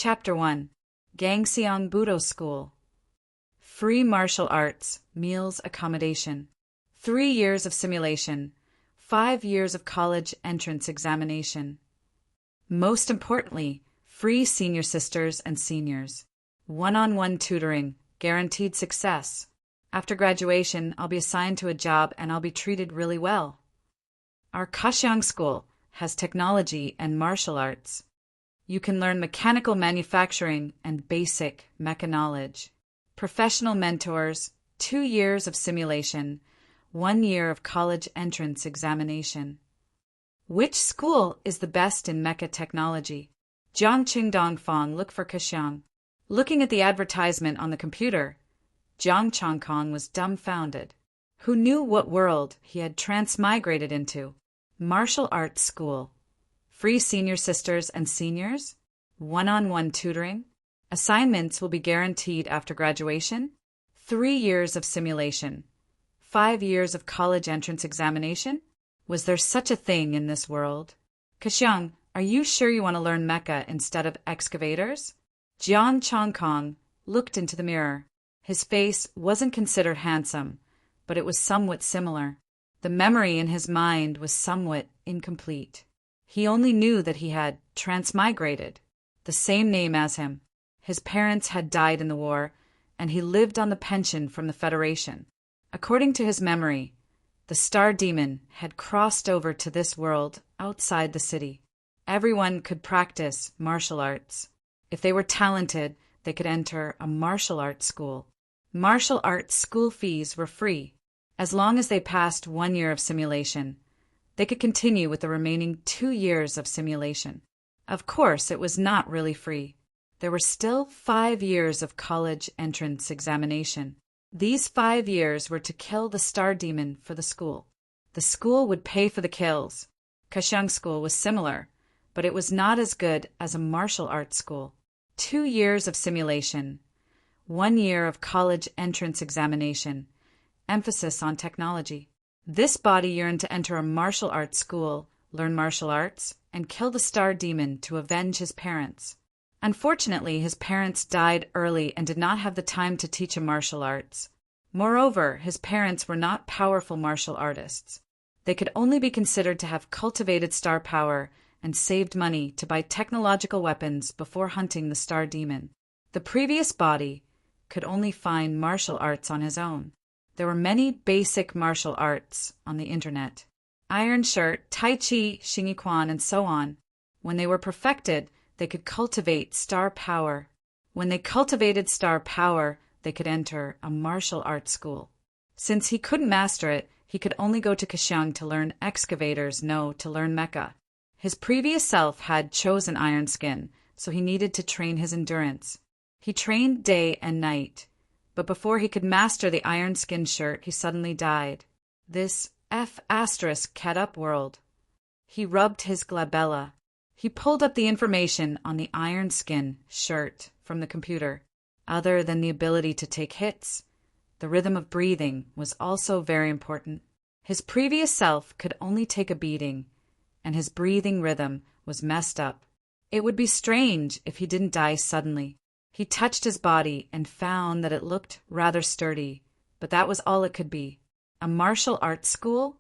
Chapter 1. Gangseong Budo School. Free martial arts, meals, accommodation. 3 years of simulation. 5 years of college entrance examination. Most importantly, free senior sisters and seniors. One-on-one tutoring, guaranteed success. After graduation, I'll be assigned to a job and I'll be treated really well. Our Kaohsiung school has technology and martial arts. You can learn mechanical manufacturing and basic mecha knowledge. Professional mentors, 2 years of simulation, 1 year of college entrance examination. Which school is the best in mecha technology? Jiang Dong Fong, look for Kaohsiung. Looking at the advertisement on the computer, Jiang Chongkong was dumbfounded. Who knew what world he had transmigrated into? Martial arts school. Free senior sisters and seniors? One-on-one tutoring? Assignments will be guaranteed after graduation? 3 years of simulation? 5 years of college entrance examination? Was there such a thing in this world? Kaohsiung, are you sure you want to learn mecha instead of excavators? Jiang Chongkong looked into the mirror. His face wasn't considered handsome, but it was somewhat similar. The memory in his mind was somewhat incomplete. He only knew that he had transmigrated, the same name as him. His parents had died in the war, and he lived on the pension from the Federation. According to his memory, the Star Demon had crossed over to this world outside the city. Everyone could practice martial arts. If they were talented, they could enter a martial arts school. Martial arts school fees were free. As long as they passed 1 year of simulation, they could continue with the remaining 2 years of simulation. Of course, it was not really free. There were still 5 years of college entrance examination. These 5 years were to kill the Star Demon for the school. The school would pay for the kills. Kaohsiung School was similar, but it was not as good as a martial arts school. 2 years of simulation. 1 year of college entrance examination. Emphasis on technology. This body yearned to enter a martial arts school, learn martial arts, and kill the Star Demon to avenge his parents. Unfortunately, his parents died early and did not have the time to teach him martial arts. Moreover, his parents were not powerful martial artists. They could only be considered to have cultivated star power and saved money to buy technological weapons before hunting the Star Demon. The previous body could only find martial arts on his own. There were many basic martial arts on the internet. Iron Shirt, Tai Chi, Xingyi Quan, and so on. When they were perfected, they could cultivate star power. When they cultivated star power, they could enter a martial arts school. Since he couldn't master it, he could only go to Kaohsiung to learn excavators, no, to learn mecha. His previous self had chosen iron skin, so he needed to train his endurance. He trained day and night. But before he could master the iron skin shirt, he suddenly died. This F***cat up world. He rubbed his glabella. He pulled up the information on the iron skin shirt from the computer. Other than the ability to take hits, the rhythm of breathing was also very important. His previous self could only take a beating, and his breathing rhythm was messed up. It would be strange if he didn't die suddenly. He touched his body and found that it looked rather sturdy, but that was all it could be. A martial arts school?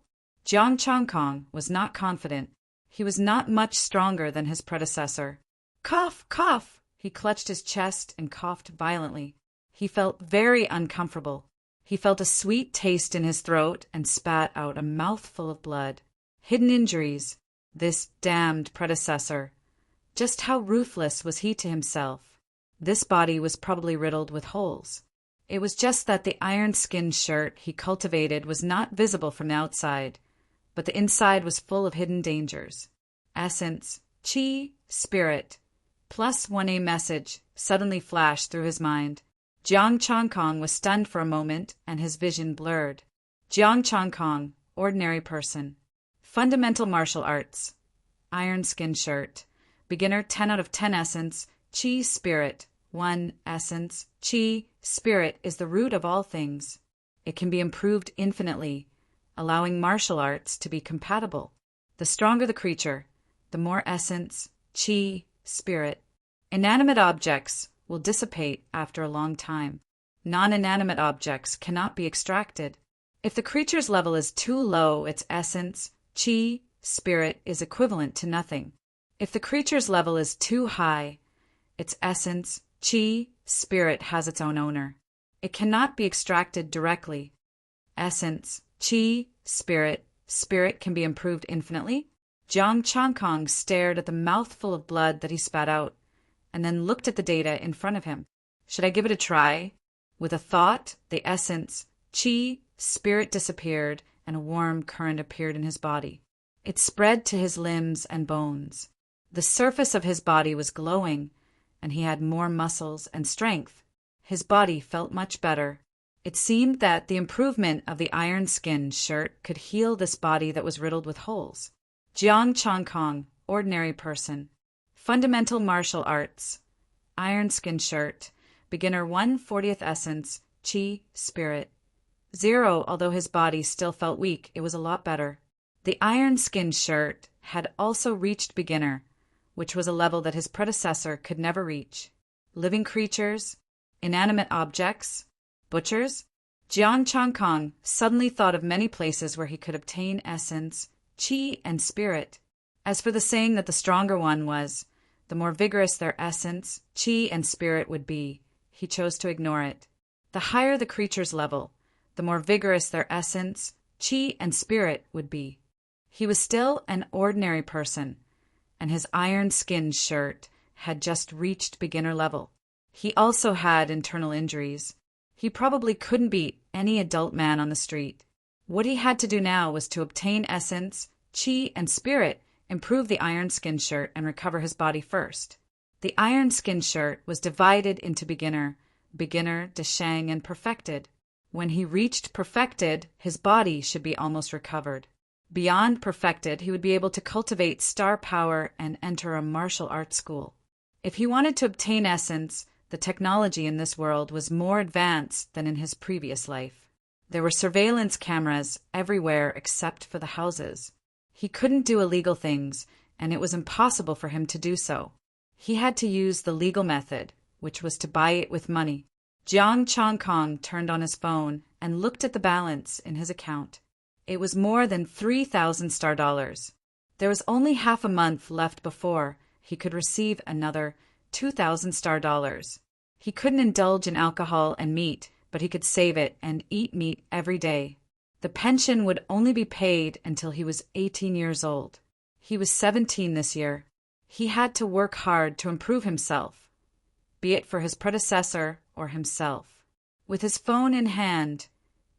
Jiang Chongkong was not confident. He was not much stronger than his predecessor. Cough, cough! He clutched his chest and coughed violently. He felt very uncomfortable. He felt a sweet taste in his throat and spat out a mouthful of blood. Hidden injuries. This damned predecessor. Just how ruthless was he to himself? This body was probably riddled with holes. It was just that the iron skin shirt he cultivated was not visible from the outside, but the inside was full of hidden dangers. Essence, chi, spirit, plus 1A message suddenly flashed through his mind. Jiang Chongkong was stunned for a moment and his vision blurred. Jiang Chongkong, ordinary person. Fundamental martial arts. Iron skin shirt. Beginner 10 out of 10 essence, chi, spirit. 1 essence, chi, spirit is the root of all things. It can be improved infinitely, allowing martial arts to be compatible. The stronger the creature, the more essence, chi, spirit. Inanimate objects will dissipate after a long time. Non-inanimate objects cannot be extracted. If the creature's level is too low, its essence, chi, spirit, is equivalent to nothing. If the creature's level is too high, its essence, chi, spirit, has its own owner. It cannot be extracted directly. Essence, chi, spirit can be improved infinitely. Jiang Changkong stared at the mouthful of blood that he spat out, and then looked at the data in front of him. Should I give it a try? With a thought, the essence, chi, spirit disappeared, and a warm current appeared in his body. It spread to his limbs and bones. The surface of his body was glowing, and he had more muscles and strength. His body felt much better. It seemed that the improvement of the iron skin shirt could heal this body that was riddled with holes. Jiang Changkong, ordinary person. Fundamental martial arts. Iron skin shirt. Beginner 1/40th essence, chi, spirit. 0, although his body still felt weak, it was a lot better. The iron skin shirt had also reached beginner, which was a level that his predecessor could never reach. Living creatures, inanimate objects, butchers. Jiang Changkong suddenly thought of many places where he could obtain essence, chi, and spirit. As for the saying that the stronger one was, the more vigorous their essence, chi, and spirit would be, he chose to ignore it. The higher the creature's level, the more vigorous their essence, chi, and spirit would be. He was still an ordinary person, and his iron skin shirt had just reached beginner level. He also had internal injuries. He probably couldn't beat any adult man on the street. What he had to do now was to obtain essence, chi, and spirit, improve the iron skin shirt, and recover his body first. The iron skin shirt was divided into beginner, deshang, and perfected. When he reached perfected, his body should be almost recovered. Beyond perfected, he would be able to cultivate star power and enter a martial arts school. If he wanted to obtain essence, the technology in this world was more advanced than in his previous life. There were surveillance cameras everywhere except for the houses. He couldn't do illegal things, and it was impossible for him to do so. He had to use the legal method, which was to buy it with money. Jiang Changkong turned on his phone and looked at the balance in his account. It was more than 3,000 star dollars. There was only half a month left before he could receive another 2,000 star dollars. He couldn't indulge in alcohol and meat, but he could save it and eat meat every day. The pension would only be paid until he was 18 years old. He was 17 this year. He had to work hard to improve himself, be it for his predecessor or himself. With his phone in hand,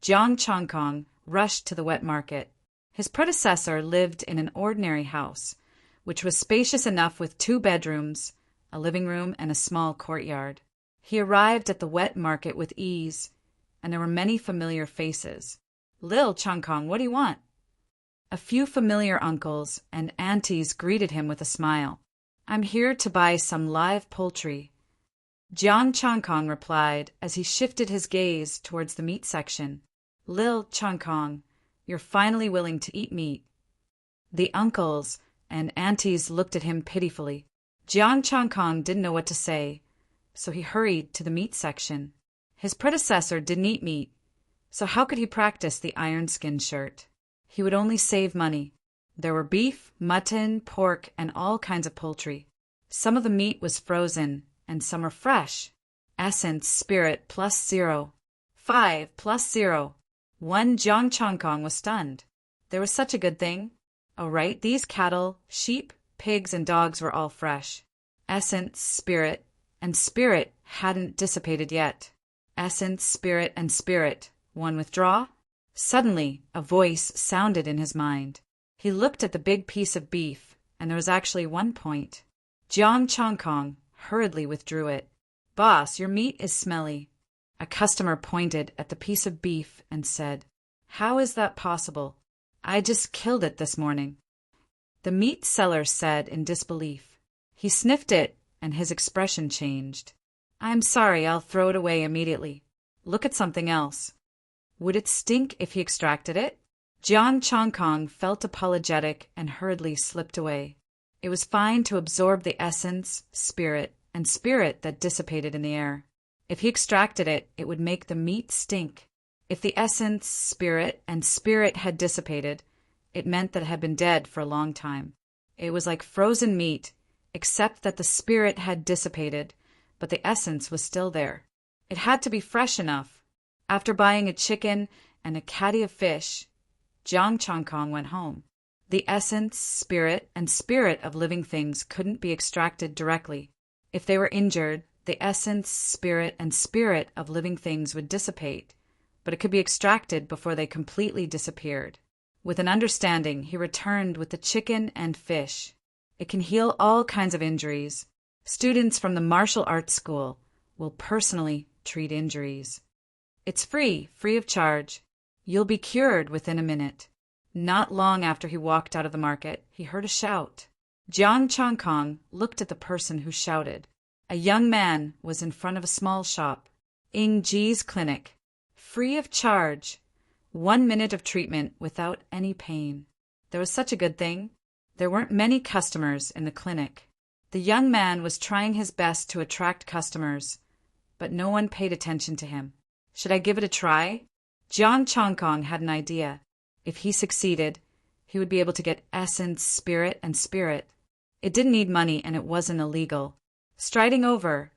Jiang Changkong rushed to the wet market. His predecessor lived in an ordinary house, which was spacious enough with 2 bedrooms, a living room, and a small courtyard. He arrived at the wet market with ease, and there were many familiar faces. "Lil Changkong, what do you want?" A few familiar uncles and aunties greeted him with a smile. "I'm here to buy some live poultry." Jiang Changkong replied as he shifted his gaze towards the meat section. "Lil Changkong, you're finally willing to eat meat." The uncles and aunties looked at him pitifully. Jiang Changkong didn't know what to say, so he hurried to the meat section. His predecessor didn't eat meat, so how could he practice the iron skin shirt? He would only save money. There were beef, mutton, pork, and all kinds of poultry. Some of the meat was frozen, and some were fresh. Essence, spirit, +0. 5 +0. 1. Jiang Changkong was stunned. There was such a good thing. Oh, right, these cattle, sheep, pigs, and dogs were all fresh. Essence, spirit, and spirit hadn't dissipated yet. Essence, spirit, and spirit. 1 withdraw? Suddenly, a voice sounded in his mind. He looked at the big piece of beef, and there was actually 1 point. Jiang Changkong hurriedly withdrew it. "Boss, your meat is smelly." A customer pointed at the piece of beef and said, "How is that possible? I just killed it this morning." The meat seller said in disbelief. He sniffed it, and his expression changed. "I'm sorry, I'll throw it away immediately. Look at something else." Would it stink if he extracted it? Jiang Changkong felt apologetic and hurriedly slipped away. It was fine to absorb the essence, spirit, and spirit that dissipated in the air. If he extracted it, it would make the meat stink. If the essence, spirit, and spirit had dissipated, it meant that it had been dead for a long time. It was like frozen meat, except that the spirit had dissipated, but the essence was still there. It had to be fresh enough. After buying a chicken and a caddy of fish, Jiang Chongkong went home. The essence, spirit, and spirit of living things couldn't be extracted directly. If they were injured, the essence, spirit, and spirit of living things would dissipate, but it could be extracted before they completely disappeared. With an understanding, he returned with the chicken and fish. It can heal all kinds of injuries. Students from the martial arts school will personally treat injuries. It's free of charge. You'll be cured within a minute. Not long after he walked out of the market, he heard a shout. Jiang Chongkong looked at the person who shouted. A young man was in front of a small shop. Ing Ji's clinic. Free of charge. 1 minute of treatment without any pain. There was such a good thing. There weren't many customers in the clinic. The young man was trying his best to attract customers, but no one paid attention to him. Should I give it a try? Jiang Chongkong had an idea. If he succeeded, he would be able to get essence, spirit, and spirit. It didn't need money and it wasn't illegal. Striding over,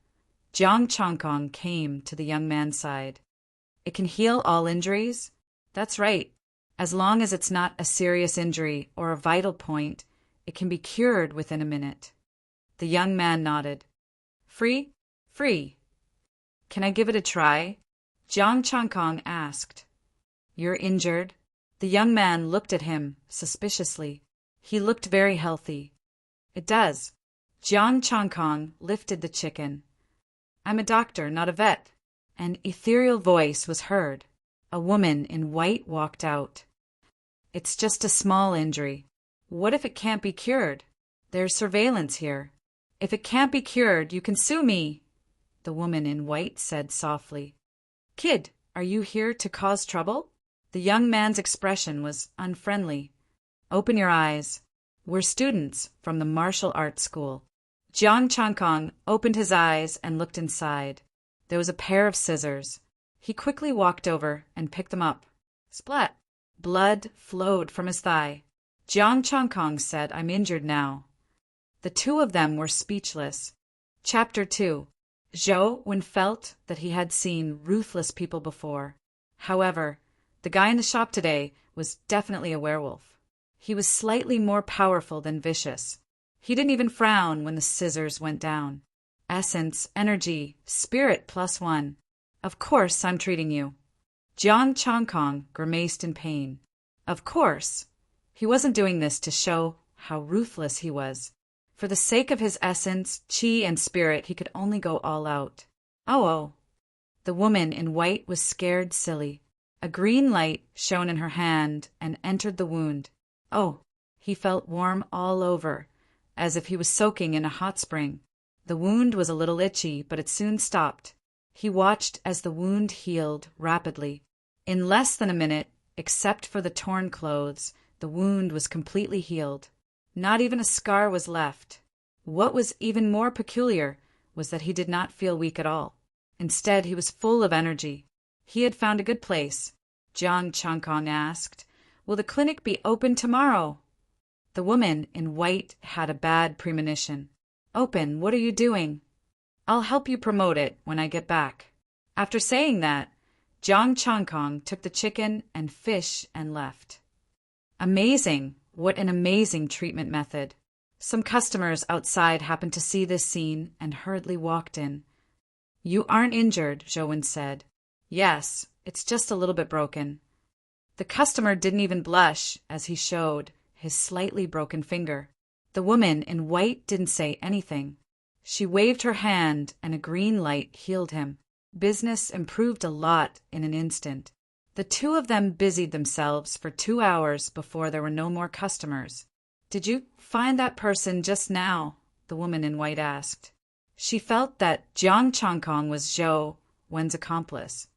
Jiang Chongkong came to the young man's side. It can heal all injuries? That's right. As long as it's not a serious injury or a vital point, it can be cured within a minute. The young man nodded. Free? Free. Can I give it a try? Jiang Chongkong asked. You're injured? The young man looked at him suspiciously. He looked very healthy. It does. Jiang Chongkong lifted the chicken. I'm a doctor, not a vet. An ethereal voice was heard. A woman in white walked out. It's just a small injury. What if it can't be cured? There's surveillance here. If it can't be cured, you can sue me, the woman in white said softly. Kid, are you here to cause trouble? The young man's expression was unfriendly. Open your eyes. We're students from the martial arts school. Jiang Chongkong opened his eyes and looked inside. There was a pair of scissors. He quickly walked over and picked them up. Splat! Blood flowed from his thigh. Jiang Chongkong said, I'm injured now. The two of them were speechless. Chapter 2. Zhou Wen felt that he had seen ruthless people before. However, the guy in the shop today was definitely a werewolf. He was slightly more powerful than vicious. He didn't even frown when the scissors went down. Essence, energy, spirit +1. Of course I'm treating you. Jiang Chongkong grimaced in pain. Of course. He wasn't doing this to show how ruthless he was. For the sake of his essence, chi, and spirit, he could only go all out. Oh. The woman in white was scared silly. A green light shone in her hand and entered the wound. Oh, he felt warm all over, as if he was soaking in a hot spring. The wound was a little itchy, but it soon stopped. He watched as the wound healed rapidly. In less than a minute, except for the torn clothes, the wound was completely healed. Not even a scar was left. What was even more peculiar was that he did not feel weak at all. Instead, he was full of energy. He had found a good place. Jiang Chongkong asked, Will the clinic be open tomorrow? The woman in white had a bad premonition. Open, what are you doing? I'll help you promote it when I get back. After saying that, Jiang Chongkong took the chicken and fish and left. Amazing! What an amazing treatment method. Some customers outside happened to see this scene and hurriedly walked in. You aren't injured, Zhou Wen said. Yes, it's just a little bit broken. The customer didn't even blush as he showed his slightly broken finger. The woman in white didn't say anything. She waved her hand and a green light healed him. Business improved a lot in an instant. The two of them busied themselves for 2 hours before there were no more customers. Did you find that person just now? The woman in white asked. She felt that Jiang Chongkong was Zhou Wen's accomplice.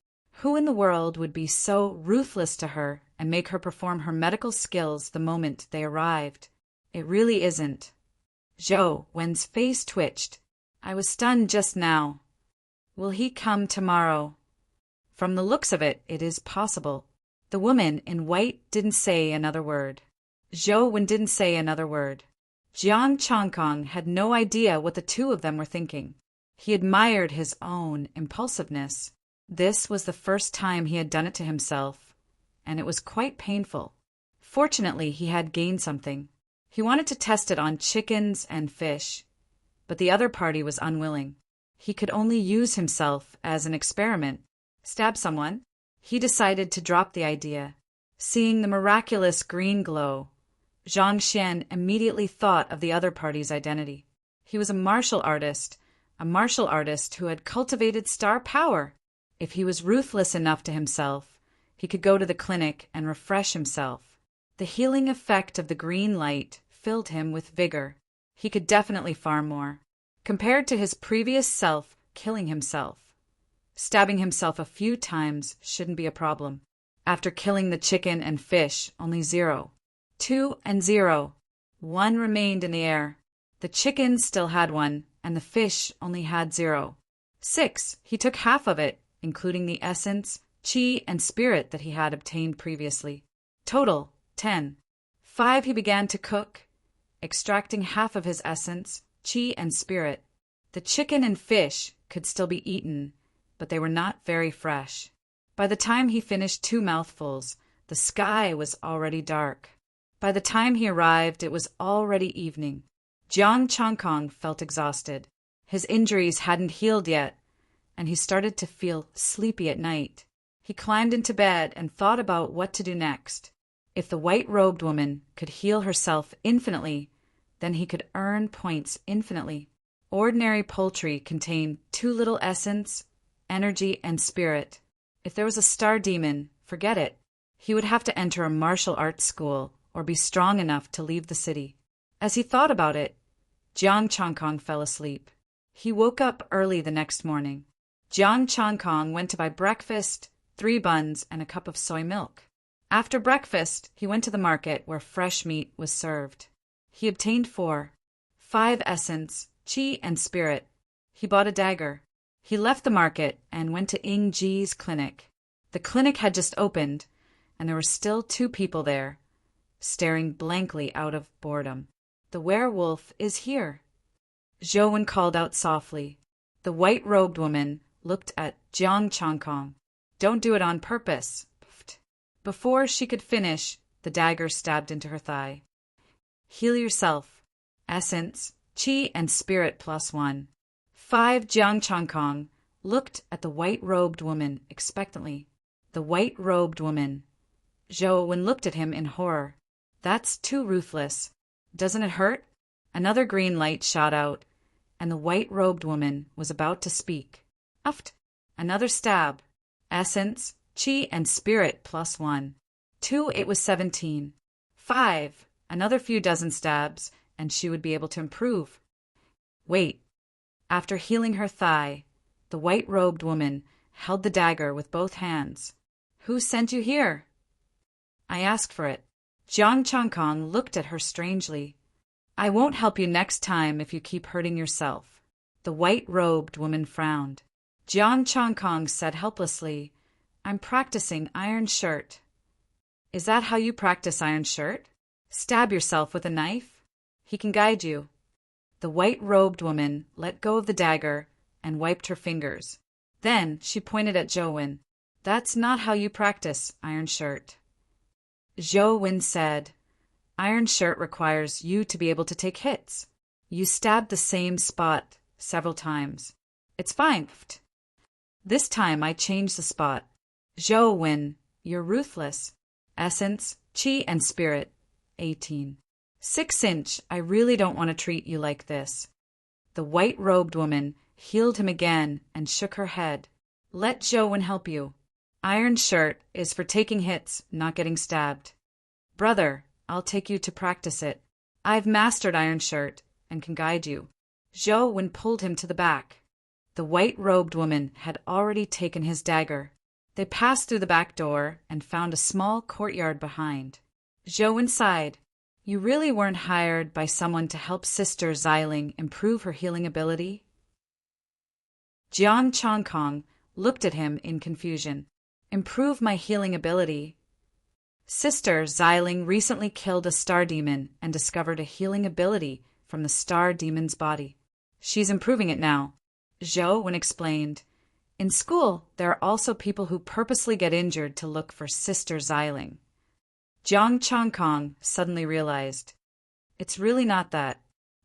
Who in the world would be so ruthless to her and make her perform her medical skills the moment they arrived? It really isn't. Zhou Wen's face twitched. I was stunned just now. Will he come tomorrow? From the looks of it, it is possible. The woman in white didn't say another word. Zhou Wen didn't say another word. Jiang Changkong had no idea what the two of them were thinking. He admired his own impulsiveness. This was the first time he had done it to himself, and it was quite painful. Fortunately, he had gained something. He wanted to test it on chickens and fish, but the other party was unwilling. He could only use himself as an experiment. Stab someone? He decided to drop the idea. Seeing the miraculous green glow, Zhang Xian immediately thought of the other party's identity. He was a martial artist who had cultivated star power. If he was ruthless enough to himself, he could go to the clinic and refresh himself. The healing effect of the green light filled him with vigor. He could definitely farm more. Compared to his previous self killing himself, stabbing himself a few times shouldn't be a problem. After killing the chicken and fish, only 0. 2 and 0. 1 remained in the air. The chicken still had 1, and the fish only had 0. 6. He took half of it, including the essence, qi, and spirit that he had obtained previously. Total, 10. 5. He began to cook, extracting half of his essence, qi, and spirit. The chicken and fish could still be eaten, but they were not very fresh. By the time he finished 2 mouthfuls, the sky was already dark. By the time he arrived, it was already evening. Jiang Changkong felt exhausted. His injuries hadn't healed yet, and he started to feel sleepy at night. He climbed into bed and thought about what to do next. If the white-robed woman could heal herself infinitely, then he could earn points infinitely. Ordinary poultry contained too little essence, energy, and spirit. If there was a star demon, forget it. He would have to enter a martial arts school or be strong enough to leave the city. As he thought about it, Jiang Changkong fell asleep. He woke up early the next morning. Jiang Changkong went to buy breakfast, 3 buns, and a cup of soy milk. After breakfast, he went to the market where fresh meat was served. He obtained 4, 5 essence, qi, and spirit. He bought a dagger. He left the market and went to Ying Ji's clinic. The clinic had just opened, and there were still 2 people there, staring blankly out of boredom. The werewolf is here. Zhou Wen called out softly. The white-robed woman looked at Jiang Changkong. Don't do it on purpose. Before she could finish, the dagger stabbed into her thigh. Heal yourself. Essence, qi, and spirit +1. 5. Jiang Changkong looked at the white-robed woman expectantly. The white-robed woman. Zhou Wen looked at him in horror. That's too ruthless. Doesn't it hurt? Another green light shot out, and the white-robed woman was about to speak. Uft! Another stab. Essence, qi, and spirit +1. 2. It was 17. 5. Another few dozen stabs, and she would be able to improve. Wait. After healing her thigh, the white-robed woman held the dagger with both hands. Who sent you here? I asked for it. Jiang Changkong looked at her strangely. I won't help you next time if you keep hurting yourself. The white-robed woman frowned. Jiang Changkong said helplessly, I'm practicing iron shirt. Is that how you practice iron shirt? Stab yourself with a knife? He can guide you. The white-robed woman let go of the dagger and wiped her fingers. Then she pointed at Zhou Wen. That's not how you practice iron shirt. Zhou Wen said, Iron shirt requires you to be able to take hits. You stabbed the same spot several times. It's fine. This time I changed the spot. Zhou Wen, you're ruthless. Essence, qi, and spirit, 18. 6-inch, I really don't want to treat you like this. The white-robed woman healed him again and shook her head. Let Zhou Wen help you. Iron shirt is for taking hits, not getting stabbed. Brother, I'll take you to practice it. I've mastered iron shirt and can guide you. Zhou Wen pulled him to the back. The white-robed woman had already taken his dagger. They passed through the back door and found a small courtyard behind. Zhou Wen sighed. You really weren't hired by someone to help Sister Xiling improve her healing ability? Jiang Chongkong looked at him in confusion. Improve my healing ability. Sister Xiling recently killed a star demon and discovered a healing ability from the star demon's body. She's improving it now, Zhou Wen explained. In school, there are also people who purposely get injured to look for Sister Xiling. Jiang Chongkong suddenly realized, it's really not that.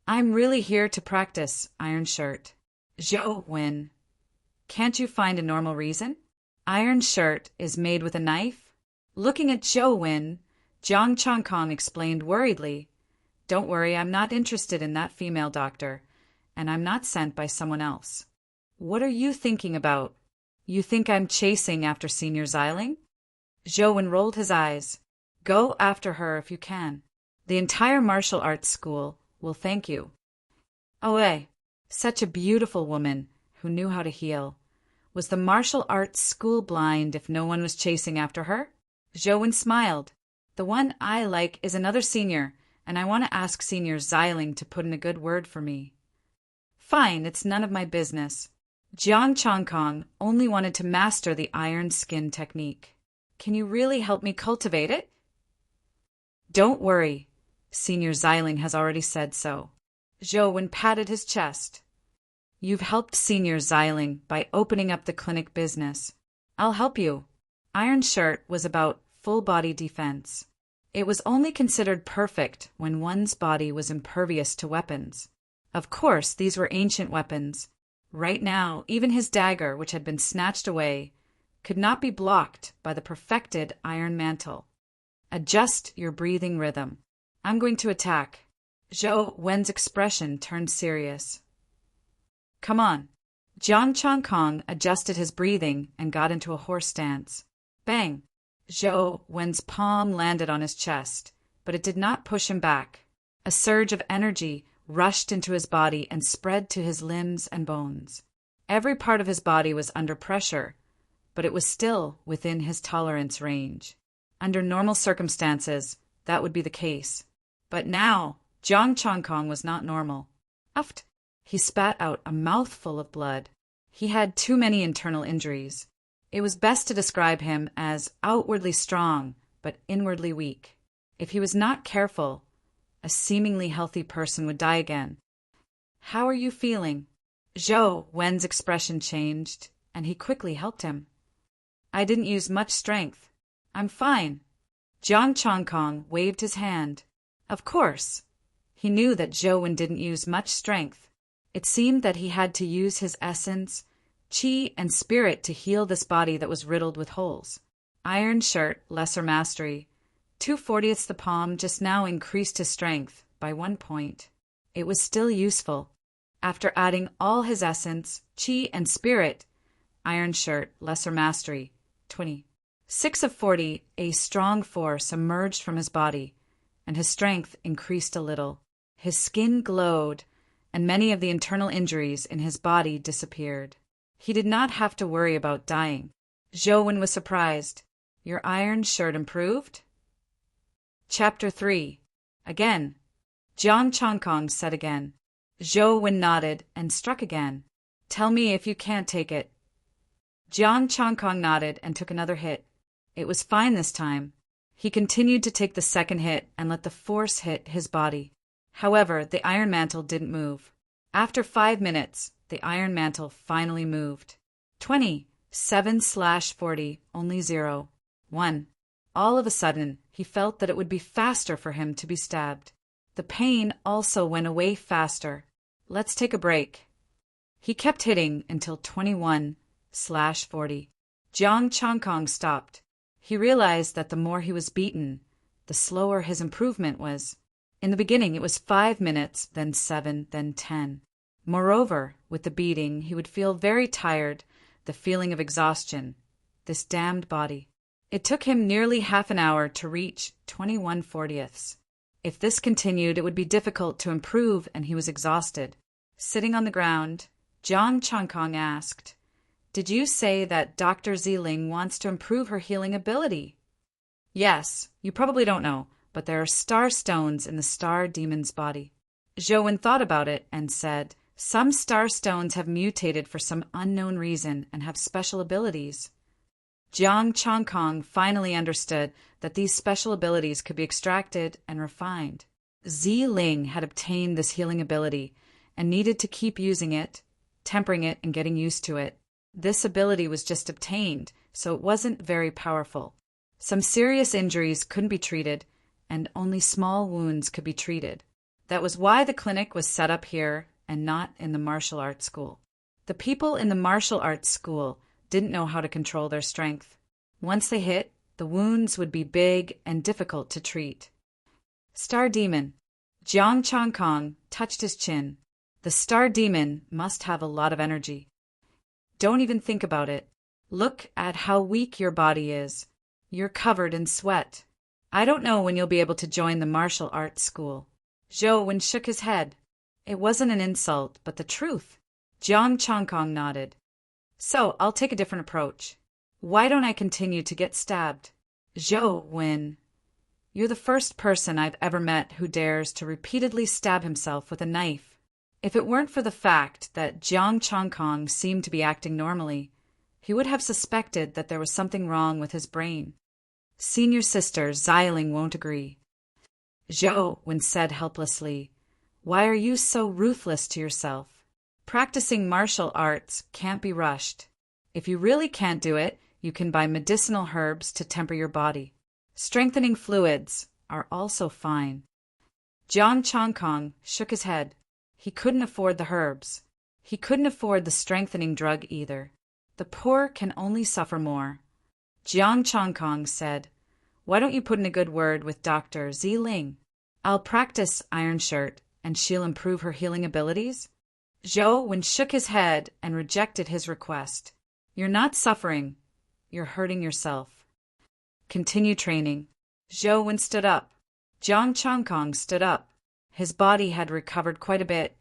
I'm really here to practice, Iron Shirt. Zhou Wen. Can't you find a normal reason? Iron Shirt is made with a knife? Looking at Zhou Wen, Jiang Chongkong explained worriedly, don't worry, I'm not interested in that female doctor, and I'm not sent by someone else. What are you thinking about? You think I'm chasing after Senior Xiling? Zhou Wen rolled his eyes. Go after her if you can. The entire martial arts school will thank you. Oh, such a beautiful woman who knew how to heal. Was the martial arts school blind if no one was chasing after her? Zhou Wen smiled. The one I like is another senior, and I want to ask Senior Xiling to put in a good word for me. Fine, it's none of my business. Jiang Chongkong only wanted to master the iron skin technique. Can you really help me cultivate it? Don't worry. Senior Xiling has already said so. Zhou Wen patted his chest. You've helped Senior Xiling by opening up the clinic business. I'll help you. Iron Shirt was about full-body defense. It was only considered perfect when one's body was impervious to weapons. Of course, these were ancient weapons. Right now, even his dagger, which had been snatched away, could not be blocked by the perfected iron mantle. Adjust your breathing rhythm. I'm going to attack. Zhou Wen's expression turned serious. Come on. Jiang Chongkong adjusted his breathing and got into a horse stance. Bang! Zhou Wen's palm landed on his chest, but it did not push him back. A surge of energy rushed into his body and spread to his limbs and bones. Every part of his body was under pressure, but it was still within his tolerance range. Under normal circumstances, that would be the case. But now, Jiang Chongkong was not normal. Uft! He spat out a mouthful of blood. He had too many internal injuries. It was best to describe him as outwardly strong, but inwardly weak. If he was not careful, a seemingly healthy person would die again. How are you feeling? Zhou Wen's expression changed, and he quickly helped him. I didn't use much strength. I'm fine. Jiang Chongkong waved his hand. Of course. He knew that Zhou Wen didn't use much strength. It seemed that he had to use his essence, qi, and spirit to heal this body that was riddled with holes. Iron Shirt, lesser mastery. 2/40 the palm just now increased his strength by 1 point. It was still useful. After adding all his essence, qi, and spirit, Iron Shirt, lesser mastery, 20. 6/40, a strong force emerged from his body, and his strength increased a little. His skin glowed, and many of the internal injuries in his body disappeared. He did not have to worry about dying. Zhou Wen was surprised. Your Iron Shirt improved? Chapter 3. Again. Jiang Chongkong said again. Zhou Wen nodded and struck again. Tell me if you can't take it. Jiang Chongkong nodded and took another hit. It was fine this time. He continued to take the second hit and let the force hit his body. However, the iron mantle didn't move. After 5 minutes, the iron mantle finally moved. 20, 7/40, only 0, 1. All of a sudden, he felt that it would be faster for him to be stabbed. The pain also went away faster. Let's take a break. He kept hitting until 21/40. Jiang Chongkong stopped. He realized that the more he was beaten, the slower his improvement was. In the beginning, it was 5 minutes, then 7, then 10. Moreover, with the beating, he would feel very tired, the feeling of exhaustion. This damned body. It took him nearly half an hour to reach 21/40. If this continued, it would be difficult to improve, and he was exhausted. Sitting on the ground, Jiang Chongkong asked, Did you say that Dr. Xiling wants to improve her healing ability? Yes, you probably don't know, but there are star stones in the star demon's body. Zhou Wen thought about it and said, Some star stones have mutated for some unknown reason and have special abilities. Jiang Chongkong finally understood that these special abilities could be extracted and refined. Zi Ling had obtained this healing ability and needed to keep using it, tempering it, and getting used to it. This ability was just obtained, so it wasn't very powerful. Some serious injuries couldn't be treated, and only small wounds could be treated. That was why the clinic was set up here and not in the martial arts school. The people in the martial arts school didn't know how to control their strength. Once they hit, the wounds would be big and difficult to treat. Star Demon. Jiang Chongkong touched his chin. The Star Demon must have a lot of energy. Don't even think about it. Look at how weak your body is. You're covered in sweat. I don't know when you'll be able to join the martial arts school. Zhou Wen shook his head. It wasn't an insult, but the truth. Jiang Chongkong nodded. So, I'll take a different approach. Why don't I continue to get stabbed? Zhou Wen. You're the first person I've ever met who dares to repeatedly stab himself with a knife. If it weren't for the fact that Jiang Chongkong seemed to be acting normally, he would have suspected that there was something wrong with his brain. Senior sister Xiling won't agree. Zhou Wen said helplessly, Why are you so ruthless to yourself? Practicing martial arts can't be rushed. If you really can't do it, you can buy medicinal herbs to temper your body. Strengthening fluids are also fine. Jiang Chongkong shook his head. He couldn't afford the herbs. He couldn't afford the strengthening drug either. The poor can only suffer more. Jiang Chongkong said, Why don't you put in a good word with Dr. Zi Ling? I'll practice Iron Shirt, and she'll improve her healing abilities? Zhou Wen shook his head and rejected his request. You're not suffering. You're hurting yourself. Continue training. Zhou Wen stood up. Jiang Chongkong stood up. His body had recovered quite a bit,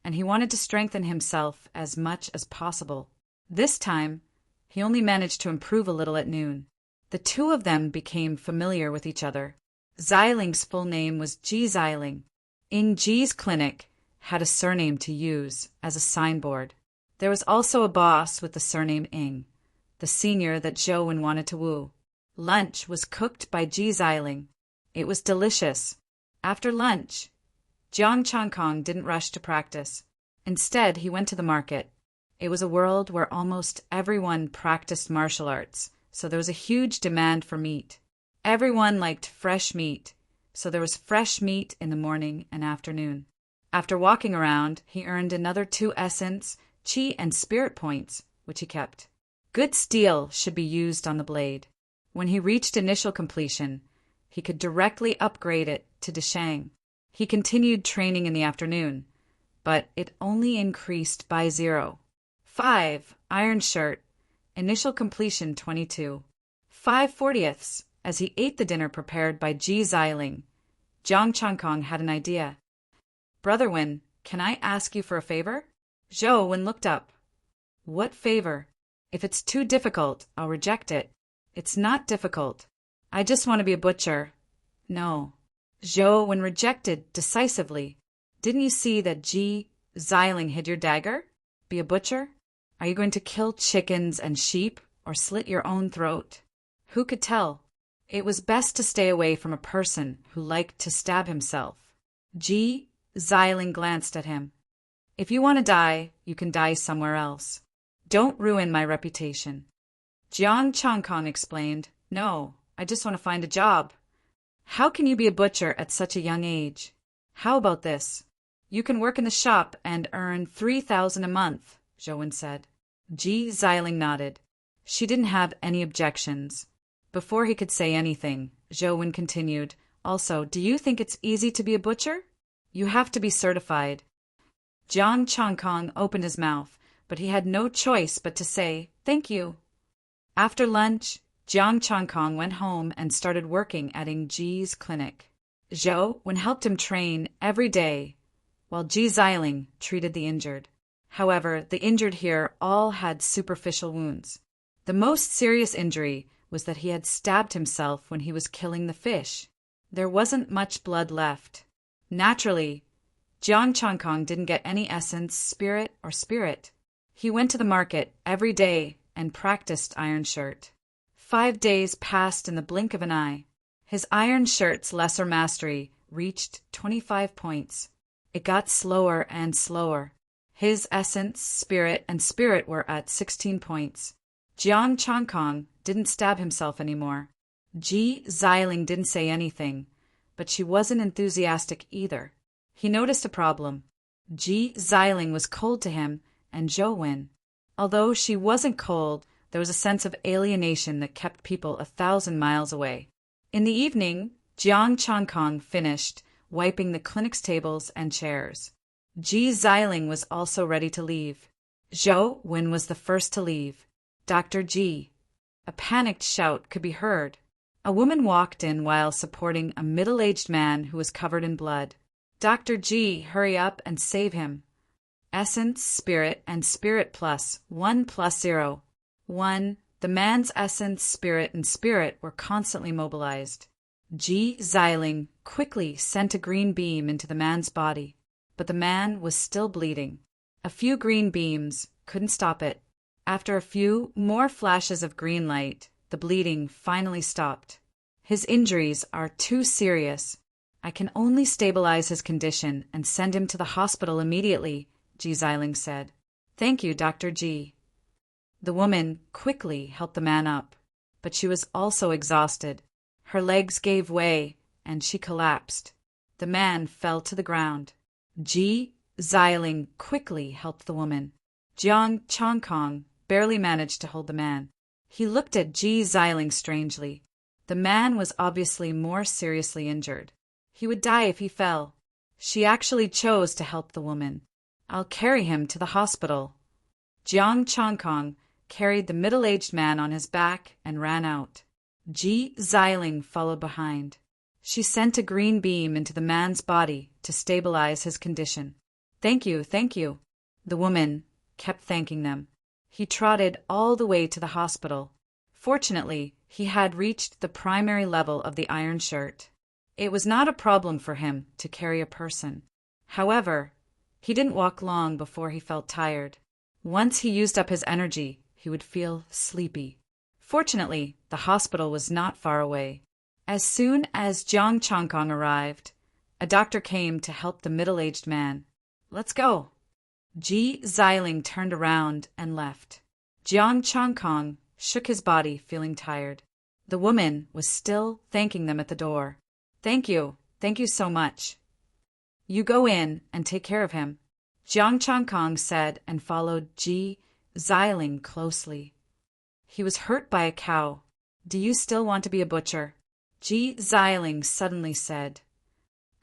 and he wanted to strengthen himself as much as possible. This time, he only managed to improve a little at noon. The two of them became familiar with each other. Xiling's full name was Ji Xiling. In Ji's clinic had a surname to use as a signboard. There was also a boss with the surname Ing, the senior that Zhou Wen wanted to woo. Lunch was cooked by Ji Xiling. It was delicious. After lunch, Jiang Chongkong didn't rush to practice. Instead, he went to the market. It was a world where almost everyone practiced martial arts, so there was a huge demand for meat. Everyone liked fresh meat, so there was fresh meat in the morning and afternoon. After walking around, he earned another 2 essence, chi, and spirit points, which he kept. Good steel should be used on the blade. When he reached initial completion, he could directly upgrade it to Deshang. He continued training in the afternoon, but it only increased by 0. 5. Iron Shirt. Initial completion 22. 5/40ths. As he ate the dinner prepared by Ji Xiling, Jiang Chongkong had an idea. Brother Wen, can I ask you for a favor? Zhou Wen looked up. What favor? If it's too difficult, I'll reject it. It's not difficult. I just want to be a butcher. No. Zhou Wen rejected decisively. Didn't you see that Ji Xiling hid your dagger? Be a butcher? Are you going to kill chickens and sheep or slit your own throat? Who could tell? It was best to stay away from a person who liked to stab himself. Ji Xiling glanced at him. If you want to die, you can die somewhere else. Don't ruin my reputation. Jiang Chongkong explained, No, I just want to find a job. How can you be a butcher at such a young age? How about this? You can work in the shop and earn 3,000 a month, Zhou Wen said. Ji Xiling nodded. She didn't have any objections. Before he could say anything, Zhou Wen continued, Also, do you think it's easy to be a butcher? You have to be certified. Jiang Chongkong opened his mouth, but he had no choice but to say, Thank you. After lunch, Jiang Chongkong went home and started working at Ing Ji's clinic. Zhou Wen helped him train every day, while Ji Xiling treated the injured. However, the injured here all had superficial wounds. The most serious injury was that he had stabbed himself when he was killing the fish. There wasn't much blood left. Naturally, Jiang Changkong didn't get any essence, spirit, or spirit. He went to the market every day and practiced iron shirt. 5 days passed in the blink of an eye. His iron shirt's lesser mastery reached 25 points. It got slower and slower. His essence, spirit, and spirit were at 16 points. Jiang Changkong didn't stab himself anymore. Ji Xiling didn't say anything, but she wasn't enthusiastic either. He noticed a problem. Ji Xiling was cold to him, and Zhou Wen. Although she wasn't cold, there was a sense of alienation that kept people 1,000 miles away. In the evening, Jiang Changkong finished wiping the clinic's tables and chairs. Ji Xiling was also ready to leave. Zhou Wen was the first to leave. Dr. Ji. A panicked shout could be heard. A woman walked in while supporting a middle-aged man who was covered in blood. Dr. Ji, hurry up and save him. Essence, spirit, and spirit plus 1 plus 0. 1. The man's essence, spirit, and spirit were constantly mobilized. Ji Xiling quickly sent a green beam into the man's body, but the man was still bleeding. A few green beams couldn't stop it. After a few more flashes of green light, the bleeding finally stopped. His injuries are too serious. I can only stabilize his condition and send him to the hospital immediately, Ji Xiling said. Thank you, Dr. Ji. The woman quickly helped the man up, but she was also exhausted. Her legs gave way, and she collapsed. The man fell to the ground. Ji Xiling quickly helped the woman. Jiang Changkong barely managed to hold the man. He looked at Ji Xiling strangely. The man was obviously more seriously injured. He would die if he fell. She actually chose to help the woman. I'll carry him to the hospital. Jiang Changkong carried the middle-aged man on his back and ran out. Ji Xiling followed behind. She sent a green beam into the man's body to stabilize his condition. Thank you, thank you. The woman kept thanking them. He trotted all the way to the hospital. Fortunately, he had reached the primary level of the iron shirt. It was not a problem for him to carry a person. However, he didn't walk long before he felt tired. Once he used up his energy, he would feel sleepy. Fortunately, the hospital was not far away. As soon as Jiang Changkong arrived, a doctor came to help the middle-aged man. Let's go. Ji Xiling turned around and left. Jiang Changkong shook his body, feeling tired. The woman was still thanking them at the door. Thank you so much. You go in and take care of him, Jiang Changkong said and followed Ji Xiling closely. He was hurt by a cow. Do you still want to be a butcher? Ji Xiling suddenly said.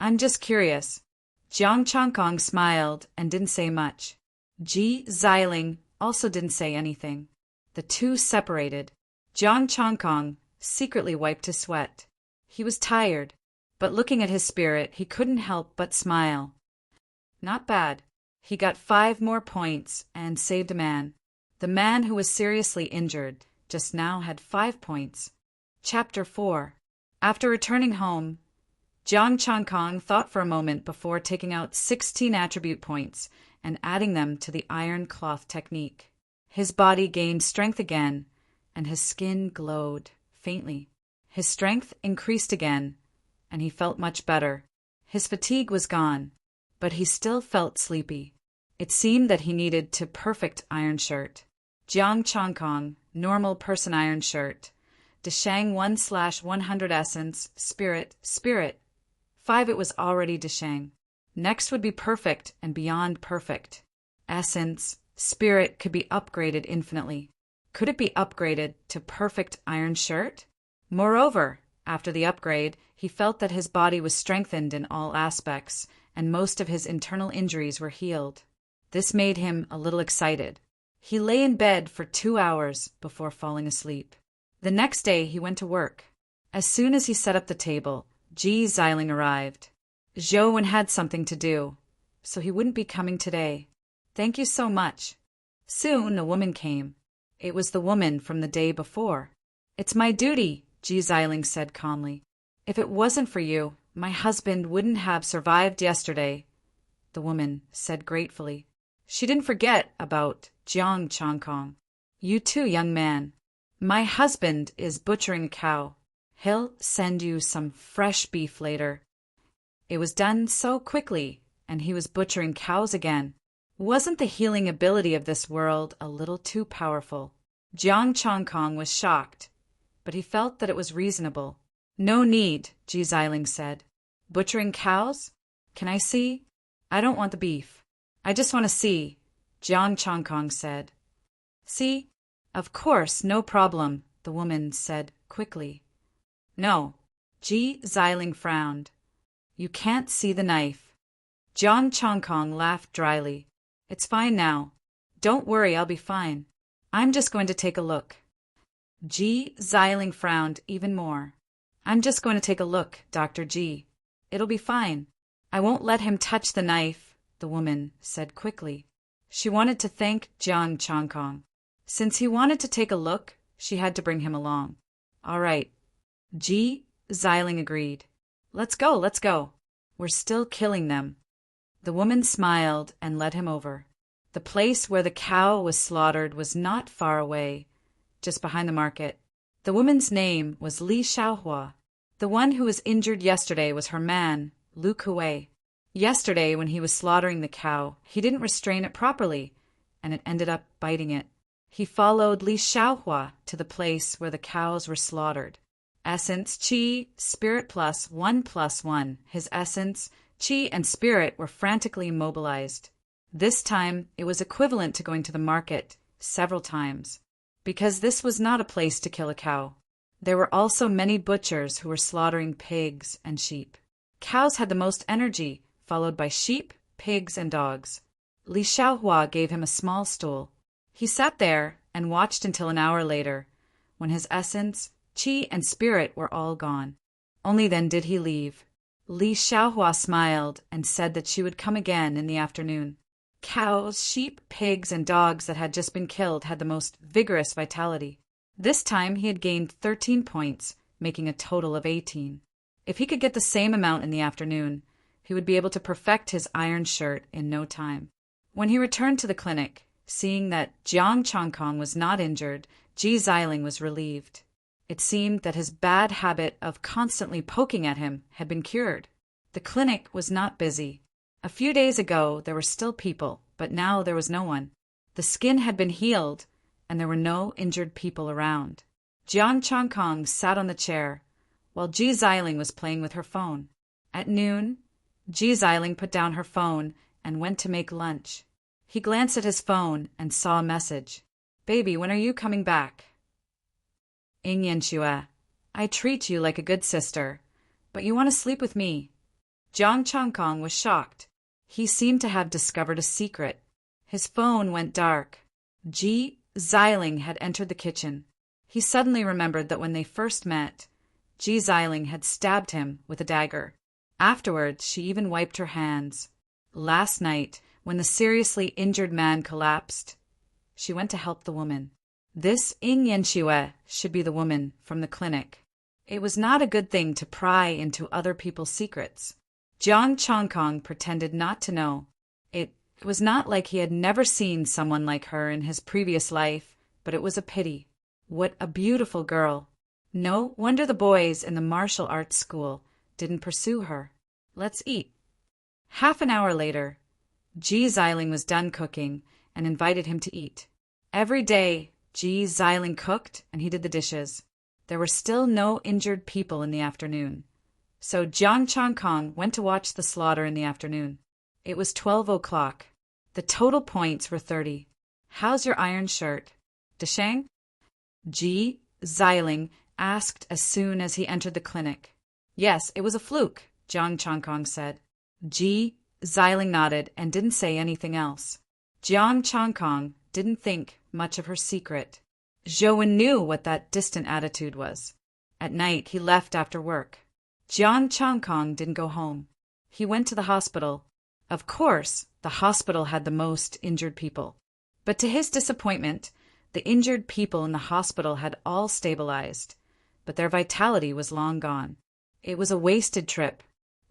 I'm just curious. Jiang Changkong smiled and didn't say much. Ji Xiling also didn't say anything. The two separated. Jiang Changkong secretly wiped his sweat. He was tired, but looking at his spirit, he couldn't help but smile. Not bad. He got 5 more points and saved a man. The man who was seriously injured just now had 5 points. Chapter 4. After returning home, Jiang Changkong thought for a moment before taking out 16 attribute points and adding them to the iron cloth technique. His body gained strength again, and his skin glowed faintly. His strength increased again, and he felt much better. His fatigue was gone, but he still felt sleepy. It seemed that he needed to perfect iron shirt. Jiang Changkong, normal person iron shirt. Deshang 1/100 essence, spirit. 5 it was already Deshang. Next would be perfect and beyond perfect. Essence, spirit could be upgraded infinitely. Could it be upgraded to perfect iron shirt? Moreover, after the upgrade, he felt that his body was strengthened in all aspects, and most of his internal injuries were healed. This made him a little excited. He lay in bed for 2 hours before falling asleep. The next day he went to work. As soon as he set up the table, Ji Xiling arrived. Zhou Wen had something to do, so he wouldn't be coming today. Thank you so much. Soon a woman came. It was the woman from the day before. It's my duty, Ji Xiling said calmly. If it wasn't for you, my husband wouldn't have survived yesterday. the woman said gratefully. She didn't forget about Jiang Chongkong. You too, young man. My husband is butchering a cow. He'll send you some fresh beef later. It was done so quickly, and he was butchering cows again. Wasn't the healing ability of this world a little too powerful? Jiang Chongkong was shocked, but he felt that it was reasonable. No need, Ji Xiling said. Butchering cows? Can I see? I don't want the beef. I just want to see, Jiang Chongkong said. See? Of course, no problem, the woman said quickly. No, Ji Xiling frowned. You can't see the knife. Jiang Chongkong laughed dryly. It's fine now. Don't worry, I'll be fine. I'm just going to take a look. Ji Xiling frowned even more. I'm just going to take a look, Dr. Ji. It'll be fine. I won't let him touch the knife, the woman said quickly. She wanted to thank Jiang Chongkong. Since he wanted to take a look, she had to bring him along. All right. Ji Xiling agreed. Let's go, let's go. We're still killing them. The woman smiled and led him over. The place where the cow was slaughtered was not far away, just behind the market. The woman's name was Li Xiaohua. The one who was injured yesterday was her man, Lu Kuei. Yesterday, when he was slaughtering the cow, he didn't restrain it properly, and it ended up biting it. He followed Li Xiaohua to the place where the cows were slaughtered. Essence, Qi, Spirit plus 1+1. His essence, Qi, and Spirit were frantically mobilized. This time, it was equivalent to going to the market several times, because this was not a place to kill a cow. There were also many butchers who were slaughtering pigs and sheep. Cows had the most energy, followed by sheep, pigs, and dogs. Li Xiaohua gave him a small stool. He sat there and watched until an hour later, when his essence, Qi, and Spirit were all gone. Only then did he leave. Li Xiaohua smiled and said that she would come again in the afternoon. Cows, sheep, pigs, and dogs that had just been killed had the most vigorous vitality. This time he had gained 13 points, making a total of 18. If he could get the same amount in the afternoon, he would be able to perfect his iron shirt in no time. When he returned to the clinic, seeing that Jiang Chongkong was not injured, Ji Xiling was relieved. It seemed that his bad habit of constantly poking at him had been cured. The clinic was not busy. A few days ago there were still people, but now there was no one. The skin had been healed, and there were no injured people around. Jiang Chongkong sat on the chair, while Ji Xiling was playing with her phone. At noon, Ji Xiling put down her phone and went to make lunch. He glanced at his phone and saw a message. Baby, when are you coming back? Ing Yanxue, I treat you like a good sister, but you want to sleep with me. Jiang Chongkong was shocked. He seemed to have discovered a secret. His phone went dark. Ji Xiling had entered the kitchen. He suddenly remembered that when they first met, Ji Xiling had stabbed him with a dagger. Afterwards, she even wiped her hands. Last night, when the seriously injured man collapsed, she went to help the woman. This Ing Yanxue should be the woman from the clinic. It was not a good thing to pry into other people's secrets. Jiang Chongkong pretended not to know. It was not like he had never seen someone like her in his previous life, but it was a pity. What a beautiful girl. No wonder the boys in the martial arts school didn't pursue her. Let's eat. Half an hour later, Ji Xiling was done cooking and invited him to eat. Every day, Ji Xiling cooked and he did the dishes. There were still no injured people in the afternoon. So Jiang Chongkong went to watch the slaughter in the afternoon. It was 12 o'clock. The total points were 30. How's your iron shirt? Desheng? Ji Xiling asked as soon as he entered the clinic. Yes, it was a fluke, Jiang Chongkong said. Ji Xiling nodded and didn't say anything else. Jiang Chongkong didn't think much of her secret. Zhouwen knew what that distant attitude was. At night, he left after work. Jiang Chongkong didn't go home. He went to the hospital. Of course, the hospital had the most injured people. But to his disappointment, the injured people in the hospital had all stabilized, but their vitality was long gone. It was a wasted trip.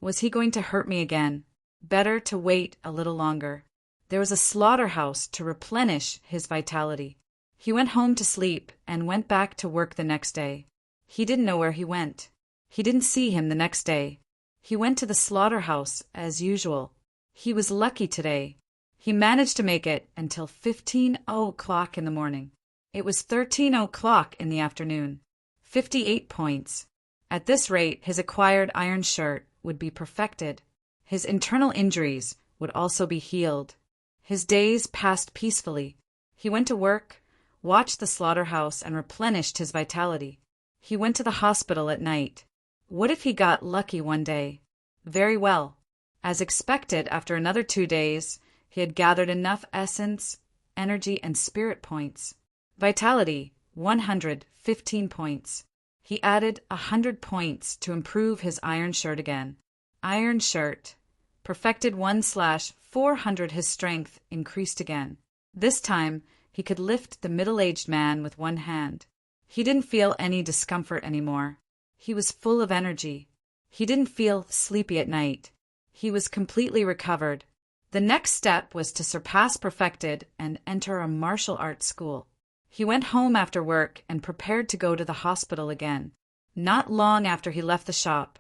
Was he going to hurt me again? Better to wait a little longer. There was a slaughterhouse to replenish his vitality. He went home to sleep and went back to work the next day. He didn't know where he went. He didn't see him the next day. He went to the slaughterhouse as usual. He was lucky today. He managed to make it until 15:00 in the morning. It was 13:00 in the afternoon. 58 points. At this rate, his acquired iron shirt would be perfected. His internal injuries would also be healed. His days passed peacefully. He went to work, watched the slaughterhouse, and replenished his vitality. He went to the hospital at night. What if he got lucky one day? Very well. As expected, after another 2 days, he had gathered enough essence, energy, and spirit points. Vitality, 115 points. He added 100 points to improve his iron shirt again. Iron shirt. Perfected 1/400. His strength increased again. This time, he could lift the middle-aged man with one hand. He didn't feel any discomfort anymore. He was full of energy. He didn't feel sleepy at night. He was completely recovered. The next step was to surpass perfected and enter a martial arts school. He went home after work and prepared to go to the hospital again. Not long after he left the shop,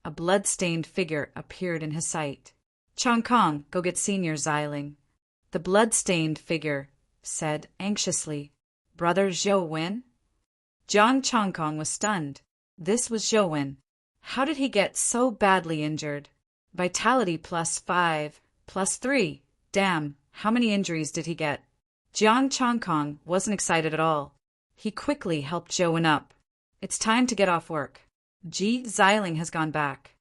a blood-stained figure appeared in his sight. "Chong Kong, go get Senior Xiling." The blood-stained figure said anxiously, "Brother Zhou Wen?" Jiang Chong Kong was stunned. This was Zhou Wen. How did he get so badly injured? Vitality +5, +3. Damn, how many injuries did he get? Jiang Chong Kong wasn't excited at all. He quickly helped Zhou Wen up. "It's time to get off work. Ji Xiling has gone back."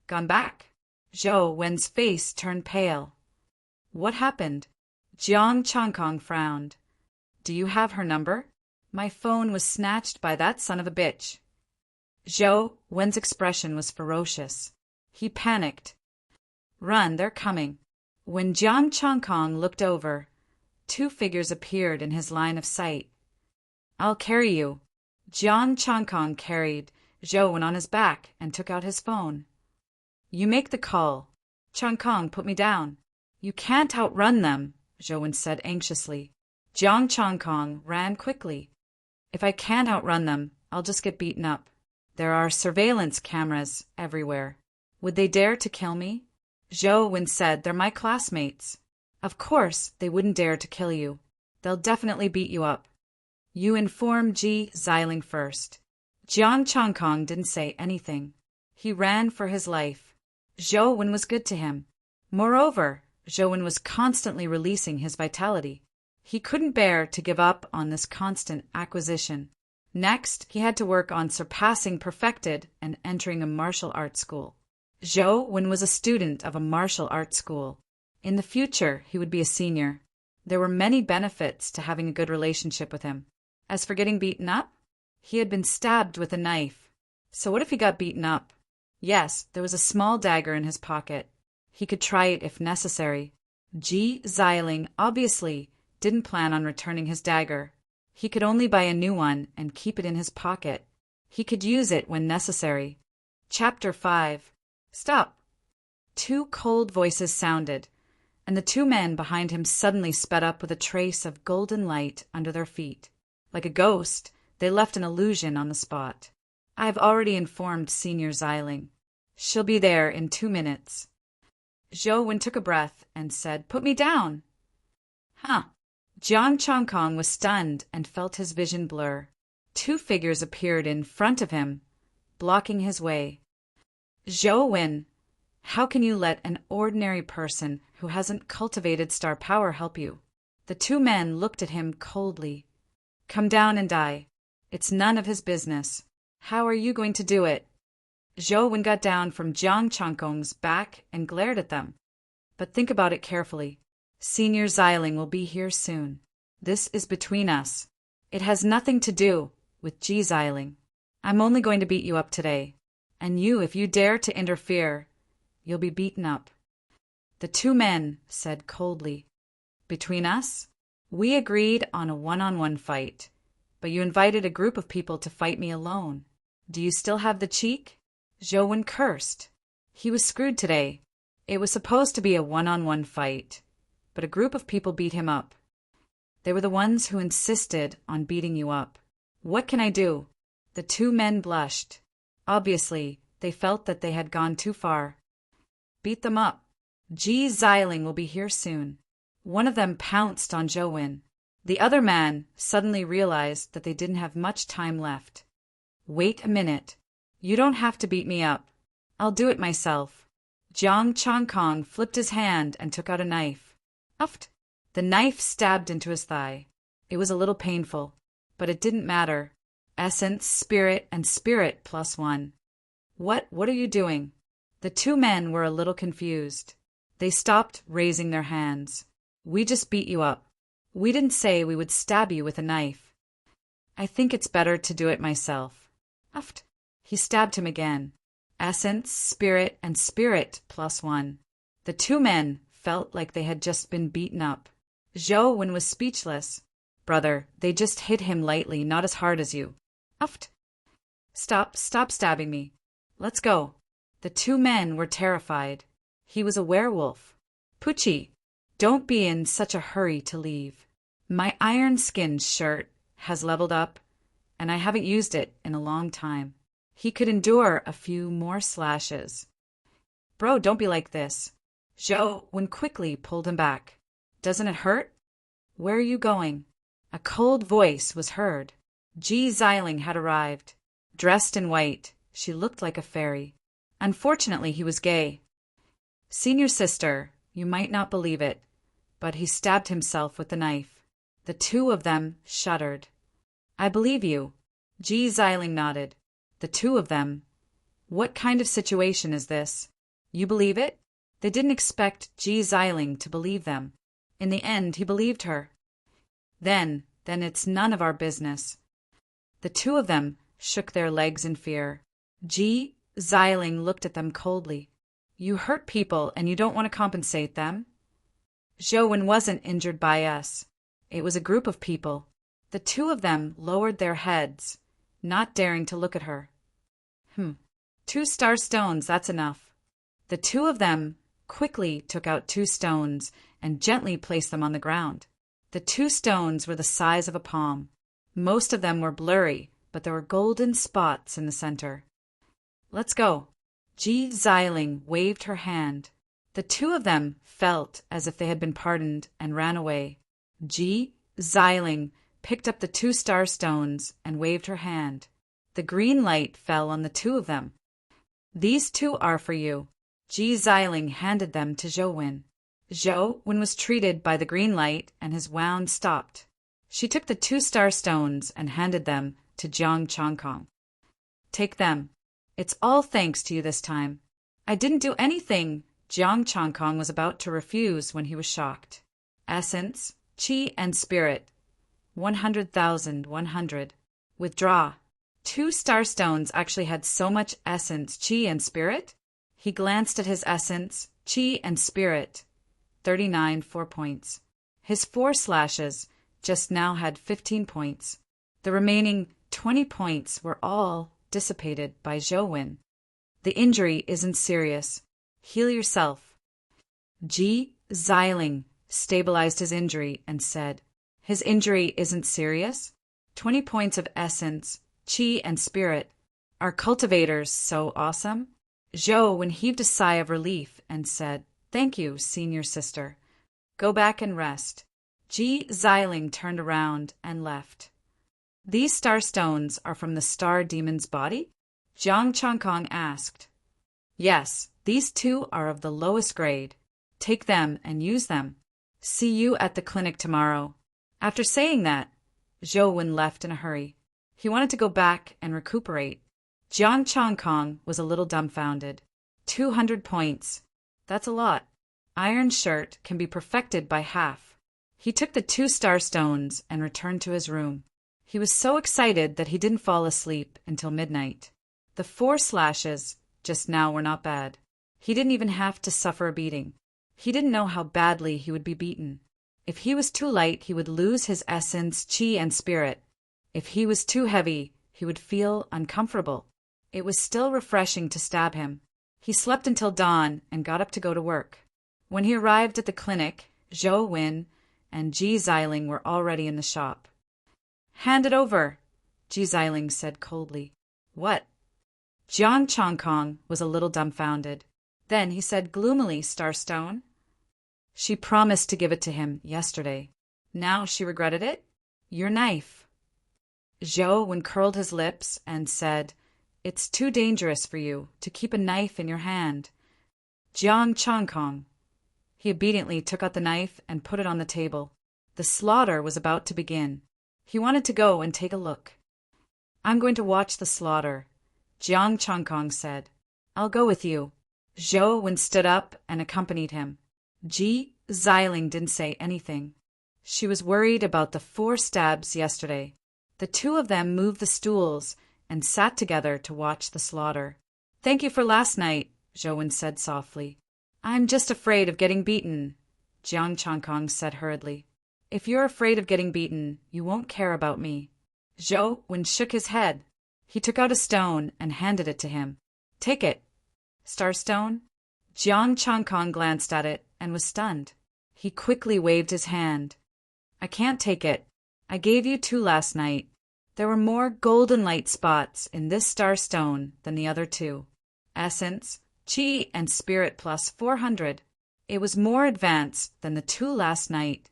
"Gone back?" Zhou Wen's face turned pale. "What happened?" Jiang Chong Kong frowned. "Do you have her number? My phone was snatched by that son of a bitch." Zhou Wen's expression was ferocious. He panicked. "Run, they're coming." When Jiang Chong Kong looked over, 2 figures appeared in his line of sight. "I'll carry you." Jiang Chong Kong carried Zhou Wen on his back and took out his phone. "You make the call." "Chong Kong, put me down." "You can't outrun them," Zhou Wen said anxiously. Jiang Chong Kong ran quickly. "If I can't outrun them, I'll just get beaten up. There are surveillance cameras everywhere. Would they dare to kill me?" Zhou Wen said, "They're my classmates." "Of course they wouldn't dare to kill you. They'll definitely beat you up. You inform Ji Xiling first." Jiang Chong Kong didn't say anything. He ran for his life. Zhou Wen was good to him. Moreover, Zhou Wen was constantly releasing his vitality. He couldn't bear to give up on this constant acquisition. Next, he had to work on surpassing perfected and entering a martial arts school. Zhou Wen was a student of a martial arts school. In the future, he would be a senior. There were many benefits to having a good relationship with him. As for getting beaten up, he had been stabbed with a knife. So what if he got beaten up? Yes, there was a small dagger in his pocket. He could try it if necessary. Ji Xiling obviously didn't plan on returning his dagger. He could only buy a new one and keep it in his pocket. He could use it when necessary. Chapter 5. Stop! 2 cold voices sounded, and the 2 men behind him suddenly sped up with a trace of golden light under their feet. Like a ghost, they left an illusion on the spot. "I have already informed Senior Xiling. She'll be there in 2 minutes." Zhou Wen took a breath and said, "Put me down." "Huh." Jiang Chong Kong was stunned and felt his vision blur. 2 figures appeared in front of him, blocking his way. "Zhou Wen, how can you let an ordinary person who hasn't cultivated star power help you?" The 2 men looked at him coldly. "Come down and die. It's none of his business. How are you going to do it?" Zhou Wen got down from Jiang Chong Kong's back and glared at them. "But think about it carefully. Senior Xiling will be here soon. This is between us. It has nothing to do with Ji Xiling. I'm only going to beat you up today. And you, if you dare to interfere, you'll be beaten up." The 2 men said coldly, "Between us? We agreed on a one-on-one fight, but you invited a group of people to fight me alone. Do you still have the cheek?" Zhou Wen cursed. He was screwed today. It was supposed to be a one-on-one fight, but a group of people beat him up. They were the ones who insisted on beating you up. What can I do? The two men blushed. Obviously, they felt that they had gone too far. Beat them up. Ji Xiling will be here soon. One of them pounced on Zhou Wen. The other man suddenly realized that they didn't have much time left. Wait a minute. You don't have to beat me up. I'll do it myself. Jiang Changkong flipped his hand and took out a knife. Uft! The knife stabbed into his thigh. It was a little painful, but it didn't matter. Essence, spirit, and spirit +1. What are you doing? The two men were a little confused. They stopped raising their hands. We just beat you up. We didn't say we would stab you with a knife. I think it's better to do it myself. Uft! He stabbed him again. Essence, spirit, and spirit +1. The two men felt like they had just been beaten up. Zhou Wen was speechless. Brother, they just hit him lightly, not as hard as you. Uft! Stop stabbing me. Let's go. The two men were terrified. He was a werewolf. Pucci, don't be in such a hurry to leave. My iron-skinned shirt has leveled up, and I haven't used it in a long time. He could endure a few more slashes. Bro, don't be like this. Zhou Wen quickly pulled him back. Doesn't it hurt? Where are you going? A cold voice was heard. Ji Xiling had arrived. Dressed in white, she looked like a fairy. Unfortunately, he was gay. Senior sister, you might not believe it, but he stabbed himself with the knife. The two of them shuddered. I believe you. Ji Xiling nodded. The two of them. What kind of situation is this? You believe it? They didn't expect Ji Xiling to believe them. In the end, he believed her. Then it's none of our business. The two of them shook their legs in fear. Ji Xiling looked at them coldly. You hurt people and you don't want to compensate them? Zhou Wen wasn't injured by us. It was a group of people. The two of them lowered their heads, not daring to look at her. 2 star stones, that's enough. The two of them quickly took out 2 stones and gently placed them on the ground. The 2 stones were the size of a palm. Most of them were blurry, but there were golden spots in the center. Let's go. Ji Xiling waved her hand. The two of them felt as if they had been pardoned and ran away. Ji Xiling picked up the 2 star stones and waved her hand. The green light fell on the two of them. These 2 are for you. Ji Xiling handed them to Zhou Wen. Zhou Wen was treated by the green light and his wound stopped. She took the 2 star stones and handed them to Jiang Changkong. Take them. It's all thanks to you this time. I didn't do anything. Jiang Changkong was about to refuse when he was shocked. Essence, Qi, and Spirit. 100,100. Withdraw. 2 star stones actually had so much essence, Qi, and Spirit? He glanced at his essence, Qi, and Spirit. 39 4 points. His 4 slashes just now had 15 points. The remaining 20 points were all dissipated by Zhou Wen. The injury isn't serious. Heal yourself. Ji Xiling stabilized his injury and said, His injury isn't serious? 20 points of essence, Qi, and Spirit. Are cultivators so awesome? Zhou Wen heaved a sigh of relief and said, Thank you, senior sister. Go back and rest. Ji Xiling turned around and left. These star stones are from the star demon's body? Jiang Changkong asked. Yes, these 2 are of the lowest grade. Take them and use them. See you at the clinic tomorrow. After saying that, Zhou Wen left in a hurry. He wanted to go back and recuperate. Jiang Changkong was a little dumbfounded. 200 points. That's a lot. Iron shirt can be perfected by half. He took the 2 star stones and returned to his room. He was so excited that he didn't fall asleep until midnight. The 4 slashes just now were not bad. He didn't even have to suffer a beating. He didn't know how badly he would be beaten. If he was too light, he would lose his essence, Qi, and Spirit. If he was too heavy, he would feel uncomfortable. It was still refreshing to stab him. He slept until dawn and got up to go to work. When he arrived at the clinic, Zhou Wen and Ji Xiling were already in the shop. "Hand it over," Ji Xiling said coldly. "What?" Jiang Chongkong was a little dumbfounded. Then he said gloomily, "Starstone?" "She promised to give it to him yesterday. Now she regretted it? Your knife." Zhou Wen curled his lips and said, "It's too dangerous for you to keep a knife in your hand." "Jiang Chongkong." He obediently took out the knife and put it on the table. The slaughter was about to begin. He wanted to go and take a look. "I'm going to watch the slaughter," Jiang Chongkong said. "I'll go with you." Zhou Wen stood up and accompanied him. Ji Xiling didn't say anything. She was worried about the 4 stabs yesterday. The two of them moved the stools and sat together to watch the slaughter. "Thank you for last night," Zhou Wen said softly. "I'm just afraid of getting beaten," Jiang Chongkong said hurriedly. "If you're afraid of getting beaten, you won't care about me." Zhou Wen shook his head. He took out a stone and handed it to him. "Take it." "Starstone?" Jiang Chongkong glanced at it and was stunned. He quickly waved his hand. "I can't take it. I gave you 2 last night. There were more golden light spots in this starstone than the other 2. Essence, Qi, and Spirit plus 400. It was more advanced than the 2 last night."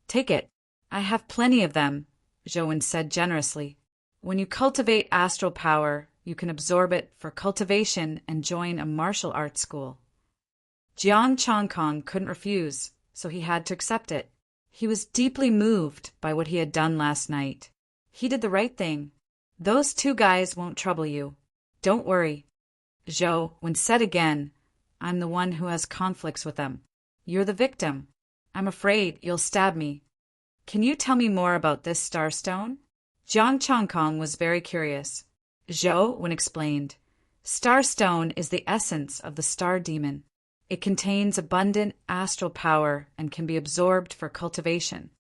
"Take it. I have plenty of them," Zhou Wen said generously. "When you cultivate astral power, you can absorb it for cultivation and join a martial arts school." Jiang Chongkong couldn't refuse, so he had to accept it. He was deeply moved by what he had done last night. He did the right thing. "Those 2 guys won't trouble you. Don't worry." Zhou Wen said again, "I'm the one who has conflicts with them. You're the victim. I'm afraid you'll stab me. Can you tell me more about this starstone?" Jiang Chongkong was very curious. Zhou Wen explained, "Starstone is the essence of the star demon. It contains abundant astral power and can be absorbed for cultivation."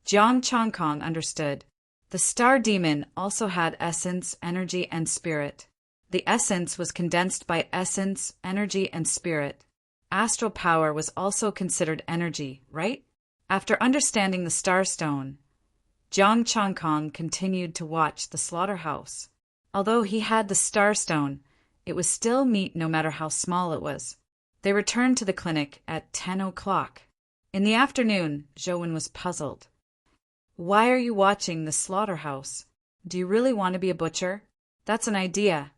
Jiang Chongkong understood. The star demon also had essence, energy, and spirit. The essence was condensed by essence, energy, and spirit. Astral power was also considered energy, right? After understanding the starstone, Jiang Chongkong continued to watch the slaughterhouse. Although he had the starstone, it was still meat no matter how small it was. They returned to the clinic at 10 o'clock. In the afternoon, Zhou Wen was puzzled. "Why are you watching the slaughterhouse? Do you really want to be a butcher?" "That's an idea,"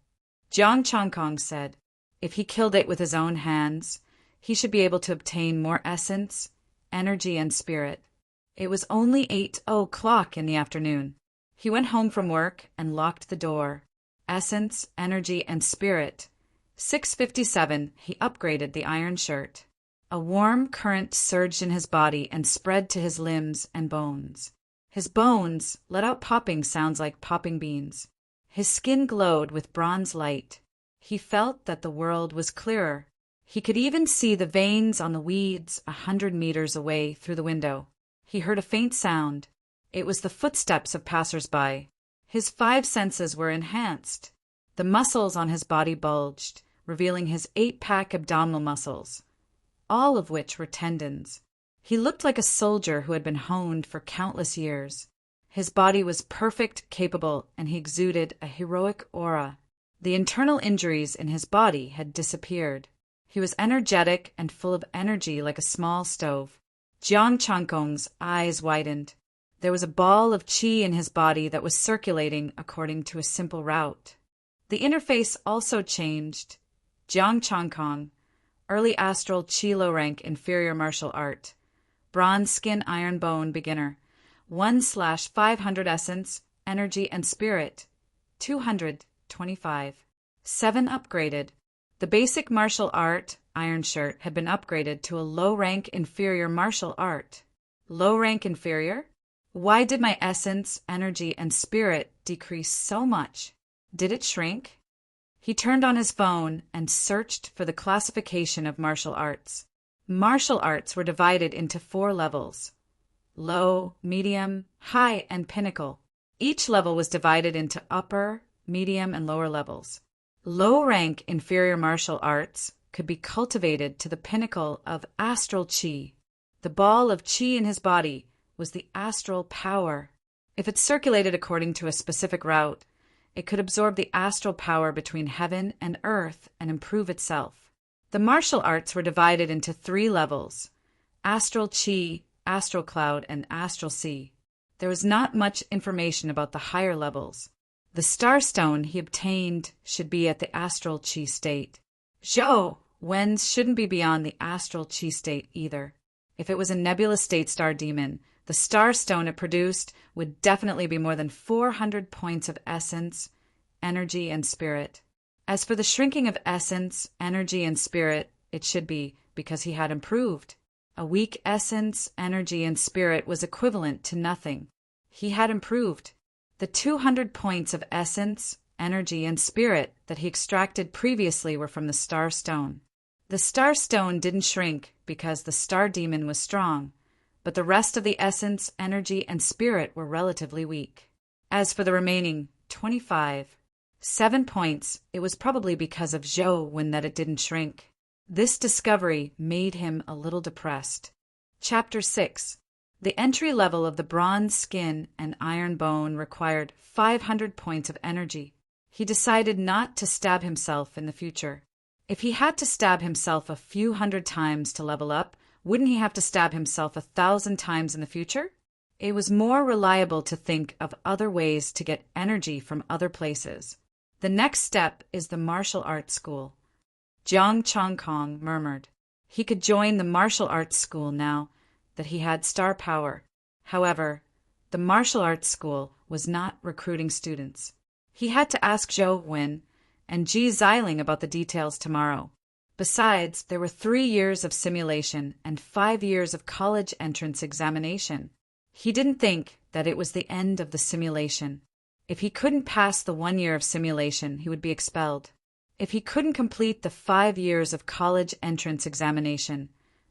Jiang Chongkong said. "If he killed it with his own hands, he should be able to obtain more essence, energy, and spirit." It was only 8 o'clock in the afternoon. He went home from work and locked the door. Essence, energy, and spirit. 6:57, he upgraded the iron shirt. A warm current surged in his body and spread to his limbs and bones. His bones let out popping sounds like popping beans. His skin glowed with bronze light. He felt that the world was clearer. He could even see the veins on the weeds 100 meters away through the window. He heard a faint sound. It was the footsteps of passers-by. His 5 senses were enhanced. The muscles on his body bulged, revealing his 8-pack abdominal muscles, all of which were tendons. He looked like a soldier who had been honed for countless years. His body was perfect, capable, and he exuded a heroic aura. The internal injuries in his body had disappeared. He was energetic and full of energy like a small stove. Jiang Chongkong's eyes widened. There was a ball of qi in his body that was circulating according to a simple route. The interface also changed. Jiang Chongkong, early astral qi low rank inferior martial art. Bronze skin iron bone beginner. 1/500 essence, energy, and spirit. 225. 7 upgraded. The basic martial art, iron shirt, had been upgraded to a low-rank inferior martial art. Low-rank inferior? Why did my essence, energy, and spirit decrease so much? Did it shrink? He turned on his phone and searched for the classification of martial arts. Martial arts were divided into 4 levels: low, medium, high, and pinnacle. Each level was divided into upper, medium, and lower levels. Low-rank inferior martial arts could be cultivated to the pinnacle of astral qi. The ball of qi in his body was the astral power. If it circulated according to a specific route, it could absorb the astral power between heaven and earth and improve itself. The martial arts were divided into 3 levels: astral qi, astral cloud, and astral sea. There was not much information about the higher levels. The starstone he obtained should be at the astral qi state. Zhou Wen's shouldn't be beyond the astral qi state either. If it was a nebulous state star demon, the starstone it produced would definitely be more than 400 points of essence, energy, and spirit. As for the shrinking of essence, energy, and spirit, it should be because he had improved. A weak essence, energy, and spirit was equivalent to nothing. He had improved. The 200 points of essence, energy, and spirit that he extracted previously were from the star stone. The star stone didn't shrink because the star demon was strong, but the rest of the essence, energy, and spirit were relatively weak. As for the remaining 7 points, it was probably because of Zhou Wen that it didn't shrink. This discovery made him a little depressed. Chapter 6. The entry level of the bronze skin and iron bone required 500 points of energy. He decided not to stab himself in the future. If he had to stab himself a few hundred times to level up, wouldn't he have to stab himself 1,000 times in the future? It was more reliable to think of other ways to get energy from other places. The next step is the martial arts school. Jiang Chongkong murmured. He could join the martial arts school now that he had star power. However, the martial arts school was not recruiting students. He had to ask Zhou Wen and Ji Xiling about the details tomorrow. Besides, there were 3 years of simulation and 5 years of college entrance examination. He didn't think that it was the end of the simulation. If he couldn't pass the 1 year of simulation, he would be expelled. If he couldn't complete the 5 years of college entrance examination,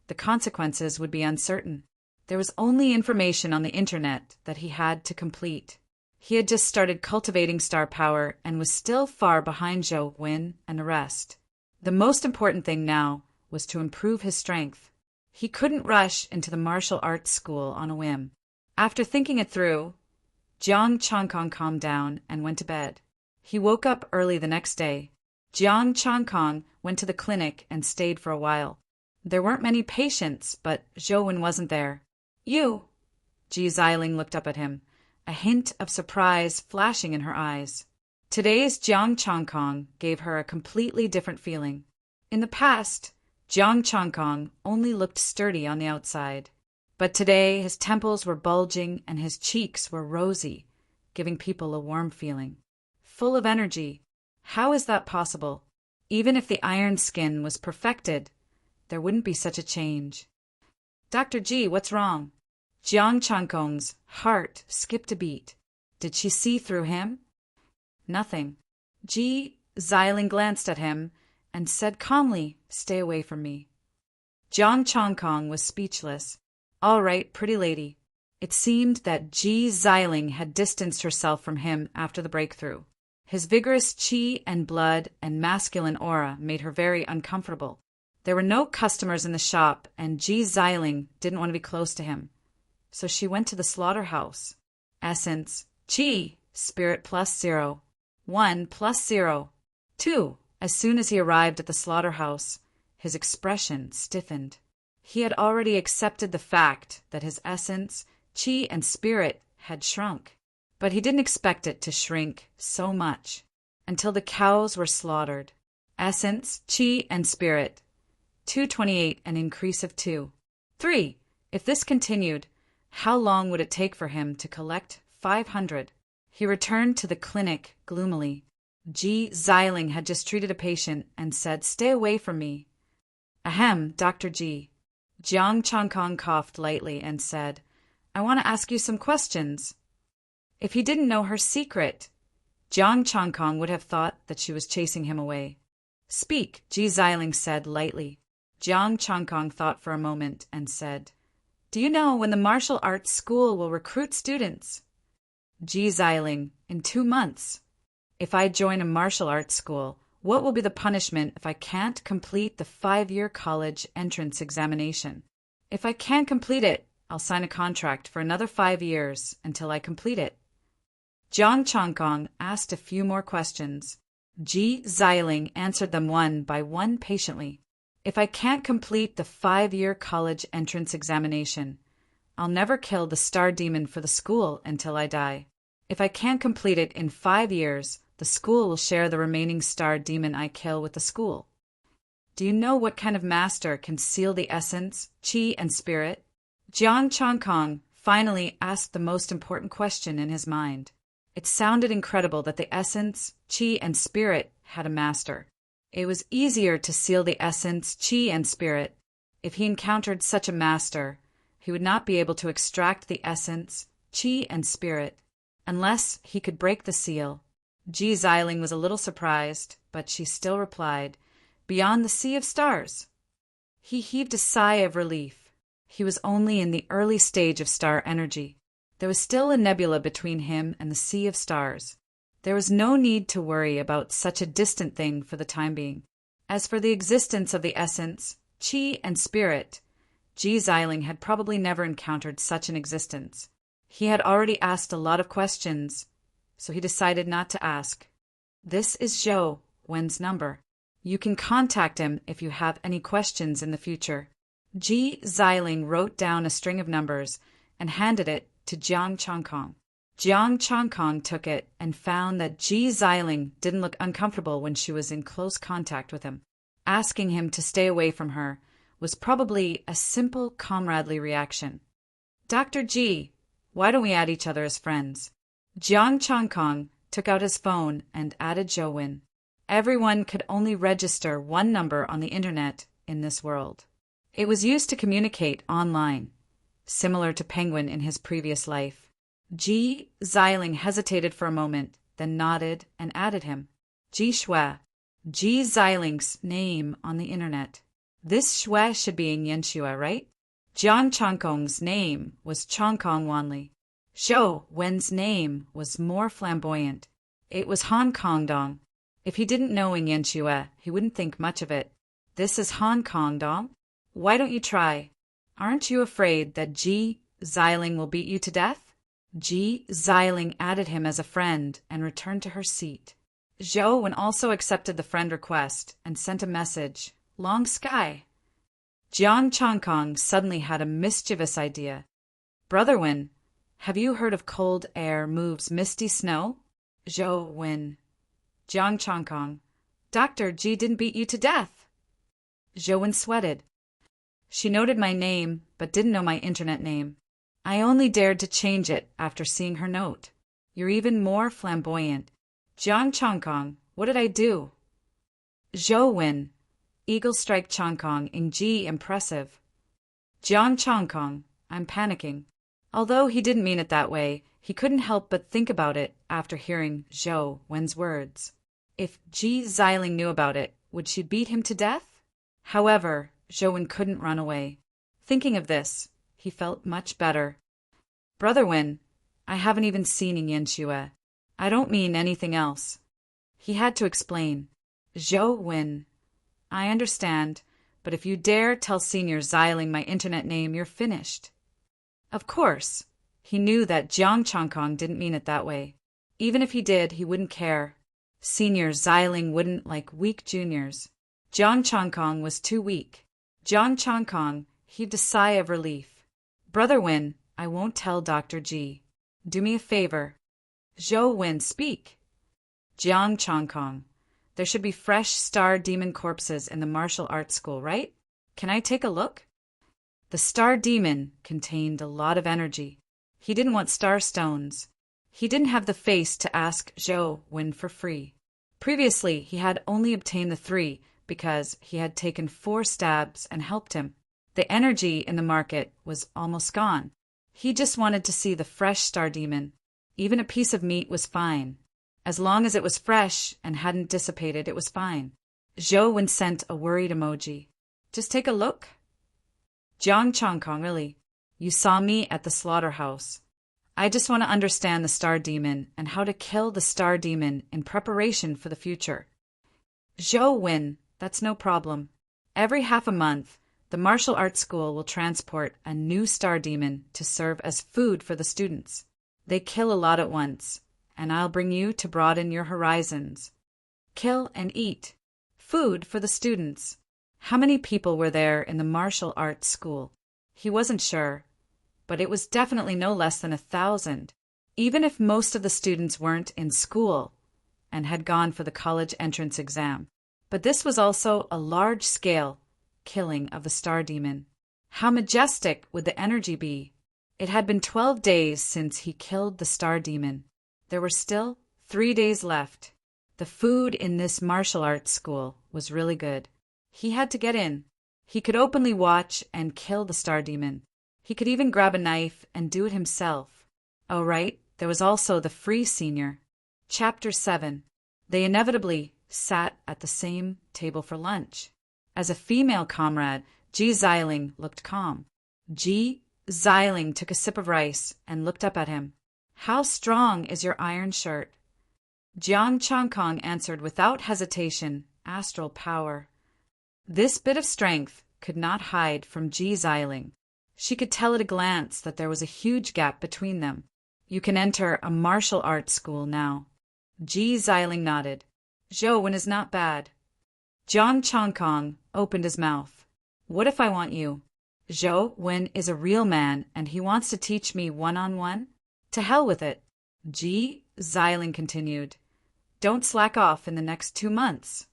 the consequences would be uncertain. There was only information on the internet that he had to complete. He had just started cultivating star power and was still far behind Zhou Wen and the rest. The most important thing now was to improve his strength. He couldn't rush into the martial arts school on a whim. After thinking it through, Jiang Chongkong calmed down and went to bed. He woke up early the next day. Jiang Chongkong went to the clinic and stayed for a while. There weren't many patients, but Zhou Wen wasn't there. You! Ji Xiling looked up at him, a hint of surprise flashing in her eyes. Today's Jiang Chongkong gave her a completely different feeling. In the past, Jiang Chongkong only looked sturdy on the outside. But today his temples were bulging and his cheeks were rosy, giving people a warm feeling. Full of energy. How is that possible? Even if the iron skin was perfected, there wouldn't be such a change. Dr. Ji, what's wrong? Jiang Chongkong's heart skipped a beat. Did she see through him? Nothing. Ji Xiling glanced at him and said calmly, "Stay away from me." Jiang Chongkong was speechless. All right, pretty lady. It seemed that Ji Xiling had distanced herself from him after the breakthrough. His vigorous qi and blood and masculine aura made her very uncomfortable. There were no customers in the shop, and Ji Xiling didn't want to be close to him. So she went to the slaughterhouse. Essence, qi, spirit +0. 1 +0. 2. As soon as he arrived at the slaughterhouse, his expression stiffened. He had already accepted the fact that his essence, qi, and spirit had shrunk. But he didn't expect it to shrink so much until the cows were slaughtered. Essence, qi, and spirit. 228, an increase of 2. 3. If this continued, how long would it take for him to collect 500? He returned to the clinic gloomily. Ji Xiling had just treated a patient and said, "Stay away from me." Ahem, Dr. Ji. Jiang Chongkong coughed lightly and said, "I want to ask you some questions." If he didn't know her secret, Jiang Chongkong would have thought that she was chasing him away. "Speak," Ji Xiling said lightly. Jiang Chongkong thought for a moment and said, "Do you know when the martial arts school will recruit students?" Ji Xiling, in 2 months. If I join a martial arts school, What will be the punishment if I can't complete the 5-year college entrance examination? If I can't complete it, I'll sign a contract for another 5 years until I complete it. Jiang Changkong asked a few more questions. Ji Xiling answered them one by one patiently. If I can't complete the 5-year college entrance examination, I'll never kill the star demon for the school until I die. If I can't complete it in 5 years, the school will share the remaining star demon I kill with the school. Do you know what kind of master can seal the essence, qi, and spirit? Jiang Changkong finally asked the most important question in his mind. It sounded incredible that the essence, qi, and spirit had a master. It was easier to seal the essence, qi, and spirit. If he encountered such a master, he would not be able to extract the essence, qi, and spirit, unless he could break the seal. Ji Xiling was a little surprised, but she still replied, "Beyond the sea of stars." He heaved a sigh of relief. He was only in the early stage of star energy. There was still a nebula between him and the sea of stars. There was no need to worry about such a distant thing for the time being. As for the existence of the essence, qi, and spirit, Ji Xiling had probably never encountered such an existence. He had already asked a lot of questions, so he decided not to ask. This is Zhou Wen's number. You can contact him if you have any questions in the future. Ji Xiling wrote down a string of numbers and handed it to Jiang Changkong. Jiang Changkong took it and found that Ji Xiling didn't look uncomfortable when she was in close contact with him. Asking him to stay away from her was probably a simple comradely reaction. "Dr. Ji, why don't we add each other as friends?" Jiang Changkong took out his phone and added Zhou Wen. Everyone could only register one number on the internet in this world. It was used to communicate online, similar to Penguin in his previous life. Ji Xiling hesitated for a moment, then nodded and added him. Ji Shui, Ji Xiling's name on the internet. This Shui should be in Yanxue, right? Jiang Changkong's name was Changkong Wanli. Zhou Wen's name was more flamboyant. It was Hong Kong Dong. If he didn't know in Yanxue, he wouldn't think much of it. This is Hong Kong Dong? Why don't you try? Aren't you afraid that Ji Xiling will beat you to death? Ji Xiling added him as a friend and returned to her seat. Zhou Wen also accepted the friend request and sent a message. Long sky. Jiang Changkong suddenly had a mischievous idea. Brother Wen, have you heard of cold air moves misty snow? Zhou Wen. Jiang Changkong. Dr. Ji didn't beat you to death. Zhou Wen sweated. She noted my name, but didn't know my internet name. I only dared to change it after seeing her note. You're even more flamboyant. Jiang Changkong, what did I do? Zhou Wen. Eagle strike Changkong in Ji impressive. Jiang Changkong, I'm panicking. Although he didn't mean it that way, he couldn't help but think about it after hearing Zhou Wen's words. If Ji Xiling knew about it, would she beat him to death? However, Zhou Wen couldn't run away. Thinking of this, he felt much better. Brother Wen, I haven't even seen Yanxue. I don't mean anything else. He had to explain. Zhou Wen. I understand, but if you dare tell Senior Xiling my internet name, you're finished. Of course. He knew that Jiang Changkong didn't mean it that way. Even if he did, he wouldn't care. Senior Xiling wouldn't like weak juniors. Jiang Changkong was too weak. Jiang Changkong heaved a sigh of relief. Brother Wen, I won't tell Dr. Ji. Do me a favor. Zhou Wen, speak. Jiang Changkong. There should be fresh star demon corpses in the martial arts school, right? Can I take a look? The star demon contained a lot of energy. He didn't want star stones. He didn't have the face to ask Zhou Wen for free. Previously, he had only obtained the 3 because he had taken 4 stabs and helped him. The energy in the market was almost gone. He just wanted to see the fresh star demon. Even a piece of meat was fine. As long as it was fresh and hadn't dissipated, it was fine. Zhou Wen sent a worried emoji. Just take a look. Jiang Changkong, really? You saw me at the slaughterhouse. I just want to understand the star demon and how to kill the star demon in preparation for the future. Win, that's no problem. Every half a month, the martial arts school will transport a new star demon to serve as food for the students. They kill a lot at once, and I'll bring you to broaden your horizons. Kill and eat. Food for the students. How many people were there in the martial arts school? He wasn't sure, but it was definitely no less than 1,000, even if most of the students weren't in school and had gone for the college entrance exam. But this was also a large-scale killing of the star demon. How majestic would the energy be? It had been 12 days since he killed the star demon. There were still 3 days left. The food in this martial arts school was really good. He had to get in. He could openly watch and kill the star demon. He could even grab a knife and do it himself. Oh, right, there was also the free senior. Chapter 7. They inevitably sat at the same table for lunch. As a female comrade, Ji Xiling looked calm. Ji Xiling took a sip of rice and looked up at him. How strong is your iron shirt? Jiang Changkong answered without hesitation, astral power. This bit of strength could not hide from Ji Xiling. She could tell at a glance that there was a huge gap between them. You can enter a martial arts school now. Ji Xiling nodded. Win is not bad. Jiang Changkong opened his mouth. What if I want you? Win is a real man and he wants to teach me one-on-one? To hell with it. Ji Xiling continued. Don't slack off in the next 2 months.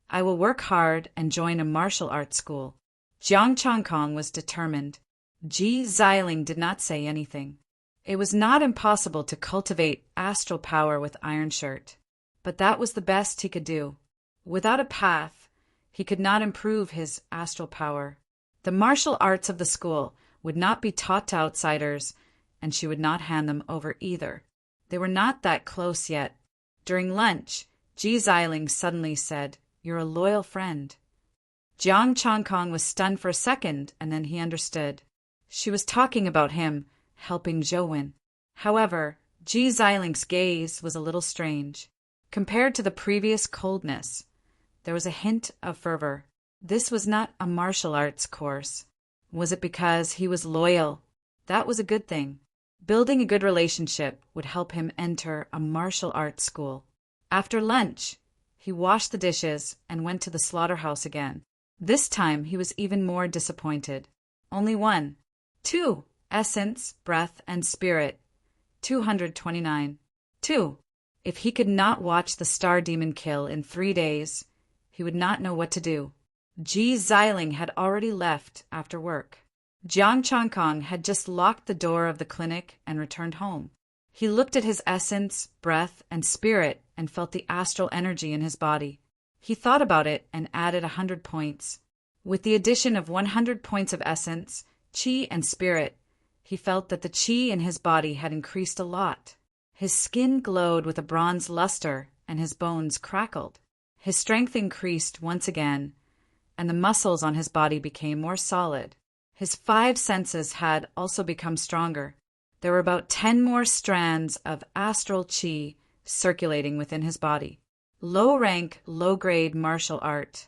I will work hard and join a martial arts school. Jiang Changkong was determined. Ji Xiling did not say anything. It was not impossible to cultivate astral power with Iron Shirt, but that was the best he could do. Without a path, he could not improve his astral power. The martial arts of the school would not be taught to outsiders, and she would not hand them over either. They were not that close yet. During lunch, Ji Xiling suddenly said, You're a loyal friend. Jiang Changkong was stunned for a second, and then he understood. She was talking about him, helping Win. However, Ji Xiling's gaze was a little strange. Compared to the previous coldness, there was a hint of fervor. This was not a martial arts course. Was it because he was loyal? That was a good thing. Building a good relationship would help him enter a martial arts school. After lunch, he washed the dishes and went to the slaughterhouse again. This time he was even more disappointed. Only 1. 2. Essence, breath, and spirit. 229. 2. If he could not watch the star demon kill in 3 days, he would not know what to do. Ji Xiling had already left after work. Jiang Changkong had just locked the door of the clinic and returned home. He looked at his essence, breath, and spirit and felt the astral energy in his body. He thought about it and added 100 points. With the addition of 100 points of essence, chi, and spirit, he felt that the chi in his body had increased a lot. His skin glowed with a bronze luster and his bones crackled. His strength increased once again, and the muscles on his body became more solid. His 5 senses had also become stronger. There were about 10 more strands of astral chi circulating within his body. Low-rank, low-grade martial art.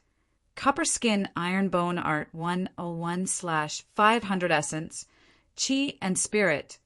Copper Skin Iron Bone Art 101/500 Essence. Chi and Spirit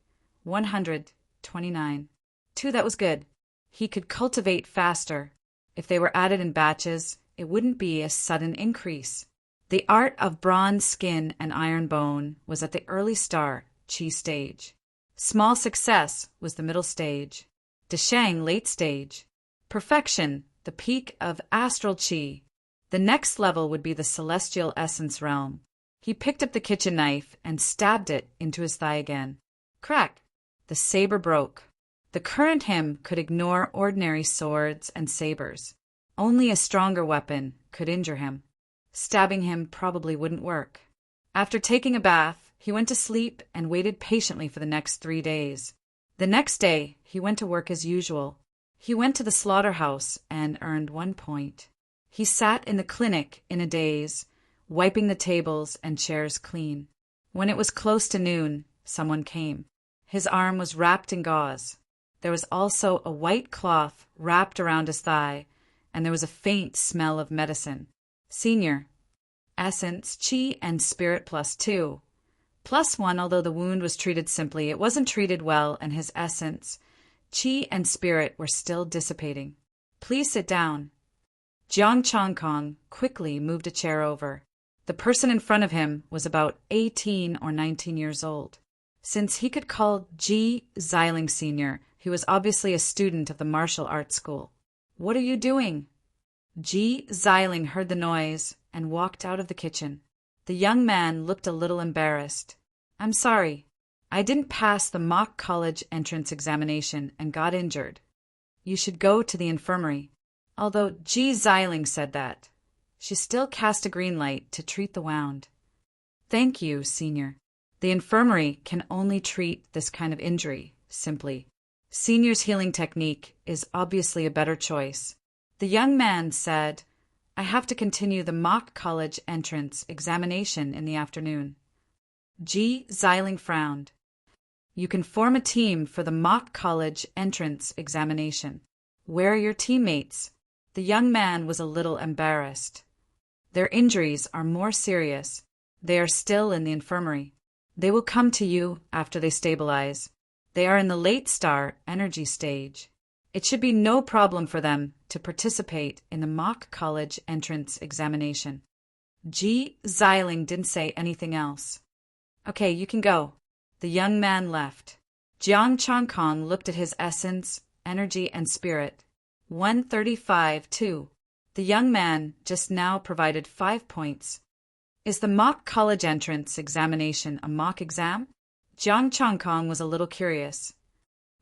129. 2, that was good. He could cultivate faster. If they were added in batches, it wouldn't be a sudden increase. The art of bronze skin and iron bone was at the early star, chi stage. Small success was the middle stage. Deshang, late stage. Perfection, the peak of astral chi. The next level would be the celestial essence realm. He picked up the kitchen knife and stabbed it into his thigh again. Crack! The saber broke. The current him could ignore ordinary swords and sabers. Only a stronger weapon could injure him. Stabbing him probably wouldn't work. After taking a bath, he went to sleep and waited patiently for the next 3 days. The next day, he went to work as usual. He went to the slaughterhouse and earned 1 point. He sat in the clinic in a daze, wiping the tables and chairs clean. When it was close to noon, someone came. His arm was wrapped in gauze. There was also a white cloth wrapped around his thigh, and there was a faint smell of medicine. Senior. Essence, chi, and spirit +2. +1, although the wound was treated simply, it wasn't treated well, and his essence, chi, and spirit were still dissipating. Please sit down. Jiang Chongkong quickly moved a chair over. The person in front of him was about 18 or 19 years old. Since he could call Ji Xiling Sr., he was obviously a student of the martial arts school. What are you doing? Ji Xiling heard the noise and walked out of the kitchen. The young man looked a little embarrassed. I'm sorry. I didn't pass the mock college entrance examination and got injured. You should go to the infirmary. Although Ji Xiling said that, she still cast a green light to treat the wound. Thank you, Senior. The infirmary can only treat this kind of injury, simply. Senior's healing technique is obviously a better choice. The young man said, I have to continue the mock college entrance examination in the afternoon. Ji Xiling frowned. You can form a team for the mock college entrance examination. Where are your teammates? The young man was a little embarrassed. Their injuries are more serious. They are still in the infirmary. They will come to you after they stabilize. They are in the late star energy stage. It should be no problem for them to participate in the mock college entrance examination. Ji Xiling didn't say anything else. Okay, you can go. The young man left. Jiang Chongkong looked at his essence, energy, and spirit. 135-2. The young man just now provided 5 points. Is the mock college entrance examination a mock exam? Jiang Chongkong was a little curious.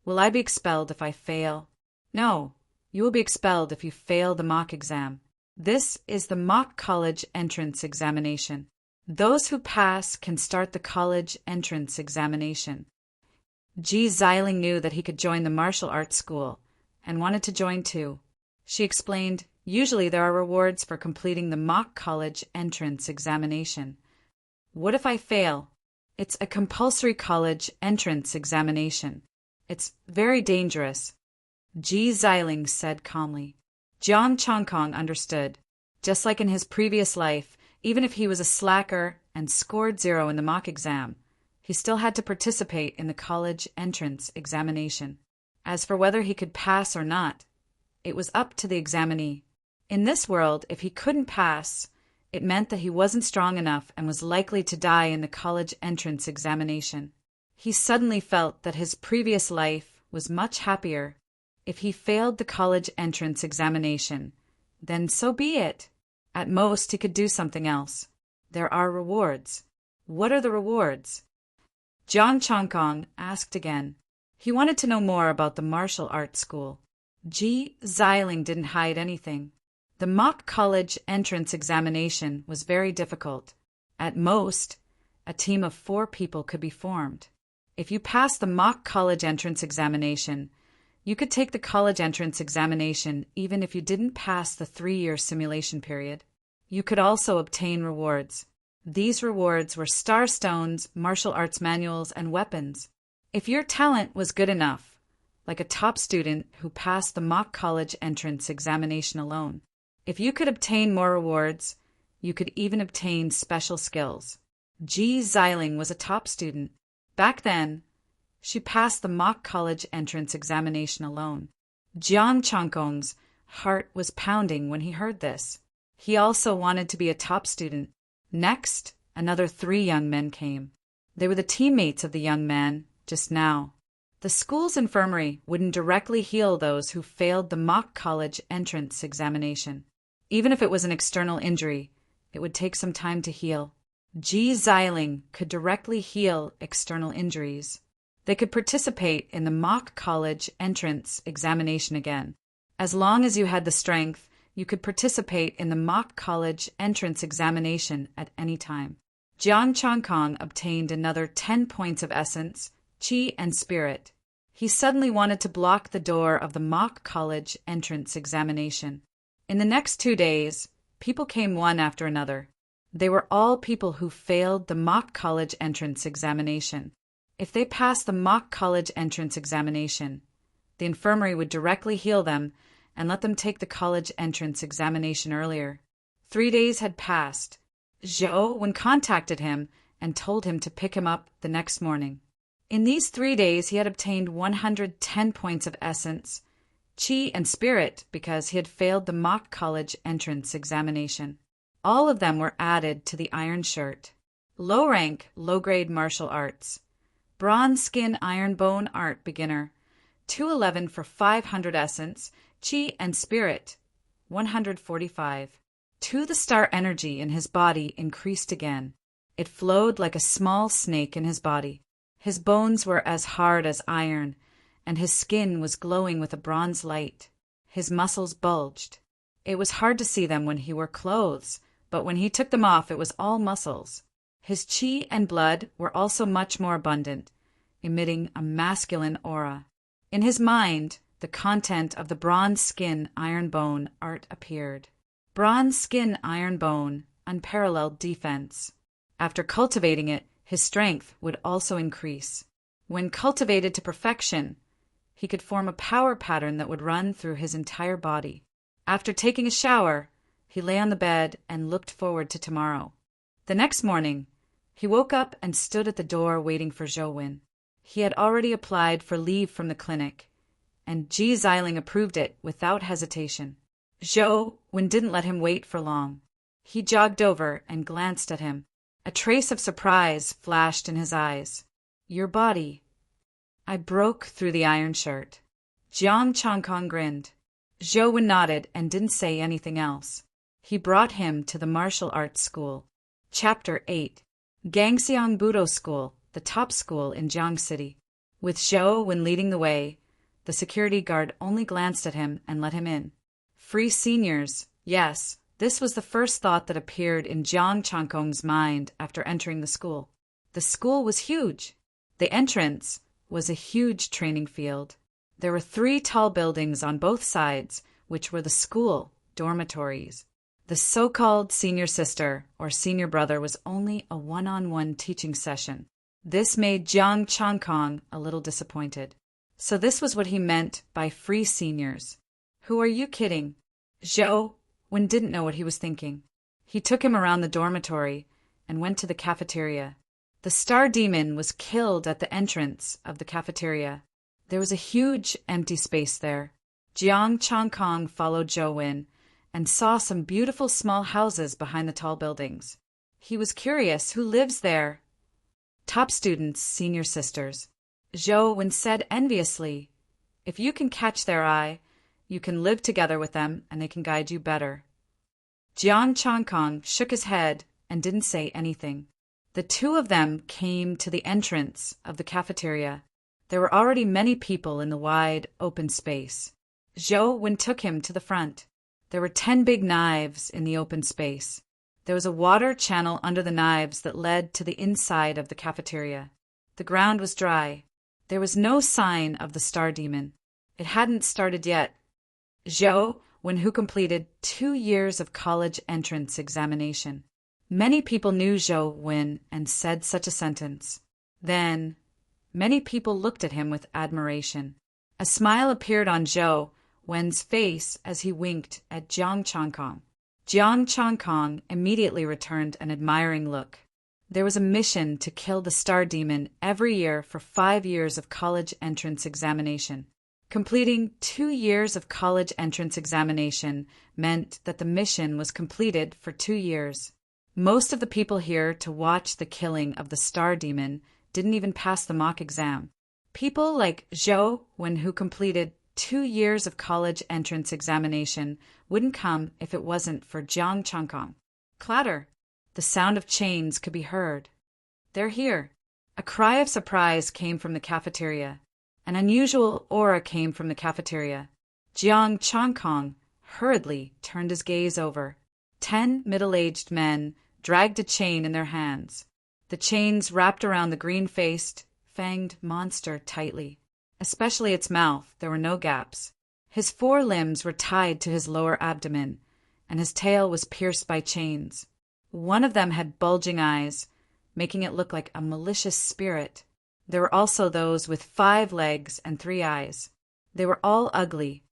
Will I be expelled if I fail? No, you will be expelled if you fail the mock exam. This is the mock college entrance examination. Those who pass can start the college entrance examination. Ji Xiling knew that he could join the martial arts school and wanted to join too. She explained, usually there are rewards for completing the mock college entrance examination. What if I fail? It's a compulsory college entrance examination. It's very dangerous. Ji Xiling said calmly. Jiang Chongkong understood. Just like in his previous life, even if he was a slacker and scored 0 in the mock exam, he still had to participate in the college entrance examination. As for whether he could pass or not, it was up to the examinee. In this world, if he couldn't pass, it meant that he wasn't strong enough and was likely to die in the college entrance examination. He suddenly felt that his previous life was much happier. If he failed the college entrance examination, then so be it. At most, he could do something else. There are rewards. What are the rewards? Jiang Chongkong asked again. He wanted to know more about the martial arts school. Ji Xiling didn't hide anything. The mock college entrance examination was very difficult. At most, a team of 4 people could be formed. If you passed the mock college entrance examination, you could take the college entrance examination even if you didn't pass the 3-year simulation period. You could also obtain rewards. These rewards were star stones, martial arts manuals, and weapons. If your talent was good enough, like a top student who passed the mock college entrance examination alone, if you could obtain more rewards, you could even obtain special skills. Ji Xiling was a top student. Back then, she passed the mock college entrance examination alone. Jiang Chongkong's heart was pounding when he heard this. He also wanted to be a top student. Next, another 3 young men came. They were the teammates of the young man just now. The school's infirmary wouldn't directly heal those who failed the mock college entrance examination. Even if it was an external injury, it would take some time to heal. Ji Xiling could directly heal external injuries. They could participate in the mock college entrance examination again. As long as you had the strength, you could participate in the mock college entrance examination at any time. Jiang Chongkong obtained another 10 points of essence, chi, and spirit. He suddenly wanted to block the door of the mock college entrance examination. In the next 2 days, people came one after another. They were all people who failed the mock college entrance examination. If they passed the mock college entrance examination, the infirmary would directly heal them and let them take the college entrance examination earlier. 3 days had passed. Zhou contacted him and told him to pick him up the next morning. In these 3 days, he had obtained 110 points of essence, chi, and spirit because he had failed the mock college entrance examination. All of them were added to the iron shirt. Low rank, low-grade martial arts. Bronze skin iron bone art beginner. 211 for 500 essence, chi and spirit. 145. The star energy in his body increased again. It flowed like a small snake in his body. His bones were as hard as iron, and his skin was glowing with a bronze light. His muscles bulged. It was hard to see them when he wore clothes, but when he took them off, it was all muscles. His chi and blood were also much more abundant, emitting a masculine aura. In his mind, the content of the bronze skin iron bone art appeared. Bronze skin iron bone, unparalleled defense. After cultivating it, his strength would also increase. When cultivated to perfection, he could form a power pattern that would run through his entire body. After taking a shower, he lay on the bed and looked forward to tomorrow. The next morning, he woke up and stood at the door waiting for Zhou. He had already applied for leave from the clinic, and Ji Xiling approved it without hesitation. Zhou didn't let him wait for long. He jogged over and glanced at him. A trace of surprise flashed in his eyes. "Your body." I broke through the iron shirt. Jiang Changkong grinned. Zhou nodded and didn't say anything else. He brought him to the martial arts school. Chapter 8. Gangxiang Budo School, the top school in Jiang City. With Zhou leading the way, the security guard only glanced at him and let him in. Free seniors, yes, this was the first thought that appeared in Jiang Changkong's mind after entering the school. The school was huge. The entrance was a huge training field. There were 3 tall buildings on both sides, which were the school dormitories. The so-called senior sister or senior brother was only a one-on-one teaching session. This made Jiang Changkong a little disappointed. So this was what he meant by free seniors. Who are you kidding? Zhou didn't know what he was thinking. He took him around the dormitory and went to the cafeteria. The star demon was killed at the entrance of the cafeteria. There was a huge empty space there. Jiang Changkong followed Zhou and saw some beautiful small houses behind the tall buildings. He was curious who lives there. Top students, senior sisters. Zhou said enviously, "If you can catch their eye, you can live together with them and they can guide you better." Jiang Changkong shook his head and didn't say anything. The 2 of them came to the entrance of the cafeteria. There were already many people in the wide, open space. Zhou took him to the front. There were 10 big knives in the open space. There was a water channel under the knives that led to the inside of the cafeteria. The ground was dry. There was no sign of the star demon. It hadn't started yet. Zhou, who completed 2 years of college entrance examination. Many people knew Zhou and said such a sentence. Then, many people looked at him with admiration. A smile appeared on Zhou's face as he winked at Jiang Changkong. Jiang Changkong immediately returned an admiring look. There was a mission to kill the star demon every year for 5 years of college entrance examination. Completing 2 years of college entrance examination meant that the mission was completed for 2 years. Most of the people here to watch the killing of the star demon didn't even pass the mock exam. People like Zhou, who completed 2 years of college entrance examination, wouldn't come if it wasn't for Jiang Changkong. Clatter. The sound of chains could be heard. "They're here." A cry of surprise came from the cafeteria. An unusual aura came from the cafeteria. Jiang Changkong hurriedly turned his gaze over. 10 middle-aged men dragged a chain in their hands. The chains wrapped around the green-faced, fanged monster tightly. Especially its mouth, there were no gaps. His 4 limbs were tied to his lower abdomen, and his tail was pierced by chains. One of them had bulging eyes, making it look like a malicious spirit. There were also those with 5 legs and 3 eyes. They were all ugly.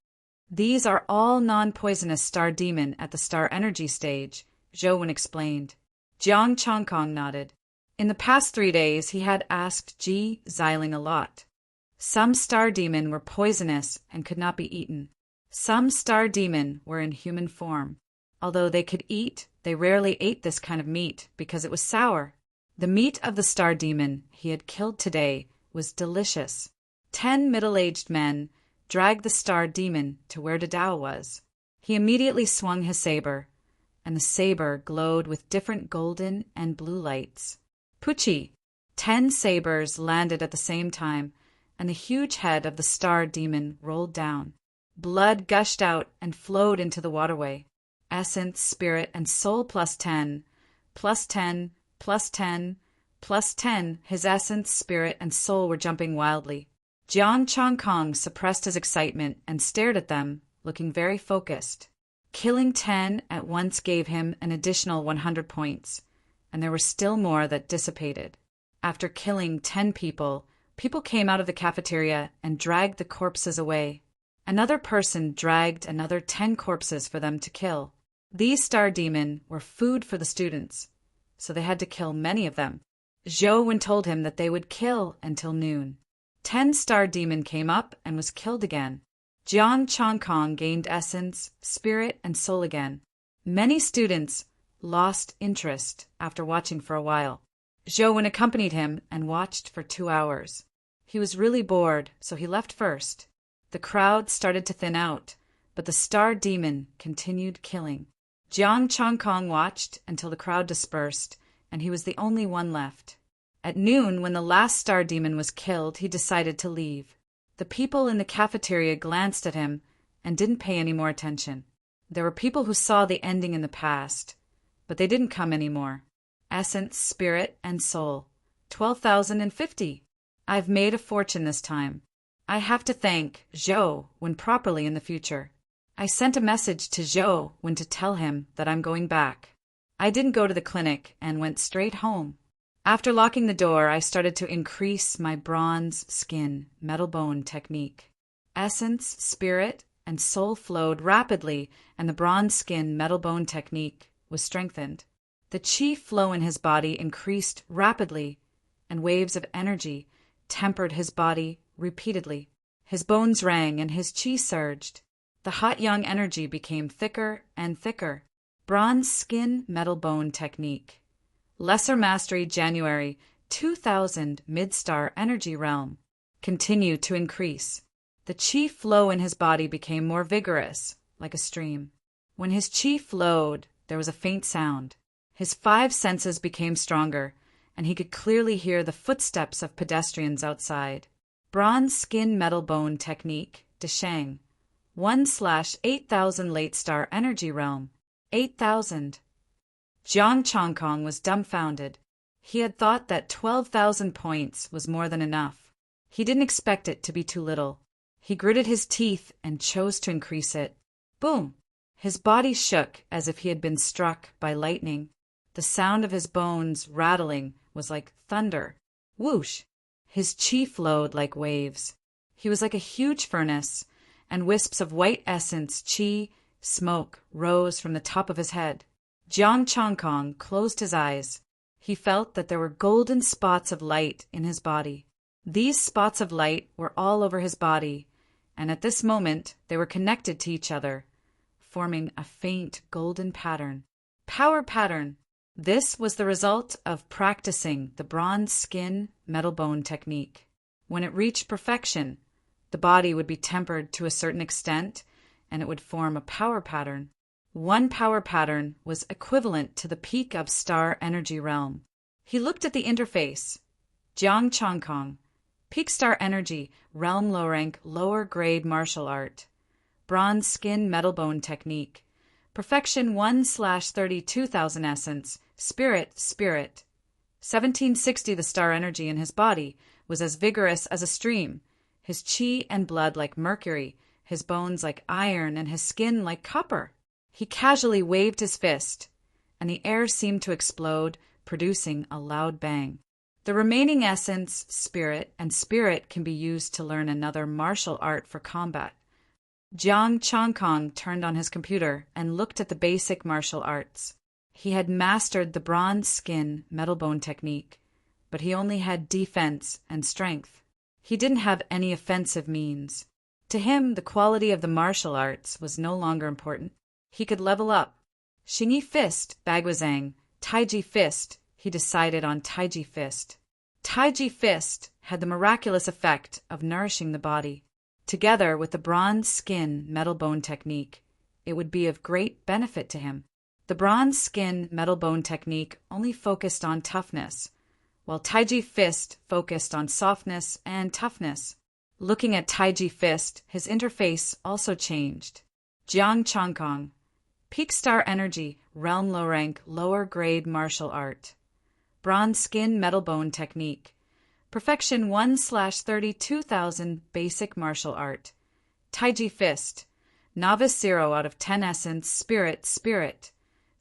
These are all non-poisonous star demon at the star energy stage, Zhou explained. Jiang Chongkong nodded. In the past 3 days, he had asked Ji Xiling a lot. Some star demon were poisonous and could not be eaten. Some star demon were in human form. Although they could eat, they rarely ate this kind of meat because it was sour. The meat of the star demon he had killed today was delicious. 10 middle-aged men dragged the star demon to where Dao was. He immediately swung his saber, and the saber glowed with different golden and blue lights. Puchi! 10 sabers landed at the same time, and the huge head of the star demon rolled down. Blood gushed out and flowed into the waterway. Essence, spirit, and soul plus 10, plus 10, plus 10, plus 10. His essence, spirit, and soul were jumping wildly. Jiang Chongkong suppressed his excitement and stared at them, looking very focused. Killing 10 at once gave him an additional 100 points, and there were still more that dissipated. After killing 10 people, people came out of the cafeteria and dragged the corpses away. Another person dragged another 10 corpses for them to kill. These star demon were food for the students, so they had to kill many of them. Zhou told him that they would kill until noon. 10 star demon came up and was killed again. Jiang Chongkong gained essence, spirit, and soul again. Many students lost interest after watching for a while. Zhou accompanied him and watched for 2 hours. He was really bored, so he left first. The crowd started to thin out, but the star demon continued killing. Jiang Chongkong watched until the crowd dispersed, and he was the only one left. At noon, when the last star demon was killed, he decided to leave. The people in the cafeteria glanced at him and didn't pay any more attention. There were people who saw the ending in the past, but they didn't come anymore. Essence, spirit, and soul. 12,050. I've made a fortune this time. I have to thank Zhou when properly in the future. I sent a message to Zhou when to tell him that I'm going back. I didn't go to the clinic and went straight home. After locking the door, I started to increase my bronze skin metal bone technique. Essence, spirit, and soul flowed rapidly, and the bronze skin metal bone technique was strengthened. The chi flow in his body increased rapidly, and waves of energy tempered his body repeatedly. His bones rang and his chi surged. The hot yang energy became thicker and thicker. Bronze skin metal bone technique. Lesser mastery January 2000 mid-star energy realm. Continued to increase. The chi flow in his body became more vigorous, like a stream. When his chi flowed, there was a faint sound. His 5 senses became stronger, and he could clearly hear the footsteps of pedestrians outside. Bronze skin metal bone technique, Deshang. 1/8000 late star energy realm. 8,000. Jiang Chongkong was dumbfounded. He had thought that 12,000 points was more than enough. He didn't expect it to be too little. He gritted his teeth and chose to increase it. Boom! His body shook as if he had been struck by lightning. The sound of his bones rattling was like thunder. Whoosh! His chi flowed like waves. He was like a huge furnace, and wisps of white essence, chi, smoke rose from the top of his head. Jiang Chongkong closed his eyes. He felt that there were golden spots of light in his body. These spots of light were all over his body, and at this moment they were connected to each other, forming a faint golden pattern. Power pattern! This was the result of practicing the bronze skin metal bone technique. When it reached perfection, the body would be tempered to a certain extent, and it would form a power pattern. One power pattern was equivalent to the peak of star energy realm. He looked at the interface. Jiang Chongkong. Peak star energy, realm low rank, lower grade martial art. Bronze skin metal bone technique. Perfection 1/32,000 essence. Spirit. 1760 the star energy in his body was as vigorous as a stream. His chi and blood like mercury, his bones like iron, and his skin like copper. He casually waved his fist, and the air seemed to explode, producing a loud bang. The remaining essence, spirit, and spirit can be used to learn another martial art for combat. Jiang Chongkong turned on his computer and looked at the basic martial arts. He had mastered the bronze skin metal bone technique, but he only had defense and strength. He didn't have any offensive means. To him, the quality of the martial arts was no longer important. He could level up. Xingyi Fist, Bagwazang, Taiji Fist, he decided on Taiji Fist. Taiji Fist had the miraculous effect of nourishing the body. Together with the bronze skin metal bone technique, it would be of great benefit to him. The bronze skin metal bone technique only focused on toughness, while Taiji Fist focused on softness and toughness. Looking at Taiji Fist, his interface also changed. Jiang Chongkong, Peak Star Energy, Realm Low Rank, Lower Grade Martial Art. Bronze Skin Metal Bone Technique. Perfection 1/32,000 Basic Martial Art. Taiji Fist. Novice 0 out of 10 Essence, Spirit.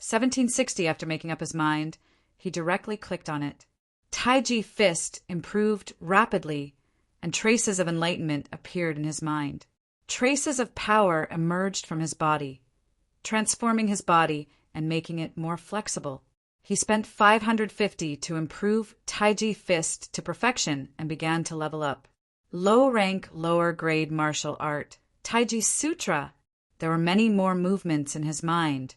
1760 after making up his mind, he directly clicked on it. Taiji Fist improved rapidly, and traces of enlightenment appeared in his mind. Traces of power emerged from his body, transforming his body and making it more flexible. He spent 550 to improve Taiji Fist to perfection and began to level up. Low rank, lower grade martial art. Taiji Sutra. There were many more movements in his mind,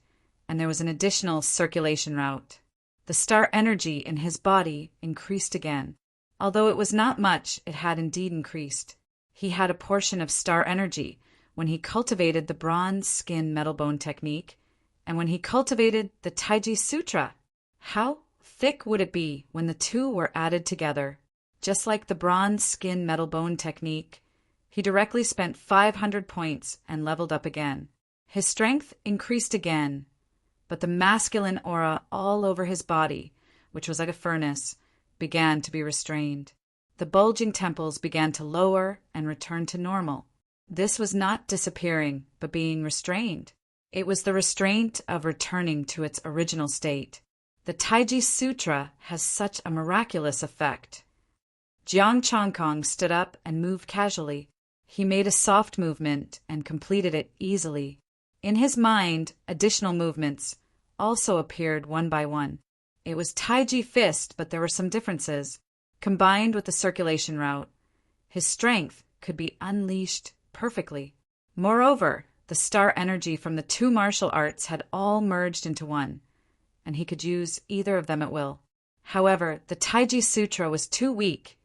and there was an additional circulation route. The star energy in his body increased again. Although it was not much, it had indeed increased. He had a portion of star energy when he cultivated the bronze skin metal bone technique and when he cultivated the Taiji Sutra. How thick would it be when the two were added together? Just like the bronze skin metal bone technique, he directly spent 500 points and leveled up again. His strength increased again, but the masculine aura all over his body, which was like a furnace, began to be restrained. The bulging temples began to lower and return to normal. This was not disappearing, but being restrained. It was the restraint of returning to its original state. The Taiji Sutra has such a miraculous effect. Jiang Chongkong stood up and moved casually. He made a soft movement and completed it easily. In his mind, additional movements also appeared one by one. It was Taiji Fist, but there were some differences. Combined with the circulation route, his strength could be unleashed perfectly. Moreover, the star energy from the two martial arts had all merged into one, and he could use either of them at will. However, the Taiji Sutra was too weak,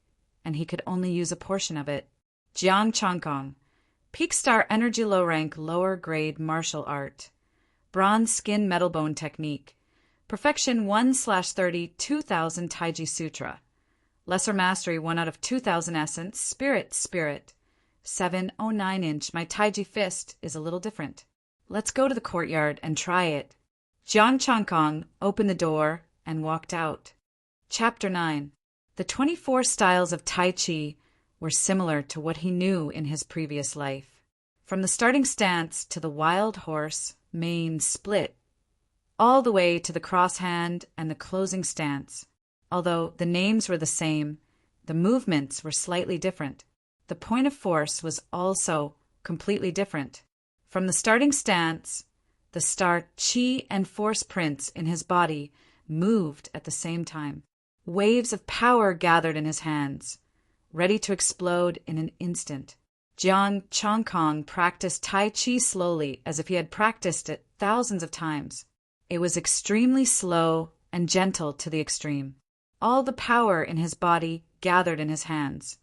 and he could only use a portion of it. Jiang Chongkong, Peak Star Energy Low Rank, Lower Grade Martial Art. Bronze Skin Metal Bone Technique. Perfection 1/32,000 Taiji Sutra. Lesser Mastery 1 out of 2,000 Essence, Spirit. 709-inch. My Taiji Fist is a little different. Let's go to the courtyard and try it. Jiang Chongkong opened the door and walked out. Chapter 9. The 24 styles of Tai Chi were similar to what he knew in his previous life. From the starting stance to the wild horse, mane split, all the way to the cross hand and the closing stance. Although the names were the same, the movements were slightly different. The point of force was also completely different. From the starting stance, the star chi and force prints in his body moved at the same time. Waves of power gathered in his hands, ready to explode in an instant. Jiang Chongkong practiced Tai Chi slowly as if he had practiced it thousands of times. It was extremely slow and gentle to the extreme. All the power in his body gathered in his hands,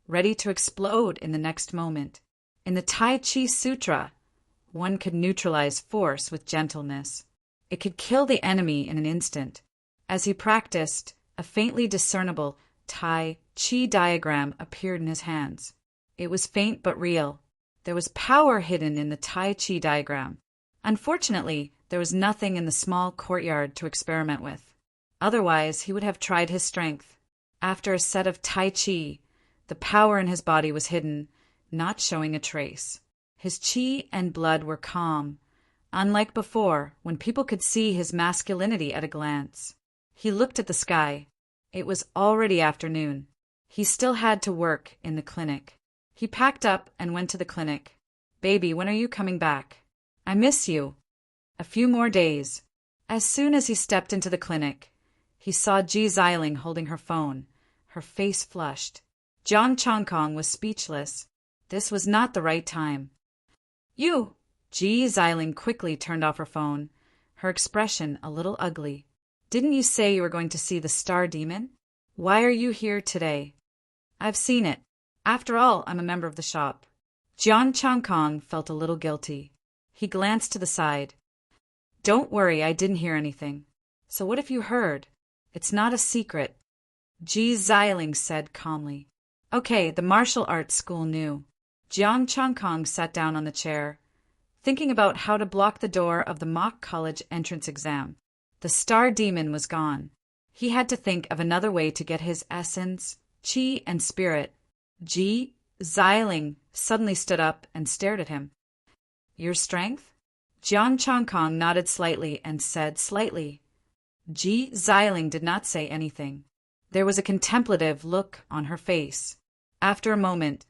ready to explode in the next moment. In the Tai Chi Sutra, one could neutralize force with gentleness. It could kill the enemy in an instant. As he practiced, a faintly discernible Tai Chi diagram appeared in his hands. It was faint but real. There was power hidden in the Tai Chi diagram. Unfortunately, there was nothing in the small courtyard to experiment with. Otherwise, he would have tried his strength. After a set of Tai Chi, the power in his body was hidden, not showing a trace. His chi and blood were calm, unlike before, when people could see his masculinity at a glance. He looked at the sky. It was already afternoon. He still had to work in the clinic. He packed up and went to the clinic. Baby, when are you coming back? I miss you. A few more days. As soon as he stepped into the clinic, he saw Ji Xiling holding her phone, her face flushed. Jiang Changkong was speechless. This was not the right time. You! Ji Xiling quickly turned off her phone, her expression a little ugly. Didn't you say you were going to see the star demon? Why are you here today? I've seen it. After all, I'm a member of the shop. Jiang Changkong felt a little guilty. He glanced to the side. Don't worry, I didn't hear anything. So what if you heard? It's not a secret. Ji Xiling said calmly. Okay, the martial arts school knew. Jiang Changkong sat down on the chair, thinking about how to block the door of the mock college entrance exam. The star demon was gone. He had to think of another way to get his essence, qi, and spirit. Ji Xiling suddenly stood up and stared at him. Your strength? Jiang Changkong nodded slightly and said slightly. Ji Xiling did not say anything. There was a contemplative look on her face. After a moment,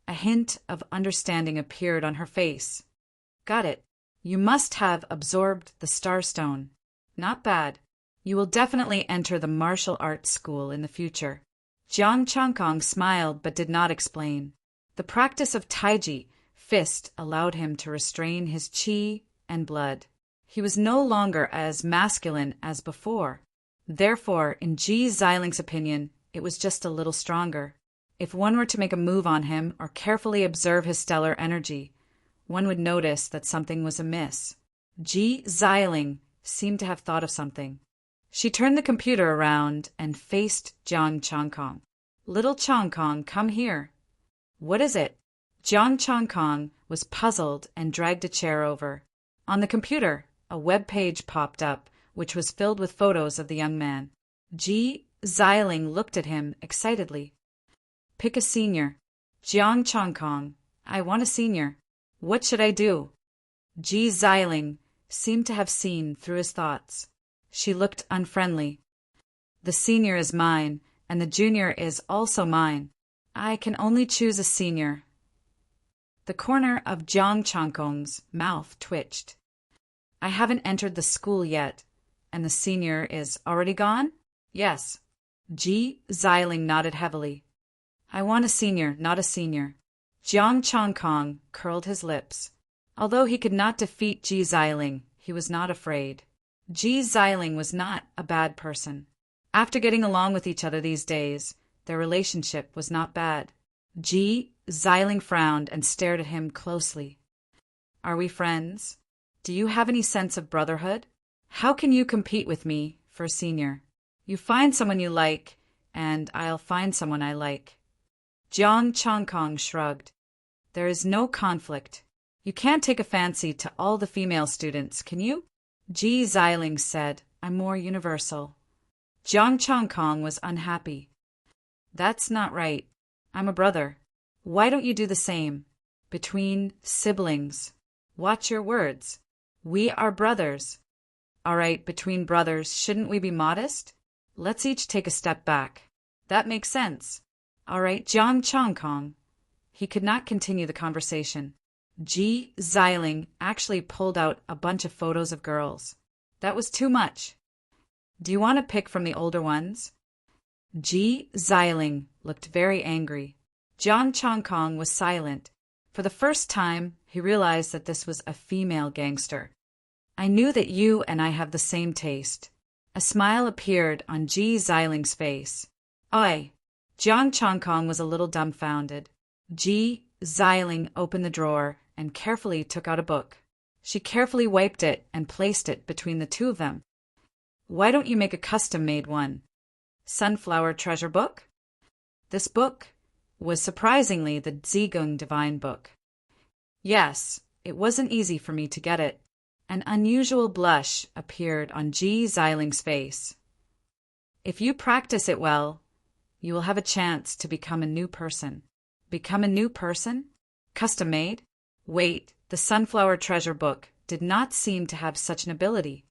a hint of understanding appeared on her face. Got it. You must have absorbed the Starstone. Not bad. You will definitely enter the martial arts school in the future. Jiang Changkong smiled but did not explain. The practice of Taiji, fist, allowed him to restrain his qi and blood. He was no longer as masculine as before. Therefore, in Ji Xiling's opinion, it was just a little stronger. If one were to make a move on him or carefully observe his stellar energy, one would notice that something was amiss. Ji Xiling seemed to have thought of something. She turned the computer around and faced Jiang Changkong. Little Changkong, come here. What is it? Jiang Changkong was puzzled and dragged a chair over. On the computer, a web page popped up, which was filled with photos of the young man. Ji Xiling looked at him excitedly. Pick a senior. Jiang Changkong, I want a senior. What should I do? Ji Xiling seemed to have seen through his thoughts. She looked unfriendly. The senior is mine, and the junior is also mine. I can only choose a senior. The corner of Jiang Changkong's mouth twitched. I haven't entered the school yet, and the senior is already gone? Yes. Ji Xiling nodded heavily. I want a senior, not a senior. Jiang Changkong curled his lips. Although he could not defeat Ji Xiling, he was not afraid. Ji Xiling was not a bad person. After getting along with each other these days, their relationship was not bad. Ji Xiling frowned and stared at him closely. Are we friends? Do you have any sense of brotherhood? How can you compete with me for a senior? You find someone you like, and I'll find someone I like. Jiang Changkong shrugged. There is no conflict. You can't take a fancy to all the female students, can you? Ji Xiling said, I'm more universal. Jiang Changkong was unhappy. That's not right. I'm a brother. Why don't you do the same? Between siblings. Watch your words. We are brothers. All right, between brothers, shouldn't we be modest? Let's each take a step back. That makes sense. All right, Jiang Changkong. He could not continue the conversation. Ji Xiling actually pulled out a bunch of photos of girls. That was too much. Do you want to pick from the older ones? Ji Xiling looked very angry. Jiang Changkong was silent. For the first time, he realized that this was a female gangster. I knew that you and I have the same taste. A smile appeared on Ji Xiling's face. Oi! Jiang Changkong was a little dumbfounded. Ji Xiling opened the drawer and carefully took out a book. She carefully wiped it and placed it between the two of them. Why don't you make a custom-made one? Sunflower Treasure Book? This book was surprisingly the Zhigung Divine Book. Yes, it wasn't easy for me to get it. An unusual blush appeared on Ji Xiling's face. If you practice it well, you will have a chance to become a new person. Become a new person? Custom-made? Wait, the Sunflower Treasure Book did not seem to have such an ability.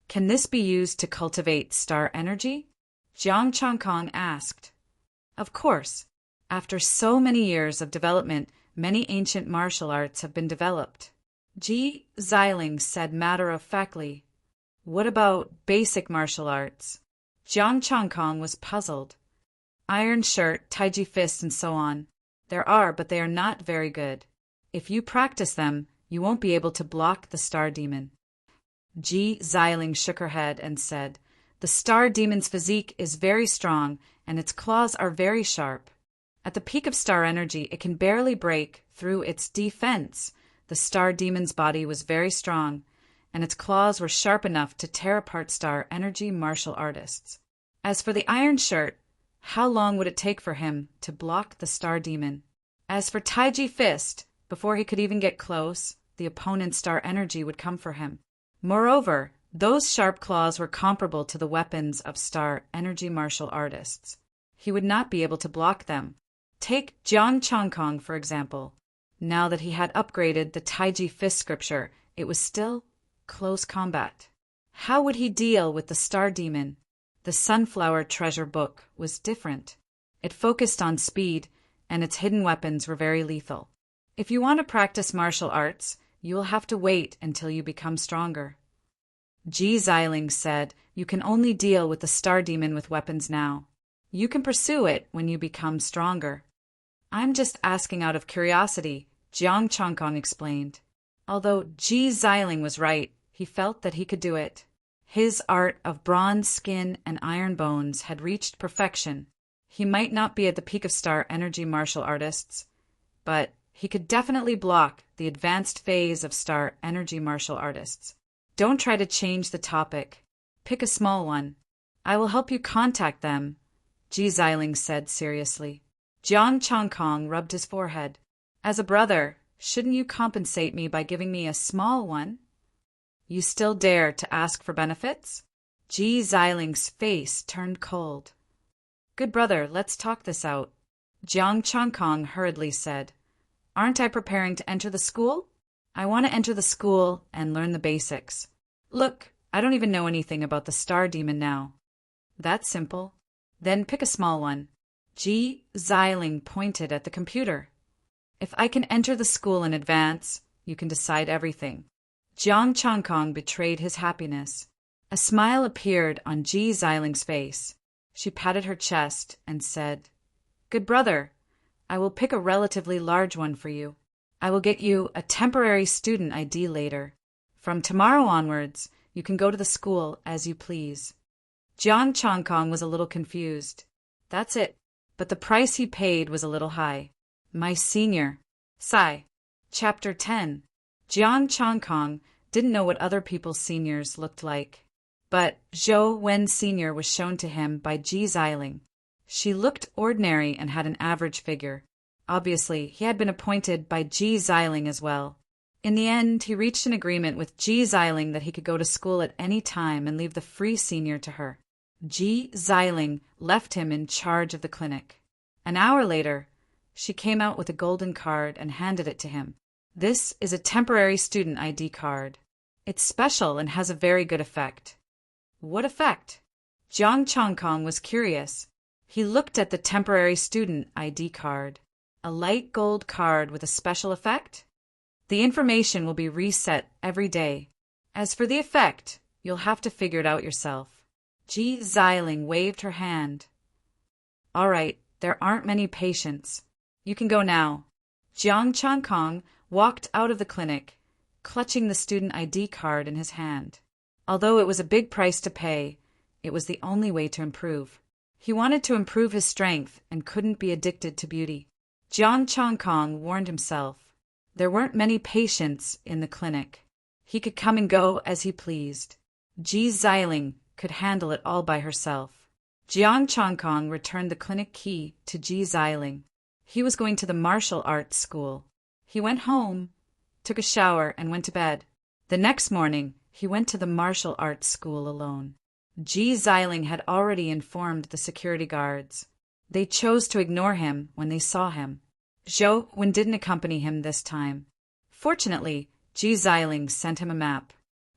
Can this be used to cultivate star energy? Jiang Changkong asked. Of course. After so many years of development, Many ancient martial arts have been developed. Ji Xiling said matter-of-factly. What about basic martial arts? Jiang Chongkong was puzzled. Iron shirt, taiji fist, and so on. There are, but they are not very good. If you practice them, you won't be able to block the star demon. Ji Xiling shook her head and said, The star demon's physique is very strong, and its claws are very sharp. At the peak of star energy, it can barely break through its defense. The star demon's body was very strong, and its claws were sharp enough to tear apart star energy martial artists. As for the iron shirt, how long would it take for him to block the star demon? As for taiji fist, before he could even get close, the opponent's star energy would come for him. Moreover, those sharp claws were comparable to the weapons of star energy martial artists. He would not be able to block them. Take Jiang Chongkong, for example. Now that he had upgraded the taiji fist scripture, it was still close combat. How would he deal with the star demon? The Sunflower Treasure book was different. It focused on speed, and its hidden weapons were very lethal. If you want to practice martial arts, you will have to wait until you become stronger. Ji Xiling said, You can only deal with the star demon with weapons now. You can pursue it when you become stronger. I'm just asking out of curiosity, Jiang Chongkong explained. Although Ji Xiling was right, he felt that he could do it. His art of bronze skin and iron bones had reached perfection. He might not be at the peak of star energy martial artists, but he could definitely block the advanced phase of star energy martial artists. Don't try to change the topic. Pick a small one. I will help you contact them, Ji Xiling said seriously. Jiang Chongkong rubbed his forehead. As a brother, shouldn't you compensate me by giving me a small one? You still dare to ask for benefits? Ji Xiling's face turned cold. Good brother, let's talk this out, Jiang Chongkong hurriedly said. Aren't I preparing to enter the school? I want to enter the school and learn the basics. Look, I don't even know anything about the star demon now. That's simple. Then pick a small one. Ji Xiling pointed at the computer. If I can enter the school in advance, you can decide everything. Jiang Chongkong betrayed his happiness. A smile appeared on Ji Xiling's face. She patted her chest and said, Good brother, I will pick a relatively large one for you. I will get you a temporary student ID later. From tomorrow onwards, you can go to the school as you please. Jiang Chongkong was a little confused. That's it, but the price he paid was a little high. My senior. Sigh. Chapter 10. Jiang Chongkong didn't know what other people's seniors looked like. But Zhou Wen Sr. was shown to him by Ji Xiling. She looked ordinary and had an average figure. Obviously, he had been appointed by Ji Xiling as well. In the end, he reached an agreement with Ji Xiling that he could go to school at any time and leave the free senior to her. Ji Xiling left him in charge of the clinic. An hour later, she came out with a golden card and handed it to him. This is a temporary student ID card. It's special and has a very good effect. What effect? Jiang Chongkong was curious. He looked at the temporary student ID card. A light gold card with a special effect? The information will be reset every day. As for the effect, you'll have to figure it out yourself. Ji Xiling waved her hand. All right, there aren't many patients. You can go now. Jiang Chongkong walked out of the clinic, clutching the student ID card in his hand. Although it was a big price to pay, it was the only way to improve. He wanted to improve his strength and couldn't be addicted to beauty. Jiang Chongkong warned himself. There weren't many patients in the clinic. He could come and go as he pleased. Ji Xiling could handle it all by herself. Jiang Chongkong returned the clinic key to Ji Xiling. He was going to the martial arts school. He went home, took a shower, and went to bed. The next morning, he went to the martial arts school alone. Ji Xiling had already informed the security guards. They chose to ignore him when they saw him. Zhou Wen didn't accompany him this time. Fortunately, Ji Xiling sent him a map.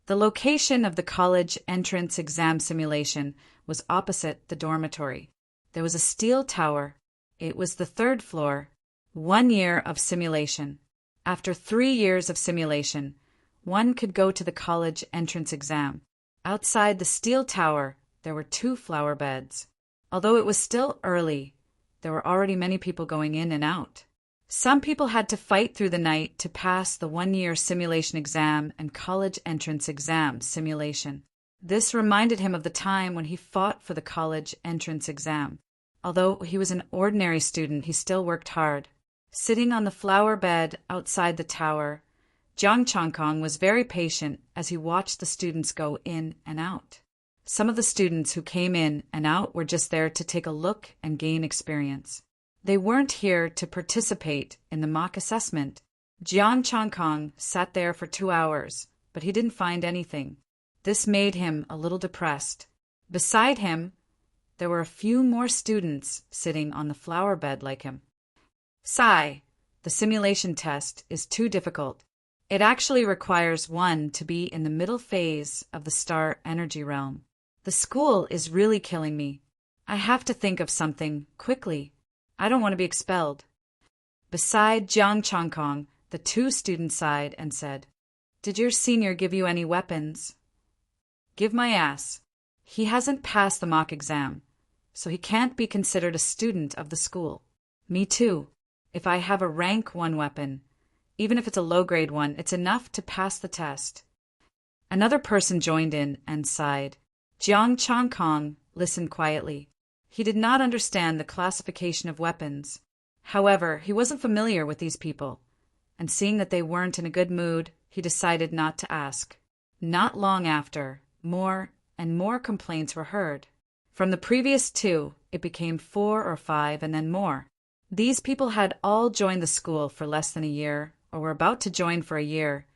The location of the college entrance exam simulation was opposite the dormitory. There was a steel tower. It was the 3rd floor. 1 year of simulation. After 3 years of simulation, one could go to the college entrance exam. Outside the steel tower, there were 2 flower beds. Although it was still early, there were already many people going in and out. Some people had to fight through the night to pass the 1-year simulation exam and college entrance exam simulation. This reminded him of the time when he fought for the college entrance exam. Although he was an ordinary student, he still worked hard. Sitting on the flower bed outside the tower, Jiang Changkong was very patient as he watched the students go in and out. Some of the students who came in and out were just there to take a look and gain experience. They weren't here to participate in the mock assessment. Jiang Changkong sat there for 2 hours, but he didn't find anything. This made him a little depressed. Beside him, there were a few more students sitting on the flower bed like him. Sigh, the simulation test is too difficult. It actually requires one to be in the middle phase of the star energy realm. The school is really killing me. I have to think of something quickly. I don't want to be expelled. Beside Jiang Changkong, the 2 students sighed and said, "Did your senior give you any weapons?" "Give my ass. He hasn't passed the mock exam, so he can't be considered a student of the school." "Me too. If I have a rank 1 weapon, even if it's a low-grade one, it's enough to pass the test." Another person joined in and sighed. Jiang Changkong listened quietly. He did not understand the classification of weapons. However, he wasn't familiar with these people, and seeing that they weren't in a good mood, he decided not to ask. Not long after, more and more complaints were heard. From the previous 2, it became 4 or 5 and then more. These people had all joined the school for less than a year, or were about to join for a year,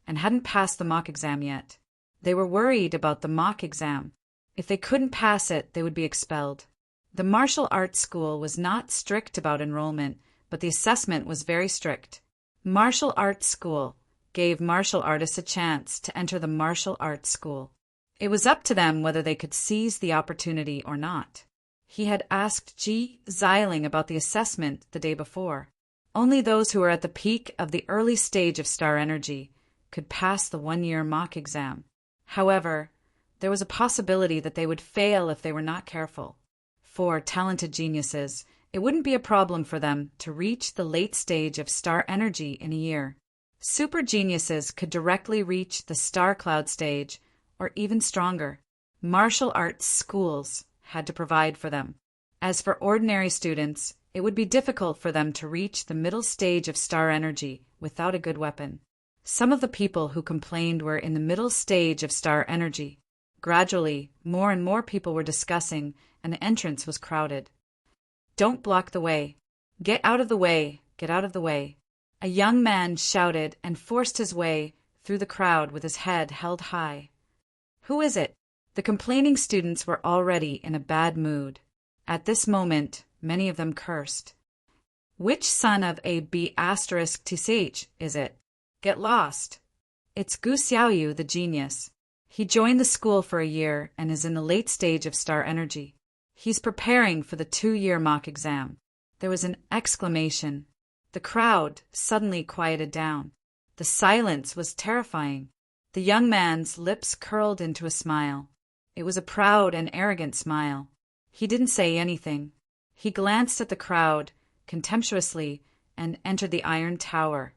and hadn't passed the mock exam yet. They were worried about the mock exam. If they couldn't pass it, they would be expelled. The martial arts school was not strict about enrollment, but the assessment was very strict. Martial arts school gave martial artists a chance to enter the martial arts school. It was up to them whether they could seize the opportunity or not. He had asked Ji Xiling about the assessment the day before. Only those who were at the peak of the early stage of star energy could pass the 1-year mock exam. However, there was a possibility that they would fail if they were not careful. For talented geniuses, it wouldn't be a problem for them to reach the late stage of star energy in a year. Super geniuses could directly reach the star cloud stage, or even stronger. Martial arts schools had to provide for them. As for ordinary students, it would be difficult for them to reach the middle stage of star energy without a good weapon. Some of the people who complained were in the middle stage of star energy. Gradually, more and more people were discussing, and the entrance was crowded. "Don't block the way. Get out of the way. Get out of the way." A young man shouted and forced his way through the crowd with his head held high. "Who is it?" The complaining students were already in a bad mood. At this moment, many of them cursed. "Which son of a B*TCH is it? Get lost." "It's Gu Xiaoyu, the genius. He joined the school for a year and is in the late stage of star energy. He's preparing for the 2-year mock exam." There was an exclamation. The crowd suddenly quieted down. The silence was terrifying. The young man's lips curled into a smile. It was a proud and arrogant smile. He didn't say anything. He glanced at the crowd contemptuously and entered the iron tower.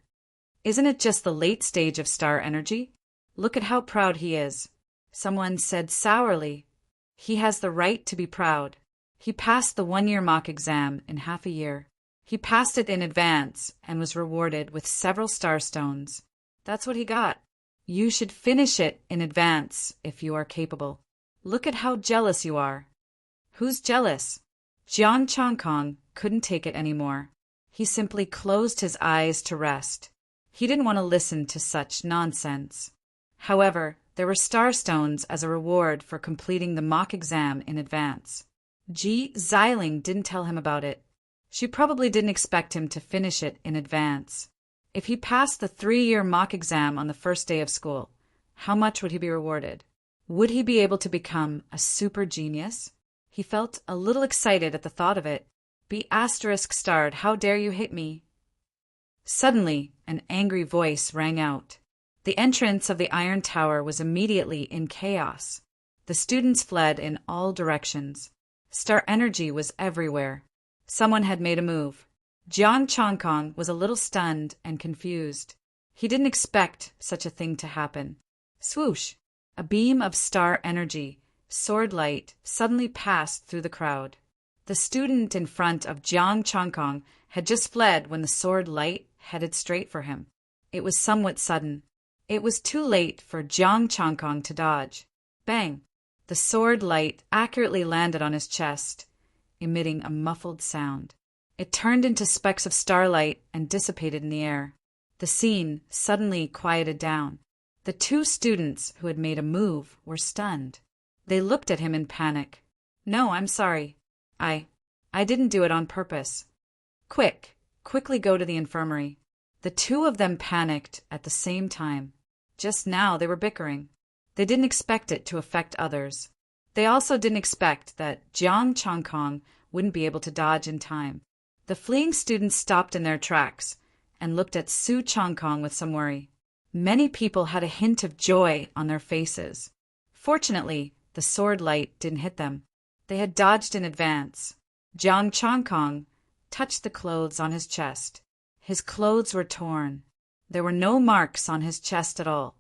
"Isn't it just the late stage of star energy? Look at how proud he is." Someone said sourly, "He has the right to be proud. He passed the 1-year mock exam in half a year. He passed it in advance and was rewarded with several star stones. That's what he got. You should finish it in advance if you are capable. Look at how jealous you are." "Who's jealous?" Jiang Changkong couldn't take it anymore. He simply closed his eyes to rest. He didn't want to listen to such nonsense. However, there were star stones as a reward for completing the mock exam in advance. Ji Xiling didn't tell him about it. She probably didn't expect him to finish it in advance. If he passed the 3-year mock exam on the first day of school, how much would he be rewarded? Would he be able to become a super genius? He felt a little excited at the thought of it. B****, how dare you hit me? Suddenly, an angry voice rang out. The entrance of the Iron Tower was immediately in chaos. The students fled in all directions. Star energy was everywhere. Someone had made a move. Jiang Chongkong was a little stunned and confused. He didn't expect such a thing to happen. Swoosh! A beam of star energy, sword light, suddenly passed through the crowd. The student in front of Jiang Chongkong had just fled when the sword light headed straight for him. It was somewhat sudden. It was too late for Jiang Chongkong to dodge. Bang! The sword light accurately landed on his chest, emitting a muffled sound. It turned into specks of starlight and dissipated in the air. The scene suddenly quieted down. The two students who had made a move were stunned. They looked at him in panic. "No, I'm sorry. I didn't do it on purpose." Quickly go to the infirmary." The two of them panicked at the same time. Just now they were bickering. They didn't expect it to affect others. They also didn't expect that Jiang Chongkong wouldn't be able to dodge in time. The fleeing students stopped in their tracks and looked at Su Chongkong with some worry. Many people had a hint of joy on their faces. Fortunately, the sword light didn't hit them. They had dodged in advance. Jiang Chongkong touched the clothes on his chest. His clothes were torn. There were no marks on his chest at all.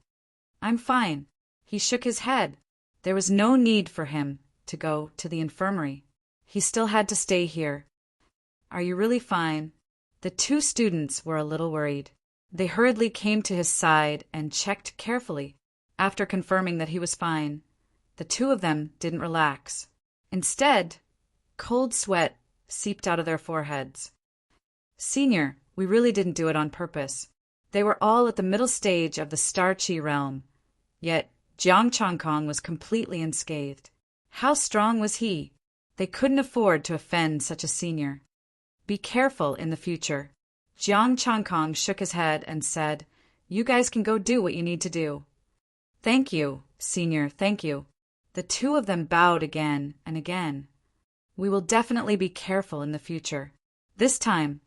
"I'm fine." He shook his head. There was no need for him to go to the infirmary. He still had to stay here. "Are you really fine?" The two students were a little worried. They hurriedly came to his side and checked carefully. After confirming that he was fine, the two of them didn't relax. Instead, cold sweat seeped out of their foreheads. "Senior, we really didn't do it on purpose." They were all at the middle stage of the Star Chi realm, yet Jiang Chongkong was completely unscathed. How strong was he? They couldn't afford to offend such a senior. "Be careful in the future." Jiang Chongkong shook his head and said, "You guys can go do what you need to do." "Thank you, senior, thank you." The two of them bowed again and again. "We will definitely be careful in the future. This time,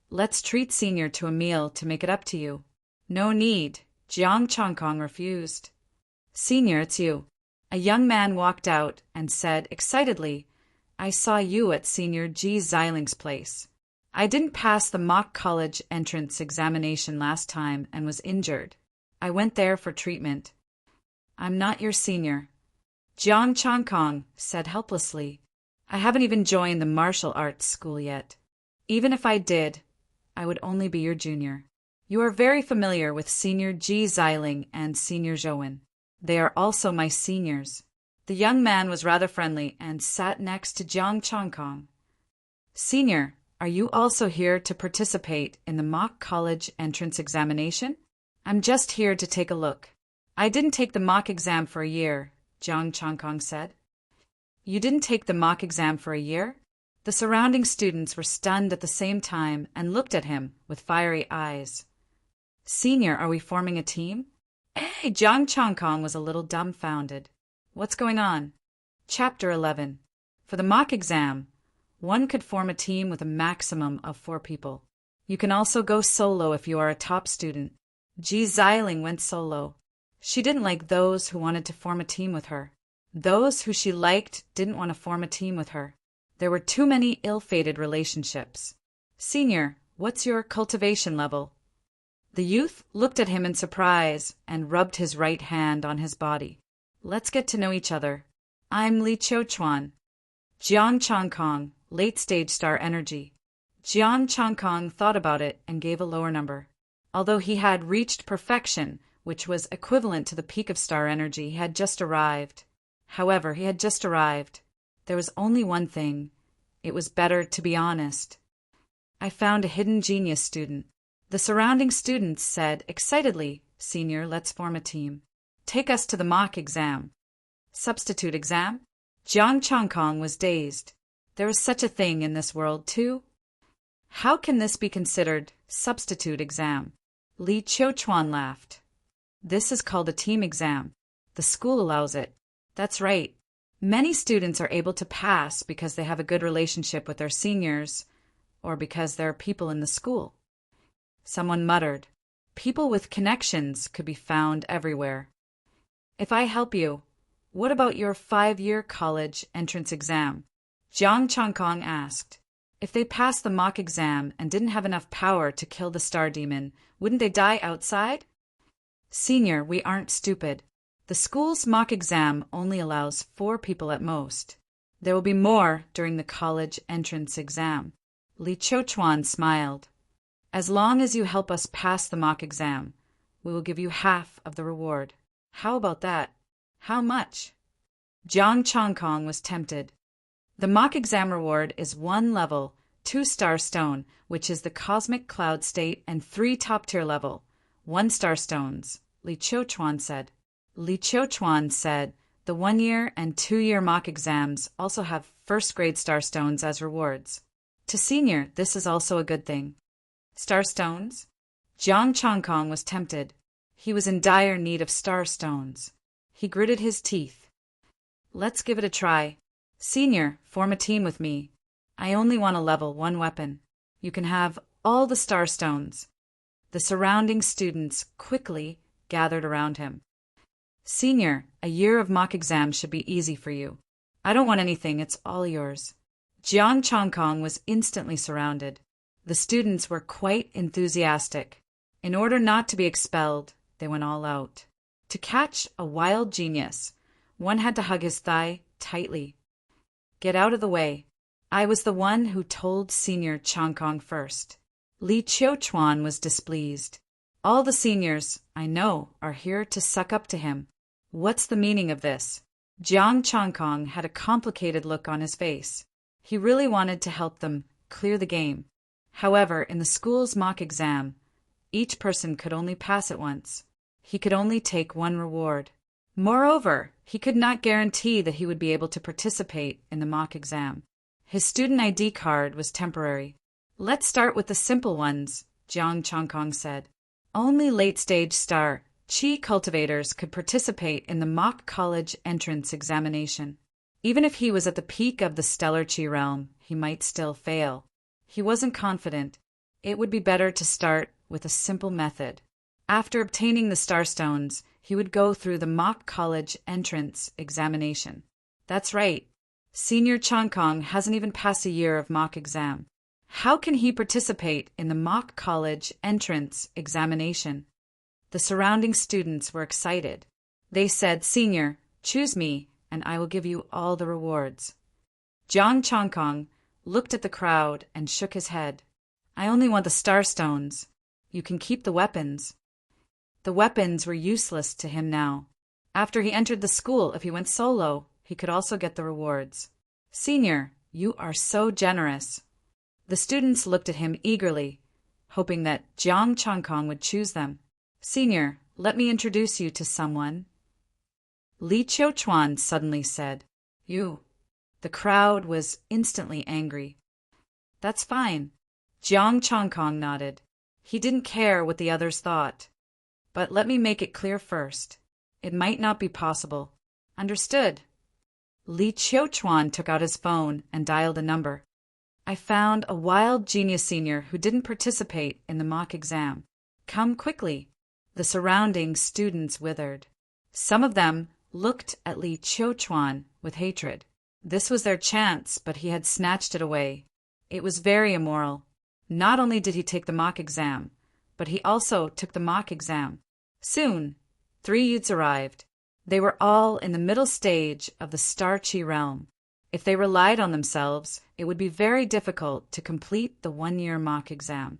let's treat senior to a meal to make it up to you." "No need," Jiang Chongkong refused. "Senior, it's you." A young man walked out and said excitedly, "I saw you at Senior Ji Xiling's place. I didn't pass the mock college entrance examination last time and was injured. I went there for treatment." "I'm not your senior," Jiang Chongkong said helplessly. "I haven't even joined the martial arts school yet. Even if I did, I would only be your junior. You are very familiar with Senior Ji Xiling and Senior Zhouwen. They are also my seniors." The young man was rather friendly and sat next to Jiang Chongkong. "Senior, are you also here to participate in the mock college entrance examination?" "I'm just here to take a look. I didn't take the mock exam for a year," Jiang Chongkong said. "You didn't take the mock exam for a year?" The surrounding students were stunned at the same time and looked at him with fiery eyes. "Senior, are we forming a team?" Jiang Chongkong was a little dumbfounded. "What's going on?" Chapter 11. For the mock exam, one could form a team with a maximum of 4 people. You can also go solo if you are a top student. Ji Xiling went solo. She didn't like those who wanted to form a team with her. Those who she liked didn't want to form a team with her. There were too many ill-fated relationships. "Senior, what's your cultivation level?" The youth looked at him in surprise and rubbed his right hand on his body. "Let's get to know each other. I'm Li Qiuchuan." Jiang Chongkong, late-stage star energy. Jiang Chongkong thought about it and gave a lower number. Although he had reached perfection, which was equivalent to the peak of star energy, he had just arrived. However, he had just arrived. There was only one thing. It was better to be honest. "I found a hidden genius student." The surrounding students said excitedly, "Senior, let's form a team. Take us to the mock exam." Substitute exam? Jiang Chongkong was dazed. There is such a thing in this world, too? How can this be considered substitute exam? Li Qiuchuan laughed. "This is called a team exam. The school allows it." "That's right. Many students are able to pass because they have a good relationship with their seniors or because there are people in the school." Someone muttered. People with connections could be found everywhere. If I help you, what about your 5-year college entrance exam? Jiang Changkong asked. If they passed the mock exam and didn't have enough power to kill the star demon, wouldn't they die outside? Senior, we aren't stupid. The school's mock exam only allows 4 people at most. There will be more during the college entrance exam. Li Qiuchuan smiled. As long as you help us pass the mock exam, we will give you half of the reward. How about that? How much? Jiang Changkong was tempted. The mock exam reward is 1 level, 2-star stone, which is the cosmic cloud state, and 3 top-tier level, 1-star stones, Li Qiuchuan said. Li Qiuchuan said the 1-year and 2-year mock exams also have first-grade star stones as rewards. To senior, this is also a good thing. Star stones? Jiang Changkong was tempted. He was in dire need of star stones. He gritted his teeth. Let's give it a try. Senior, form a team with me. I only want a level 1 weapon. You can have all the star stones. The surrounding students quickly gathered around him. Senior, a year of mock exams should be easy for you. I don't want anything, it's all yours. Jiang Changkong was instantly surrounded. The students were quite enthusiastic. In order not to be expelled, they went all out. To catch a wild genius, one had to hug his thigh tightly. Get out of the way. I was the one who told Senior Changkong first. Li Qiuchuan was displeased. All the seniors, I know, are here to suck up to him. What's the meaning of this? Jiang Changkong had a complicated look on his face. He really wanted to help them clear the game. However, in the school's mock exam, each person could only pass it once. He could only take 1 reward. Moreover, he could not guarantee that he would be able to participate in the mock exam. His student ID card was temporary. Let's start with the simple ones, Jiang Changkong said. Only late-stage star Qi cultivators could participate in the mock college entrance examination. Even if he was at the peak of the stellar Qi realm, he might still fail. He wasn't confident. It would be better to start with a simple method. After obtaining the star stones, he would go through the mock college entrance examination. That's right. Senior Changkong hasn't even passed a year of mock exam. How can he participate in the mock college entrance examination? The surrounding students were excited. They said, Senior, choose me, and I will give you all the rewards. Jiang Changkong looked at the crowd and shook his head. I only want the star stones. You can keep the weapons. The weapons were useless to him now. After he entered the school, if he went solo, he could also get the rewards. Senior, you are so generous. The students looked at him eagerly, hoping that Jiang Changkong would choose them. Senior, let me introduce you to someone. Li Qiuchuan suddenly said, You. The crowd was instantly angry. That's fine. Jiang Changkong nodded. He didn't care what the others thought. But let me make it clear first. It might not be possible. Understood. Li Qiuchuan took out his phone and dialed a number. I found a wild genius senior who didn't participate in the mock exam. Come quickly. The surrounding students withered. Some of them looked at Li Qiuchuan with hatred. This was their chance, but he had snatched it away. It was very immoral. Not only did he take the mock exam, but he also took the mock exam. Soon, 3 youths arrived. They were all in the middle stage of the Star Qi realm. If they relied on themselves, it would be very difficult to complete the 1-year mock exam.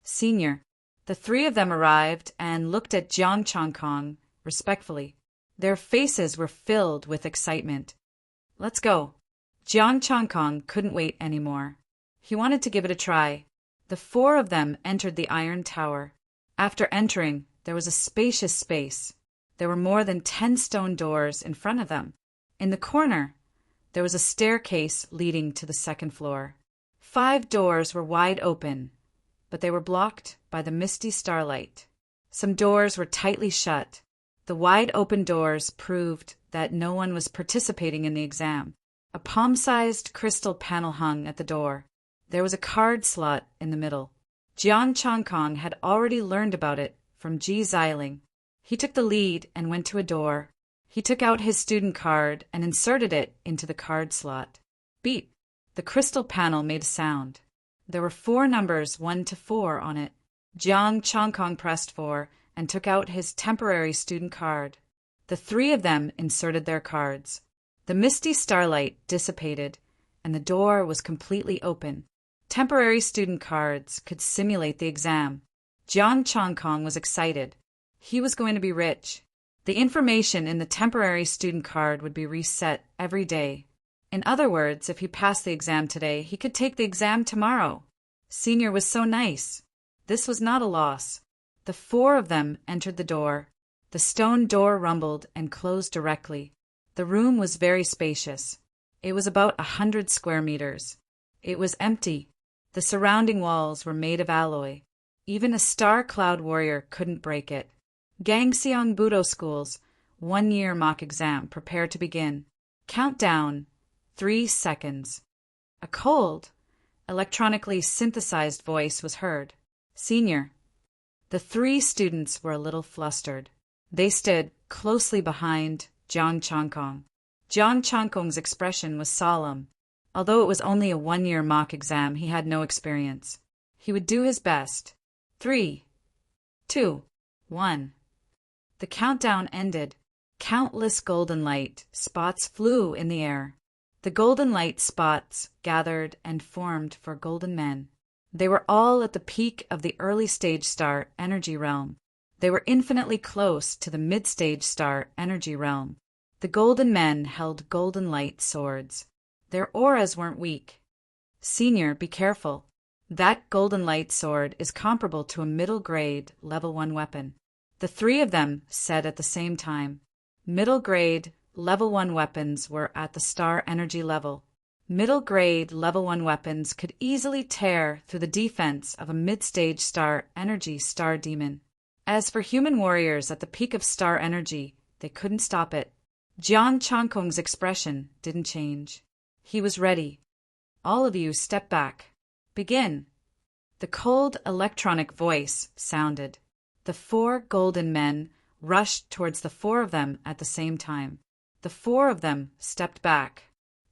Senior. The 3 of them arrived and looked at Jiang Changkong respectfully. Their faces were filled with excitement. Let's go. Jiang Changkong couldn't wait anymore. He wanted to give it a try. The 4 of them entered the iron tower. After entering, there was a spacious space. There were more than 10 stone doors in front of them. In the corner, there was a staircase leading to the 2nd floor. 5 doors were wide open, but they were blocked by the misty starlight. Some doors were tightly shut. The wide open doors proved that no one was participating in the exam. A palm-sized crystal panel hung at the door. There was a card slot in the middle. Jian Chongkong had already learned about it from Ji Xiling. He took the lead and went to a door. He took out his student card and inserted it into the card slot. Beep! The crystal panel made a sound. There were 4 numbers 1 to 4 on it. Jiang Chongkong pressed 4 and took out his temporary student card. The 3 of them inserted their cards. The misty starlight dissipated, and the door was completely open. Temporary student cards could simulate the exam. Jiang Chongkong was excited. He was going to be rich. The information in the temporary student card would be reset every day. In other words, if he passed the exam today, he could take the exam tomorrow. Senior was so nice. This was not a loss. The 4 of them entered the door. The stone door rumbled and closed directly. The room was very spacious. It was about 100 square meters. It was empty. The surrounding walls were made of alloy. Even a star cloud warrior couldn't break it. Gangseong Budo School's 1-year mock exam prepared to begin. Countdown, 3 seconds. A cold, electronically synthesized voice was heard. Senior. The 3 students were a little flustered. They stood closely behind Jiang Chongkong. Jiang Chongkong's expression was solemn. Although it was only a 1-year mock exam, he had no experience. He would do his best. 3, 2, 1. The countdown ended. Countless golden light spots flew in the air. The golden light spots gathered and formed for golden men. They were all at the peak of the early stage star energy realm. They were infinitely close to the mid-stage star energy realm. The golden men held golden light swords. Their auras weren't weak. Senior, be careful. That golden light sword is comparable to a middle grade level 1 weapon. The 3 of them said at the same time. Middle grade level 1 weapons were at the star energy level. Middle grade level 1 weapons could easily tear through the defense of a mid-stage star energy star demon. As for human warriors at the peak of star energy, they couldn't stop it. Jiang Chongkong's expression didn't change. He was ready. All of you step back. Begin. The cold electronic voice sounded. The 4 golden men rushed towards the 4 of them at the same time. The 4 of them stepped back.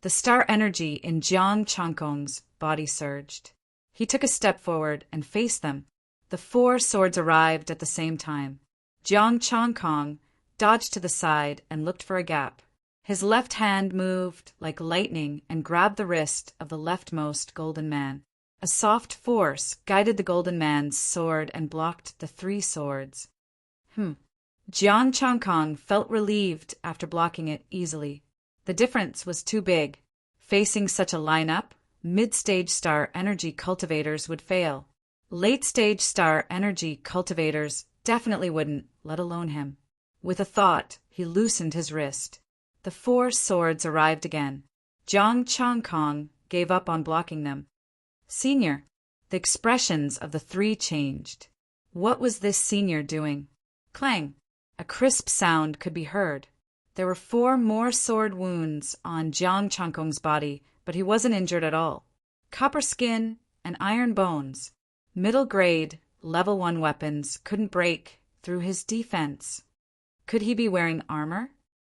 The star energy in Jiang Chongkong's body surged. He took a step forward and faced them. The 4 swords arrived at the same time. Jiang Chongkong dodged to the side and looked for a gap. His left hand moved like lightning and grabbed the wrist of the leftmost golden man. A soft force guided the golden man's sword and blocked the 3 swords. Jiang Chongkong felt relieved after blocking it easily. The difference was too big. Facing such a lineup, mid-stage star energy cultivators would fail. Late-stage star energy cultivators definitely wouldn't, let alone him. With a thought, he loosened his wrist. The 4 swords arrived again. Jiang Chongkong gave up on blocking them. Senior. The expressions of the 3 changed. What was this senior doing? Clang. A crisp sound could be heard. There were 4 more sword wounds on Jiang Chongkong's body, but he wasn't injured at all. Copper skin and iron bones. Middle grade, level 1 weapons couldn't break through his defense. Could he be wearing armor?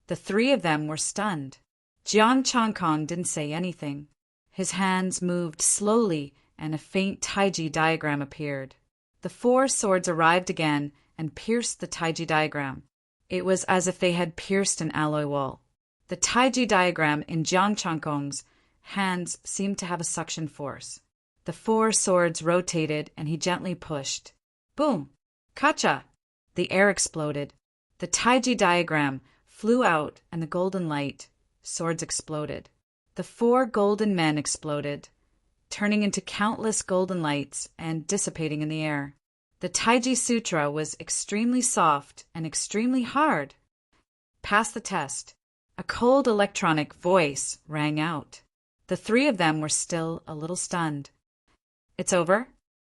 The 3 of them were stunned. Jiang Chongkong didn't say anything. His hands moved slowly and a faint Taiji diagram appeared. The 4 swords arrived again and pierced the Taiji diagram. It was as if they had pierced an alloy wall. The Taiji diagram in Jiang Chongkong's hands seemed to have a suction force. The 4 swords rotated and he gently pushed. Boom! Kacha! The air exploded. The Taiji diagram flew out and the golden light. Swords exploded. The 4 golden men exploded, turning into countless golden lights and dissipating in the air. The Taiji Sutra was extremely soft and extremely hard. Pass the test. A cold electronic voice rang out. The 3 of them were still a little stunned. It's over?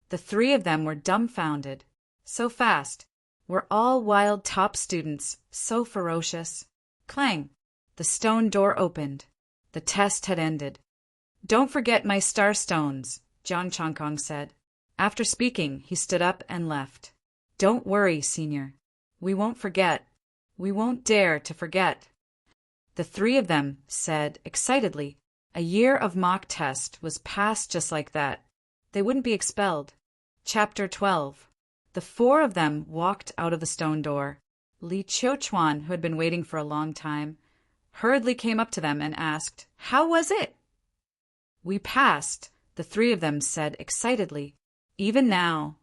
The 3 of them were dumbfounded. So fast. We're all wild top students, so ferocious. Clang. The stone door opened. The test had ended. Don't forget my star stones, Jiang Chongkong said. After speaking, he stood up and left. Don't worry, Senior. We won't forget. We won't dare to forget. The three of them said excitedly. A year of mock test was passed just like that. They wouldn't be expelled. Chapter 12. The four of them walked out of the stone door. Li Qiuchuan, who had been waiting for a long time, hurriedly came up to them and asked, "How was it?" "We passed," the three of them said excitedly. Even now,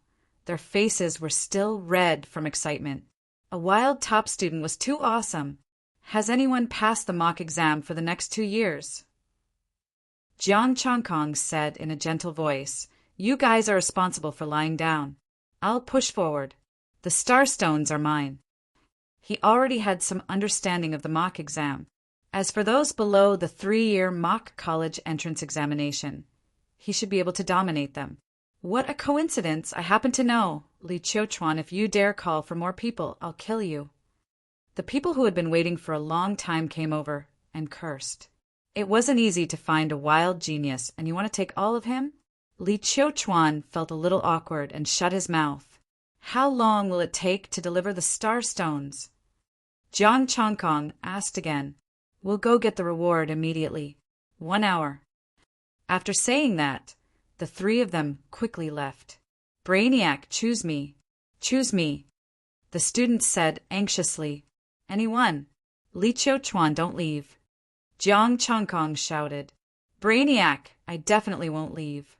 their faces were still red from excitement. A wild top student was too awesome. Has anyone passed the mock exam for the next 2 years? Jiang Chongkong said in a gentle voice, "You guys are responsible for lying down. I'll push forward. The star stones are mine." He already had some understanding of the mock exam. As for those below the 3-year mock college entrance examination, he should be able to dominate them. What a coincidence! I happen to know. Li Qiuchuan, if you dare call for more people, I'll kill you. The people who had been waiting for a long time came over and cursed. It wasn't easy to find a wild genius, and you want to take all of him? Li Qiuchuan felt a little awkward and shut his mouth. How long will it take to deliver the star stones? Jiang Chongkong asked again. We'll go get the reward immediately. 1 hour. After saying that, the three of them quickly left. Brainiac, choose me. Choose me. The students said anxiously. Anyone? Li Qiuchuan, don't leave. Jiang Chongkong shouted. Brainiac, I definitely won't leave.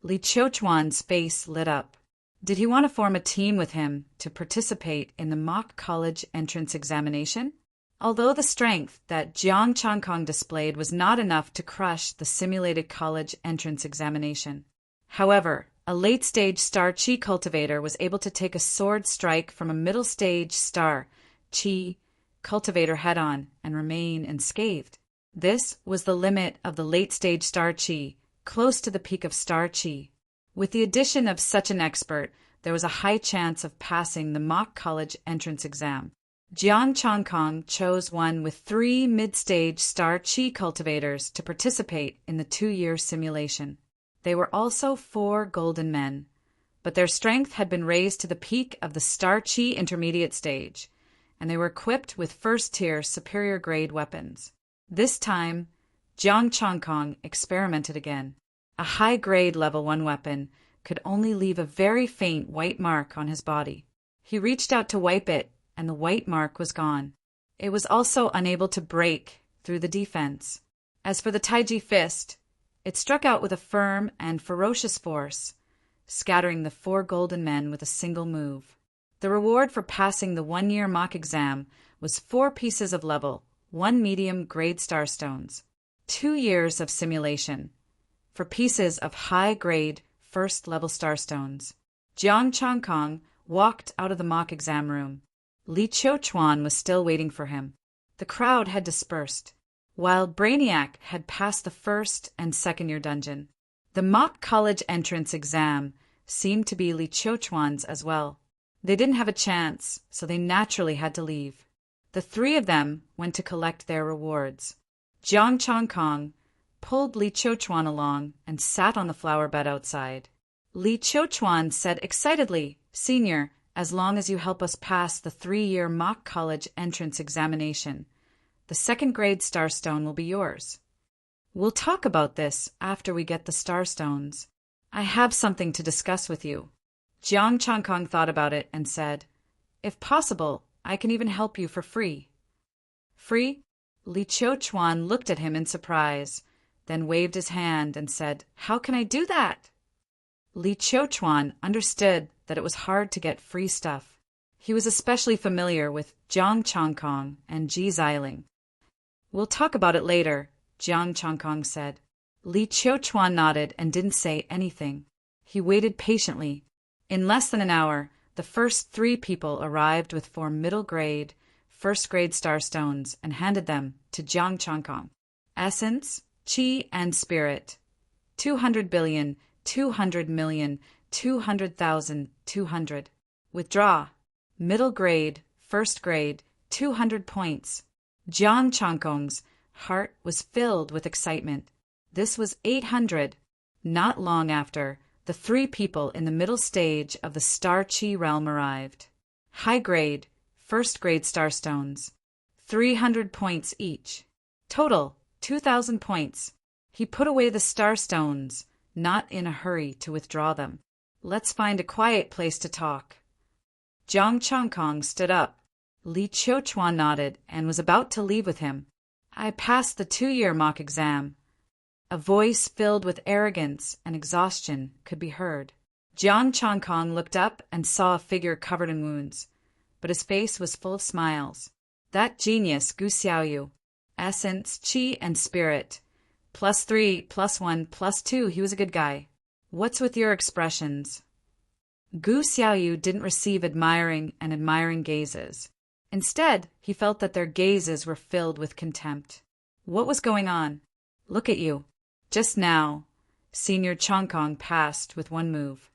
Li Qiuchuan's face lit up. Did he want to form a team with him to participate in the mock college entrance examination? Although the strength that Jiang Chongkong displayed was not enough to crush the simulated college entrance examination. However, a late-stage star chi cultivator was able to take a sword strike from a middle-stage star chi cultivator head-on and remain unscathed. This was the limit of the late-stage star chi, close to the peak of star chi. With the addition of such an expert, there was a high chance of passing the mock college entrance exam. Jiang Chongkong chose one with 3 mid-stage star chi cultivators to participate in the 2-year simulation. They were also 4 golden men, but their strength had been raised to the peak of the star chi intermediate stage, and they were equipped with first-tier superior-grade weapons. This time, Jiang Chongkong experimented again. A high-grade level 1 weapon could only leave a very faint white mark on his body. He reached out to wipe it, and the white mark was gone. It was also unable to break through the defense. As for the Taiji fist, it struck out with a firm and ferocious force, scattering the 4 golden men with a single move. The reward for passing the 1-year mock exam was 4 pieces of level 1 medium-grade starstones, 2 years of simulation, for pieces of high-grade first-level starstones. Jiang Chongkong walked out of the mock exam room. Li Qiuchuan was still waiting for him. The crowd had dispersed, while Brainiac had passed the 1st and 2nd-year dungeon. The mock college entrance exam seemed to be Li Qiuchuan's as well. They didn't have a chance, so they naturally had to leave. The 3 of them went to collect their rewards. Jiang Chongkong pulled Li Qiuchuan along and sat on the flower bed outside. Li Qiuchuan said excitedly, Senior, as long as you help us pass the 3-year mock college entrance examination, the 2nd-grade starstone will be yours. We'll talk about this after we get the starstones. I have something to discuss with you. Jiang Chongkong thought about it and said, If possible, I can even help you for free. Free? Li Qiuchuan looked at him in surprise, then waved his hand and said, How can I do that? Li Qiuchuan understood that it was hard to get free stuff. He was especially familiar with Jiang Chongkong and Ji Xiling. We'll talk about it later, Jiang Chongkong said. Li Qiuchuan nodded and didn't say anything. He waited patiently. In less than an hour, the first 3 people arrived with 4 middle-grade, first-grade starstones and handed them to Jiang Chongkong. Essence, Qi, and Spirit. 200 billion, 200 million, 200,000, 200. Withdraw. Middle grade, first grade, 200 points. Jiang Chongkong's heart was filled with excitement. This was 800. Not long after, the the three people in the middle stage of the Star Chi realm arrived. High grade, first grade starstones. 300 points each. Total, 2,000 points. He put away the starstones, not in a hurry to withdraw them. Let's find a quiet place to talk. Jiang Changkong stood up. Li Qiuchuan nodded and was about to leave with him. I passed the 2-year mock exam. A voice filled with arrogance and exhaustion could be heard. Jiang Changkong looked up and saw a figure covered in wounds, but his face was full of smiles. That genius, Gu Xiaoyu. Essence, Qi, and Spirit. +3, +1, +2, he was a good guy. What's with your expressions? Gu Xiaoyu didn't receive admiring gazes. Instead, he felt that their gazes were filled with contempt. What was going on? Look at you. Just now, Senior Changkong passed with one move.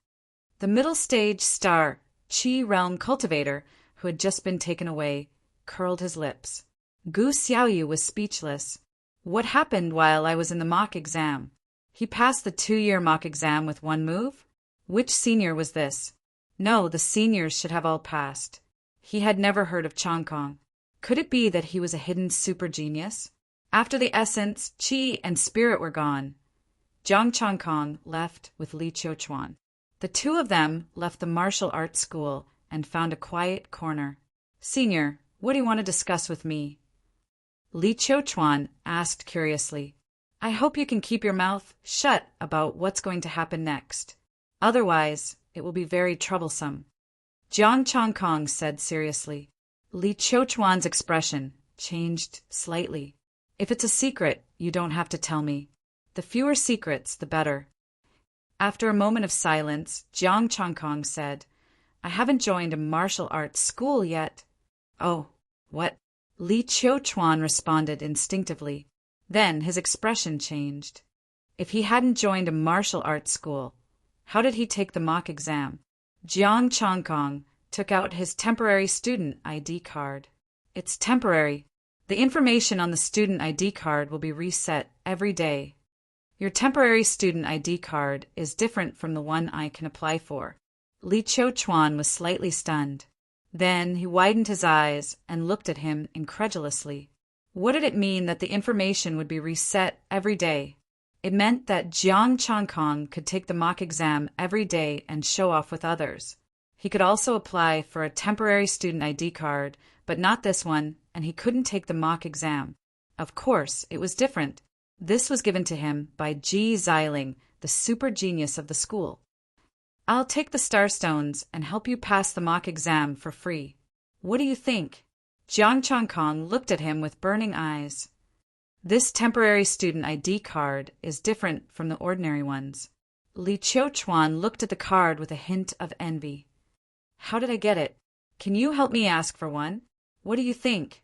The middle stage Star Qi realm cultivator, who had just been taken away, curled his lips. Gu Xiaoyu was speechless. What happened while I was in the mock exam? He passed the 2-year mock exam with one move? Which senior was this? No, the seniors should have all passed. He had never heard of Changkong. Could it be that he was a hidden super genius? After the essence, Qi, and Spirit were gone, Jiang Changkong left with Li Qiuchuan. The two of them left the martial arts school and found a quiet corner. Senior, what do you want to discuss with me? Li Qiuchuan asked curiously. I hope you can keep your mouth shut about what's going to happen next. Otherwise, it will be very troublesome. Jiang Changkong said seriously. Li Qiuchuan's expression changed slightly. If it's a secret, you don't have to tell me. The fewer secrets, the better. After a moment of silence, Jiang Changkong said, I haven't joined a martial arts school yet. Oh, what? Li Qiuchuan responded instinctively. Then his expression changed. If he hadn't joined a martial arts school, how did he take the mock exam? Jiang Changkong took out his temporary student ID card. It's temporary. The information on the student ID card will be reset every day. Your temporary student ID card is different from the one I can apply for. Li Qiuchuan was slightly stunned. Then he widened his eyes and looked at him incredulously. What did it mean that the information would be reset every day? It meant that Jiang Changkong could take the mock exam every day and show off with others. He could also apply for a temporary student ID card, but not this one, and he couldn't take the mock exam. Of course, it was different. This was given to him by Ji Xiling, the super genius of the school. I'll take the starstones and help you pass the mock exam for free. What do you think? Jiang Changkong looked at him with burning eyes. This temporary student ID card is different from the ordinary ones. Li Qiuchuan looked at the card with a hint of envy. How did I get it? Can you help me ask for one? What do you think?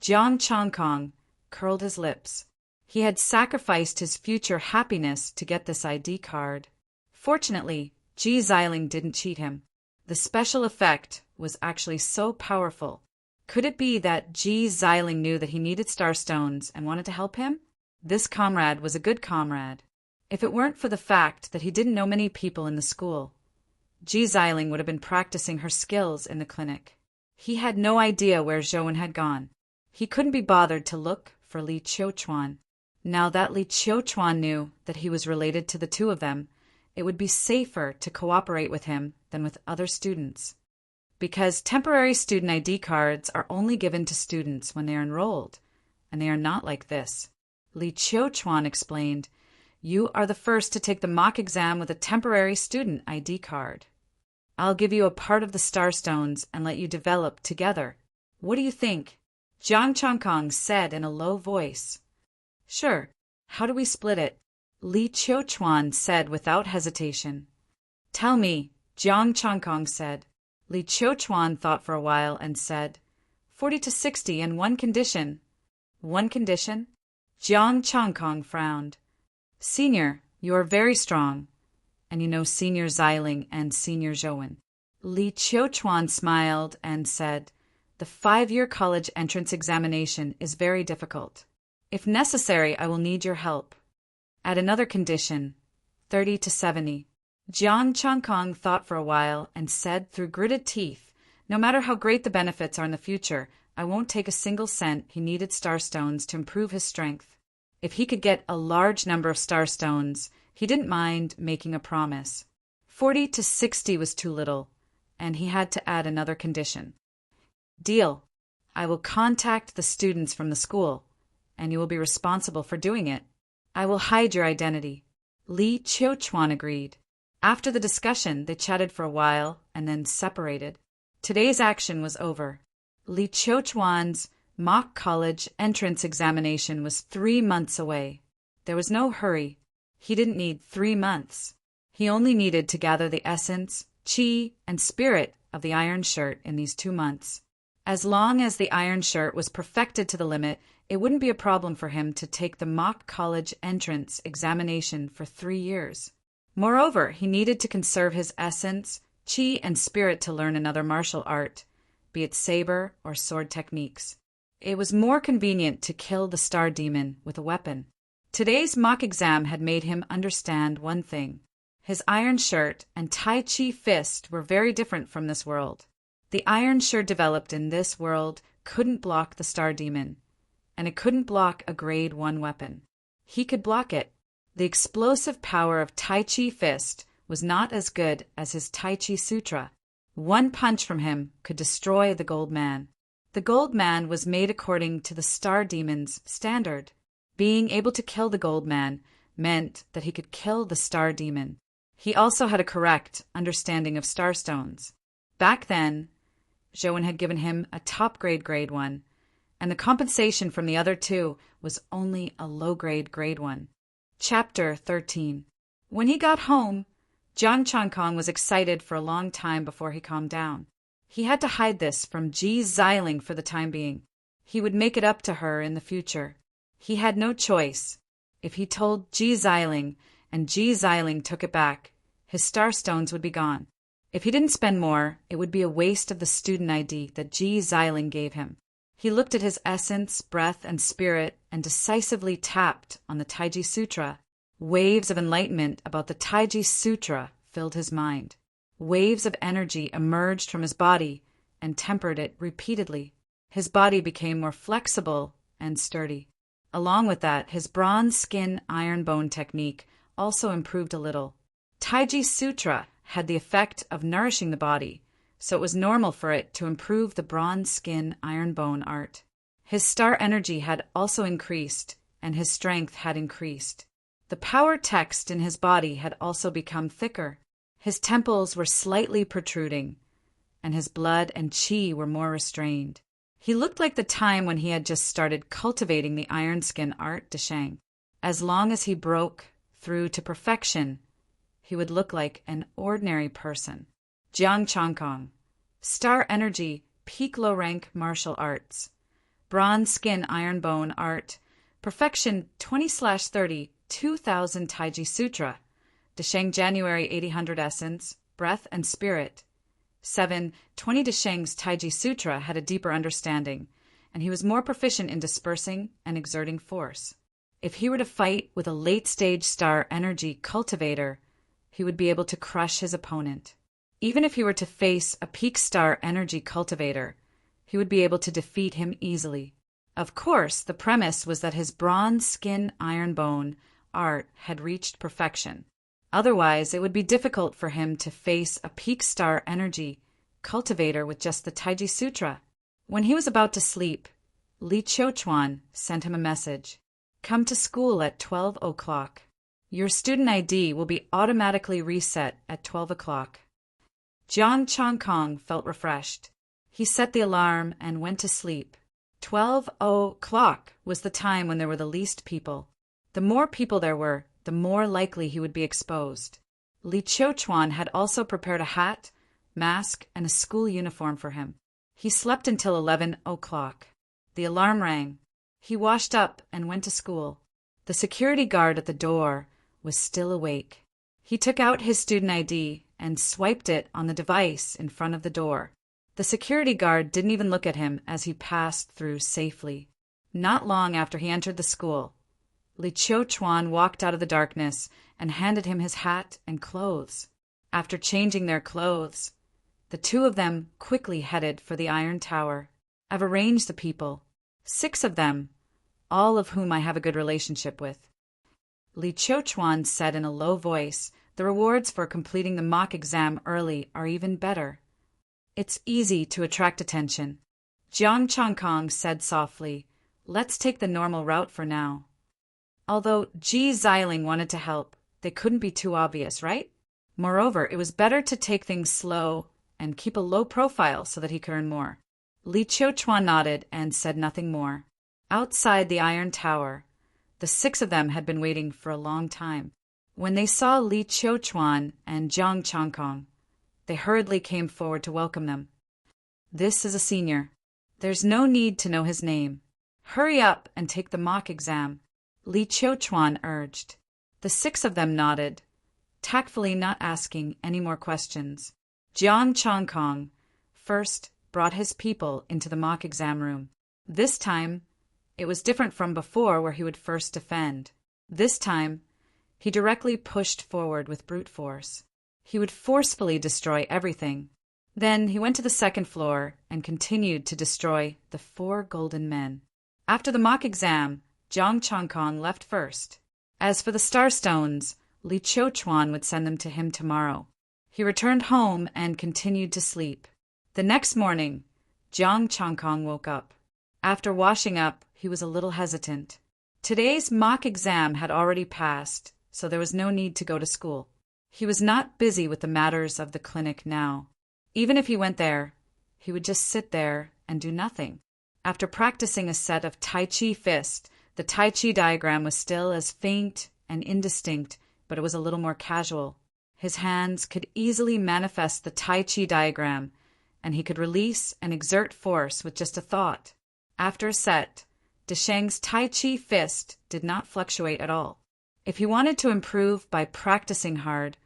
Jiang Changkong curled his lips. He had sacrificed his future happiness to get this ID card. Fortunately, Ji Xiling didn't cheat him. The special effect was actually so powerful. Could it be that Ji Xiling knew that he needed starstones and wanted to help him? This comrade was a good comrade. If it weren't for the fact that he didn't know many people in the school, Ji Xiling would have been practicing her skills in the clinic. He had no idea where Zhouwen had gone. He couldn't be bothered to look for Li Qiuchuan. Now that Li Qiuchuan knew that he was related to the two of them, it would be safer to cooperate with him than with other students. Because temporary student ID cards are only given to students when they are enrolled, and they are not like this. Li Qiuchuan explained, You are the first to take the mock exam with a temporary student ID card. I'll give you a part of the starstones and let you develop together. What do you think? Jiang Changkong said in a low voice. Sure. How do we split it? Li Qiuchuan said without hesitation. Tell me, Jiang Changkong said. Li Qiuchuan thought for a while and said, 40 to 60 and one condition. One condition? Jiang Changkong frowned. Senior, you are very strong. And you know Senior Xiling and Senior Zhouwen. Li Qiuchuan smiled and said, The 5-year college entrance examination is very difficult. If necessary, I will need your help. Add another condition, 30 to 70. Jiang Changkong thought for a while and said through gritted teeth, "No matter how great the benefits are in the future, I won't take a single cent." He needed starstones to improve his strength. If he could get a large number of starstones, he didn't mind making a promise. 40 to 60 was too little, and he had to add another condition. "Deal. I will contact the students from the school, and you will be responsible for doing it. I will hide your identity." Li Qiuchuan agreed. After the discussion, they chatted for a while and then separated. Today's action was over. Li Qiuchuan's mock college entrance examination was 3 months away. There was no hurry. He didn't need 3 months. He only needed to gather the essence, qi, and spirit of the iron shirt in these 2 months. As long as the iron shirt was perfected to the limit, it wouldn't be a problem for him to take the mock college entrance examination for 3 years. Moreover, he needed to conserve his essence, qi, and spirit to learn another martial art, be it saber or sword techniques. It was more convenient to kill the star demon with a weapon. Today's mock exam had made him understand one thing. His iron shirt and Tai Chi fist were very different from this world. The iron shirt developed in this world couldn't block the star demon, and it couldn't block a grade 1 weapon. He could block it. The explosive power of Tai Chi fist was not as good as his Tai Chi sutra. One punch from him could destroy the gold man. The gold man was made according to the star demon's standard. Being able to kill the gold man meant that he could kill the star demon. He also had a correct understanding of starstones. Back then, Zhouwen had given him a top-grade grade 1, and the compensation from the other 2 was only a low-grade grade 1. Chapter 13. When he got home, Jiang Changkong was excited for a long time before he calmed down. He had to hide this from Ji Xiling for the time being. He would make it up to her in the future. He had no choice. If he told Ji Xiling and Ji Xiling took it back, his starstones would be gone. If he didn't spend more, it would be a waste of the student ID that Ji Xiling gave him. He looked at his essence, breath, and spirit and decisively tapped on the Taiji Sutra. Waves of enlightenment about the Taiji Sutra filled his mind. Waves of energy emerged from his body and tempered it repeatedly. His body became more flexible and sturdy. Along with that, his bronze skin iron bone technique also improved a little. Taiji Sutra had the effect of nourishing the body, so it was normal for it to improve the bronze skin iron bone art. His star energy had also increased, and his strength had increased. The power text in his body had also become thicker. His temples were slightly protruding, and his blood and qi were more restrained. He looked like the time when he had just started cultivating the iron skin art Desheng. As long as he broke through to perfection, he would look like an ordinary person. Jiang Changkong. Star Energy, Peak Low Rank Martial Arts. Bronze Skin Iron Bone Art. Perfection 20/30, 2000 Taiji Sutra. Desheng January 8000 Essence, Breath and Spirit. 7. 20 Desheng's Taiji Sutra had a deeper understanding, and he was more proficient in dispersing and exerting force. If he were to fight with a late-stage star energy cultivator, he would be able to crush his opponent. Even if he were to face a peak star energy cultivator, he would be able to defeat him easily. Of course, the premise was that his bronze skin iron bone art had reached perfection. Otherwise, it would be difficult for him to face a peak star energy cultivator with just the Taiji Sutra. When he was about to sleep, Li Qiuchuan sent him a message. Come to school at 12 o'clock. Your student ID will be automatically reset at 12 o'clock. Jiang Changkong felt refreshed. He set the alarm and went to sleep. 12 o'clock was the time when there were the least people. The more people there were, the more likely he would be exposed. Li Qiuchuan had also prepared a hat, mask, and a school uniform for him. He slept until 11 o'clock. The alarm rang. He washed up and went to school. The security guard at the door was still awake. He took out his student ID and swiped it on the device in front of the door. The security guard didn't even look at him as he passed through safely. Not long after he entered the school, Li Qiuchuan walked out of the darkness and handed him his hat and clothes. After changing their clothes, the two of them quickly headed for the Iron Tower. I've arranged the people, 6 of them, all of whom I have a good relationship with. Li Qiuchuan said in a low voice, the rewards for completing the mock exam early are even better. It's easy to attract attention. Jiang Changkong said softly, let's take the normal route for now. Although Ji Xiling wanted to help, they couldn't be too obvious, right? Moreover, it was better to take things slow and keep a low profile so that he could earn more. Li Qiuchuan nodded and said nothing more. Outside the Iron Tower, the 6 of them had been waiting for a long time. When they saw Li Qiuchuan and Jiang Changkong, they hurriedly came forward to welcome them. This is a senior. There's no need to know his name. Hurry up and take the mock exam, Li Qiuchuan urged. The 6 of them nodded, tactfully not asking any more questions. Jiang Changkong first brought his people into the mock exam room. This time, it was different from before where he would first defend. This time, he directly pushed forward with brute force. He would forcefully destroy everything. Then he went to the second floor and continued to destroy the 4 golden men. After the mock exam, Jiang Changkong left first. As for the Starstones, Li Qiuchuan would send them to him tomorrow. He returned home and continued to sleep. The next morning, Jiang Changkong woke up. After washing up, he was a little hesitant. Today's mock exam had already passed, so there was no need to go to school. He was not busy with the matters of the clinic now. Even if he went there, he would just sit there and do nothing. After practicing a set of Tai Chi fist, the Tai Chi diagram was still as faint and indistinct, but it was a little more casual. His hands could easily manifest the Tai Chi diagram, and he could release and exert force with just a thought. After a set, Desheng's Tai Chi fist did not fluctuate at all. If he wanted to improve by practicing hard,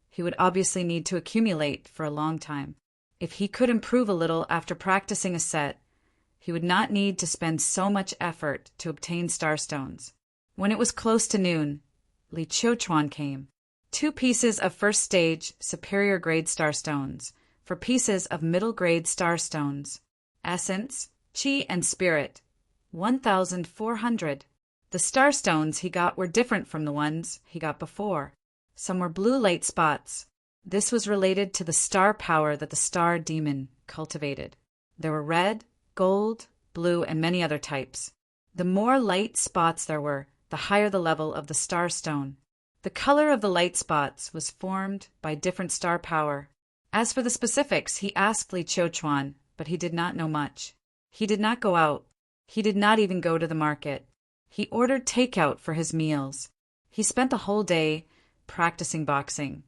he would obviously need to accumulate for a long time. If he could improve a little after practicing a set, he would not need to spend so much effort to obtain starstones. When it was close to noon, Li Qiuchuan came. 2 pieces of first stage superior grade starstones for pieces of middle grade starstones. Essence, Qi, and Spirit, 1,400. The starstones he got were different from the ones he got before. Some were blue light spots. This was related to the star power that the star demon cultivated. There were red, gold, blue, and many other types. The more light spots there were, the higher the level of the star stone. The color of the light spots was formed by different star power. As for the specifics, he asked Li Qiuchuan, but he did not know much. He did not go out. He did not even go to the market. He ordered takeout for his meals. He spent the whole day practicing boxing,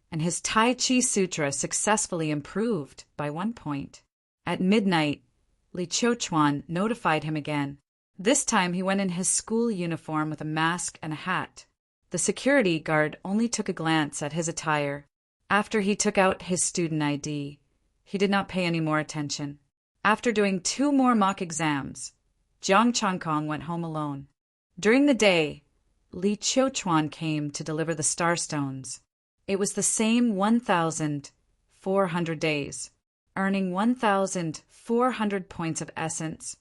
and his Tai Chi Sutra successfully improved by 1 point. At midnight, Li Qiuchuan notified him again. This time he went in his school uniform with a mask and a hat. The security guard only took a glance at his attire. After he took out his student ID, he did not pay any more attention. After doing 2 more mock exams, Jiang Changkong went home alone. During the day, Li Qiuchuan came to deliver the starstones. It was the same 1,400 days, earning 1,400 points of essence,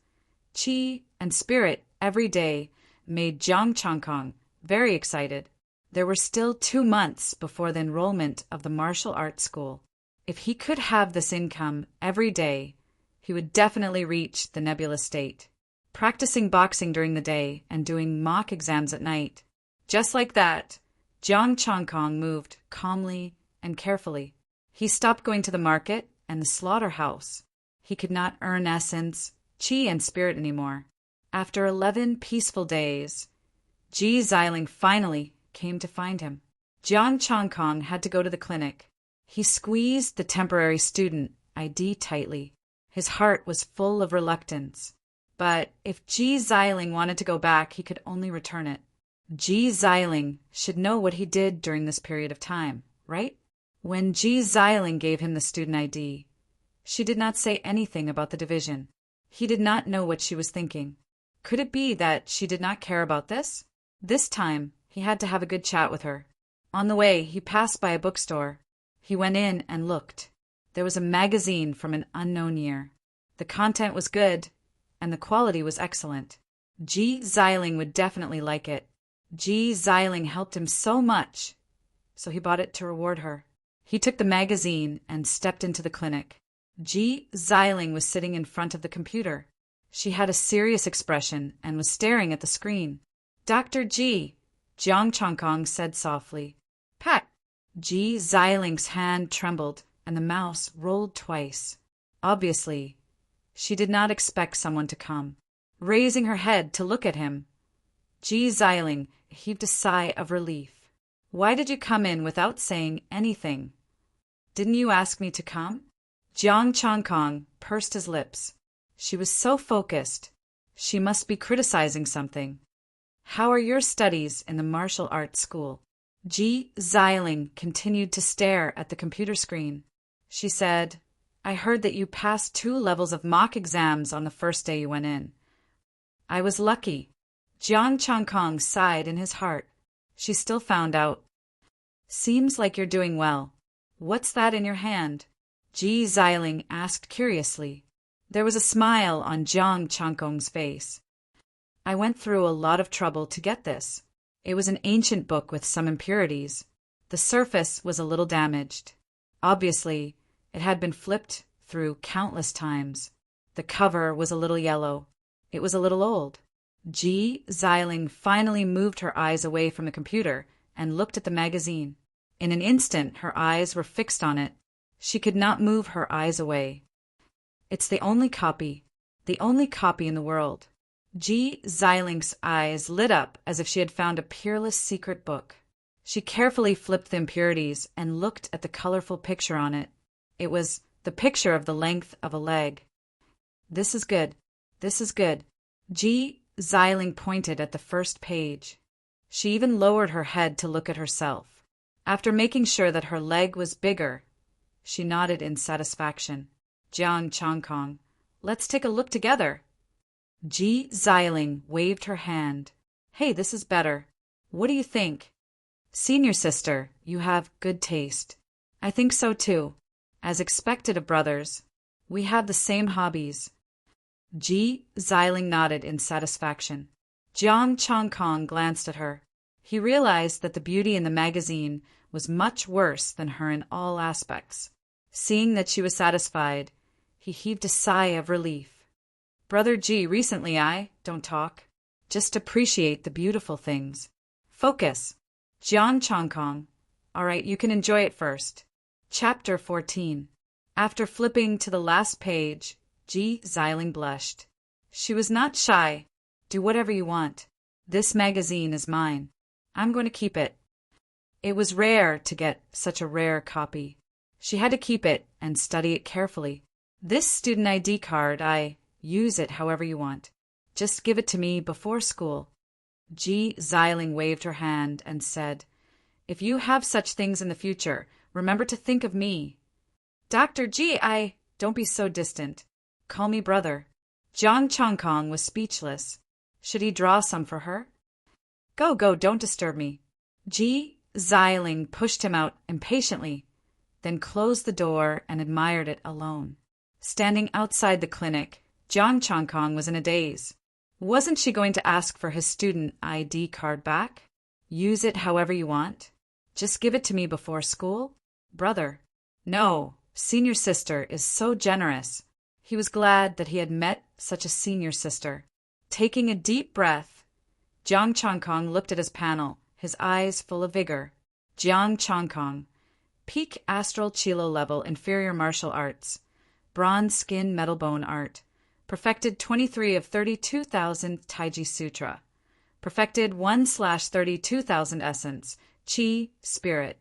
Qi, and Spirit every day made Jiang Changkong very excited. There were still 2 months before the enrollment of the martial arts school. If he could have this income every day, he would definitely reach the nebulous state. Practicing boxing during the day and doing mock exams at night. Just like that, Jiang Changkong moved calmly and carefully. He stopped going to the market and the slaughterhouse. He could not earn essence, Qi, and Spirit anymore. After 11 peaceful days, Ji Xiling finally came to find him. Jiang Changkong had to go to the clinic. He squeezed the temporary student ID tightly. His heart was full of reluctance. But if Ji Xiling wanted to go back, he could only return it. Ji Xiling should know what he did during this period of time, right? When Ji Xiling gave him the student ID, she did not say anything about the division. He did not know what she was thinking. Could it be that she did not care about this? This time, he had to have a good chat with her. On the way, he passed by a bookstore. He went in and looked. There was a magazine from an unknown year. The content was good, and the quality was excellent. G. Xiling would definitely like it. G. Xiling helped him so much, so he bought it to reward her. He took the magazine and stepped into the clinic. G. Xiling was sitting in front of the computer. She had a serious expression and was staring at the screen. "Dr. G," Jiang Chongkong said softly. "Pat." G. Xiling's hand trembled, and the mouse rolled twice. Obviously, she did not expect someone to come. Raising her head to look at him, G. Xiling heaved a sigh of relief. "Why did you come in without saying anything? Didn't you ask me to come?" Jiang Chongkong pursed his lips. She was so focused. She must be criticizing something. "How are your studies in the martial arts school?" G. Xiling continued to stare at the computer screen. She said, "I heard that you passed 2 levels of mock exams on the first day you went in." "I was lucky." Jiang Chongkong sighed in his heart. She still found out. "Seems like you're doing well. What's that in your hand?" G. Xiling asked curiously. There was a smile on Jiang Chongkong's face. "I went through a lot of trouble to get this. It was an ancient book with some impurities. The surface was a little damaged. Obviously, it had been flipped through countless times. The cover was a little yellow. It was a little old." G. Xiling finally moved her eyes away from the computer and looked at the magazine. In an instant, her eyes were fixed on it. She could not move her eyes away. "It's the only copy in the world." G. Xiling's eyes lit up as if she had found a peerless secret book. She carefully flipped the impurities and looked at the colorful picture on it. It was the picture of the length of a leg. This is good. G. Xiling pointed at the first page. She even lowered her head to look at herself. After making sure that her leg was bigger, she nodded in satisfaction. "Jiang Chongkong, let's take a look together." G. Xiling waved her hand. "Hey, this is better. What do you think?" "Senior sister, you have good taste." "I think so too. As expected of brothers. We have the same hobbies." G. Xiling nodded in satisfaction. Jiang Chongkong glanced at her. He realized that the beauty in the magazine was much worse than her in all aspects. Seeing that she was satisfied, he heaved a sigh of relief. "Brother G, recently I don't talk. Just appreciate the beautiful things. Focus." Jiang Chongkong. "All right, you can enjoy it first." Chapter 14. After flipping to the last page, G. Xiling blushed. She was not shy. "Do whatever you want. This magazine is mine. I'm going to keep it." It was rare to get such a rare copy. She had to keep it and study it carefully. "This student ID card, use it however you want. Just give it to me before school." G. Xiling waved her hand and said, "If you have such things in the future, remember to think of me." "Dr. G, don't be so distant. Call me brother." Jiang Chongkong was speechless. Should he draw some for her? Go, don't disturb me." G. Xiling pushed him out impatiently, then closed the door and admired it alone. Standing outside the clinic, Jiang Chongkong was in a daze. Wasn't she going to ask for his student ID card back? "Use it however you want. Just give it to me before school, brother." "No, senior sister is so generous." He was glad that he had met such a senior sister. Taking a deep breath, Jiang Chongkong looked at his panel, his eyes full of vigor. Jiang Chongkong, peak astral chilo level inferior martial arts, bronze skin metal bone art, perfected 23 of 32,000 Taiji Sutra, perfected 1/32,000 essence, Qi, spirit.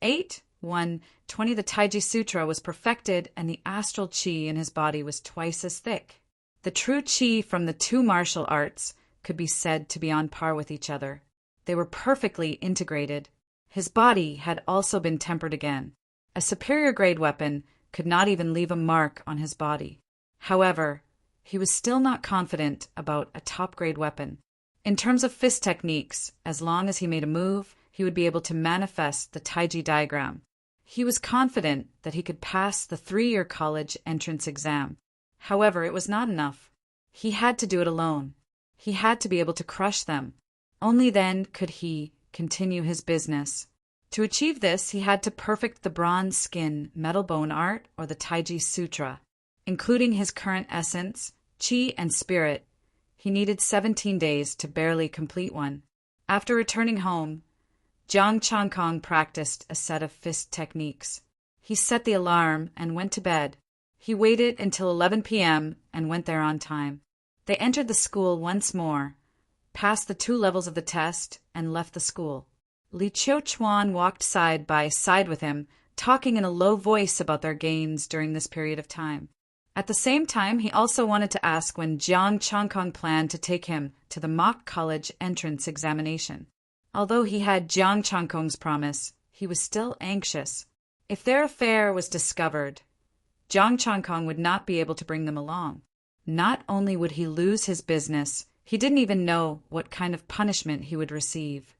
8/1/20 The Taiji Sutra was perfected and the astral Qi in his body was twice as thick. The true Qi from the 2 martial arts could be said to be on par with each other. They were perfectly integrated. His body had also been tempered again. A superior grade weapon could not even leave a mark on his body. However, he was still not confident about a top grade weapon. In terms of fist techniques, as long as he made a move, he would be able to manifest the Taiji diagram. He was confident that he could pass the 3-year college entrance exam. However, it was not enough. He had to do it alone. He had to be able to crush them. Only then could he continue his business. To achieve this, he had to perfect the bronze skin metal bone art or the Taiji Sutra. Including his current essence, chi and spirit, he needed 17 days to barely complete one. After returning home, Jiang Changkong practiced a set of fist techniques. He set the alarm and went to bed. He waited until 11 p.m. and went there on time. They entered the school once more, passed the 2 levels of the test, and left the school. Li Qiuchuan walked side by side with him, talking in a low voice about their gains during this period of time. At the same time, he also wanted to ask when Jiang Changkong planned to take him to the mock college entrance examination. Although he had Jiang Changkong's promise, he was still anxious. If their affair was discovered, Jiang Changkong would not be able to bring them along. Not only would he lose his business, he didn't even know what kind of punishment he would receive.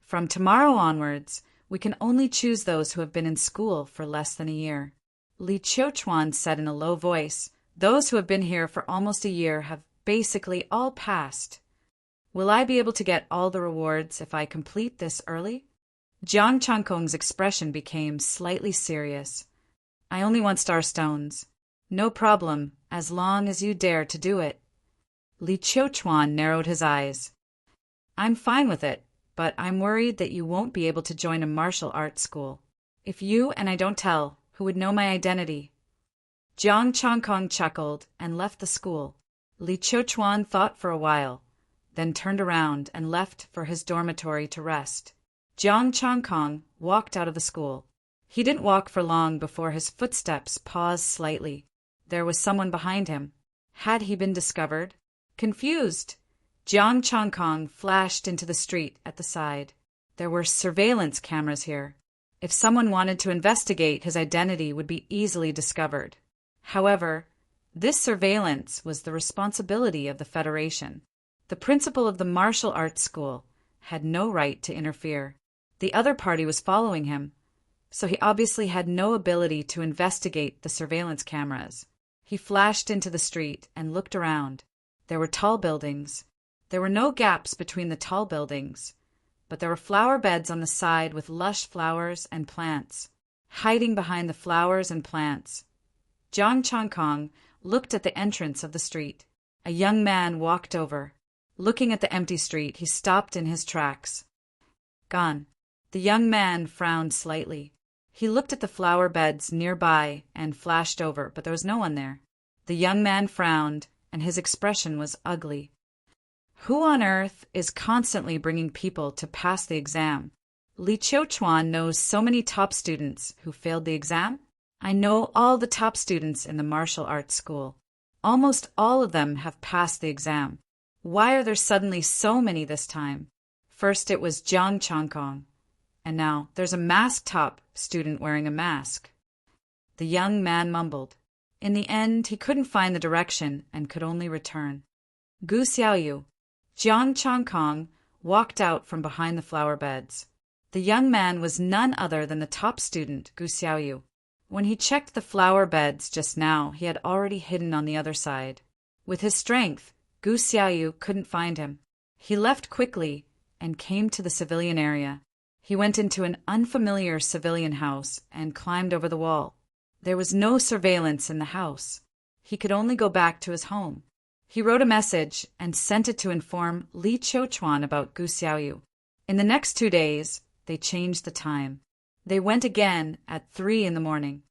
From tomorrow onwards, we can only choose those who have been in school for less than a year. Li Qiuchuan said in a low voice, "Those who have been here for almost a year have basically all passed. Will I be able to get all the rewards if I complete this early?" Jiang Changkong's expression became slightly serious. "I only want star stones." "No problem, as long as you dare to do it." Li Qiuchuan narrowed his eyes. "I'm fine with it, but I'm worried that you won't be able to join a martial arts school. If you and I don't tell, who would know my identity?" Jiang Changkong chuckled and left the school. Li Qiuchuan thought for a while, then turned around and left for his dormitory to rest. Jiang Changkong walked out of the school. He didn't walk for long before his footsteps paused slightly. There was someone behind him. Had he been discovered? Confused, Jiang Changkong flashed into the street at the side. There were surveillance cameras here. If someone wanted to investigate, his identity would be easily discovered. However, this surveillance was the responsibility of the Federation. The principal of the martial arts school had no right to interfere. The other party was following him, so he obviously had no ability to investigate the surveillance cameras. He flashed into the street and looked around. There were tall buildings. There were no gaps between the tall buildings, but there were flower beds on the side with lush flowers and plants. Hiding behind the flowers and plants, Jiang Changkong looked at the entrance of the street. A young man walked over. Looking at the empty street, he stopped in his tracks. "Gone." The young man frowned slightly. He looked at the flower beds nearby and flashed over, but there was no one there. The young man frowned, and his expression was ugly. "Who on earth is constantly bringing people to pass the exam? Li Qiuchuan knows so many top students who failed the exam. I know all the top students in the martial arts school. Almost all of them have passed the exam. Why are there suddenly so many this time? First it was Jiang Changkong, and now there's a masked top student wearing a mask." The young man mumbled. In the end, he couldn't find the direction and could only return. "Gu Xiaoyu." Jiang Changkong walked out from behind the flower beds. The young man was none other than the top student, Gu Xiaoyu. When he checked the flower beds just now, he had already hidden on the other side. With his strength, Gu Xiaoyu couldn't find him. He left quickly and came to the civilian area. He went into an unfamiliar civilian house and climbed over the wall. There was no surveillance in the house. He could only go back to his home. He wrote a message and sent it to inform Li Qiuchuan about Gu Xiaoyu. In the next 2 days, they changed the time. They went again at 3 in the morning.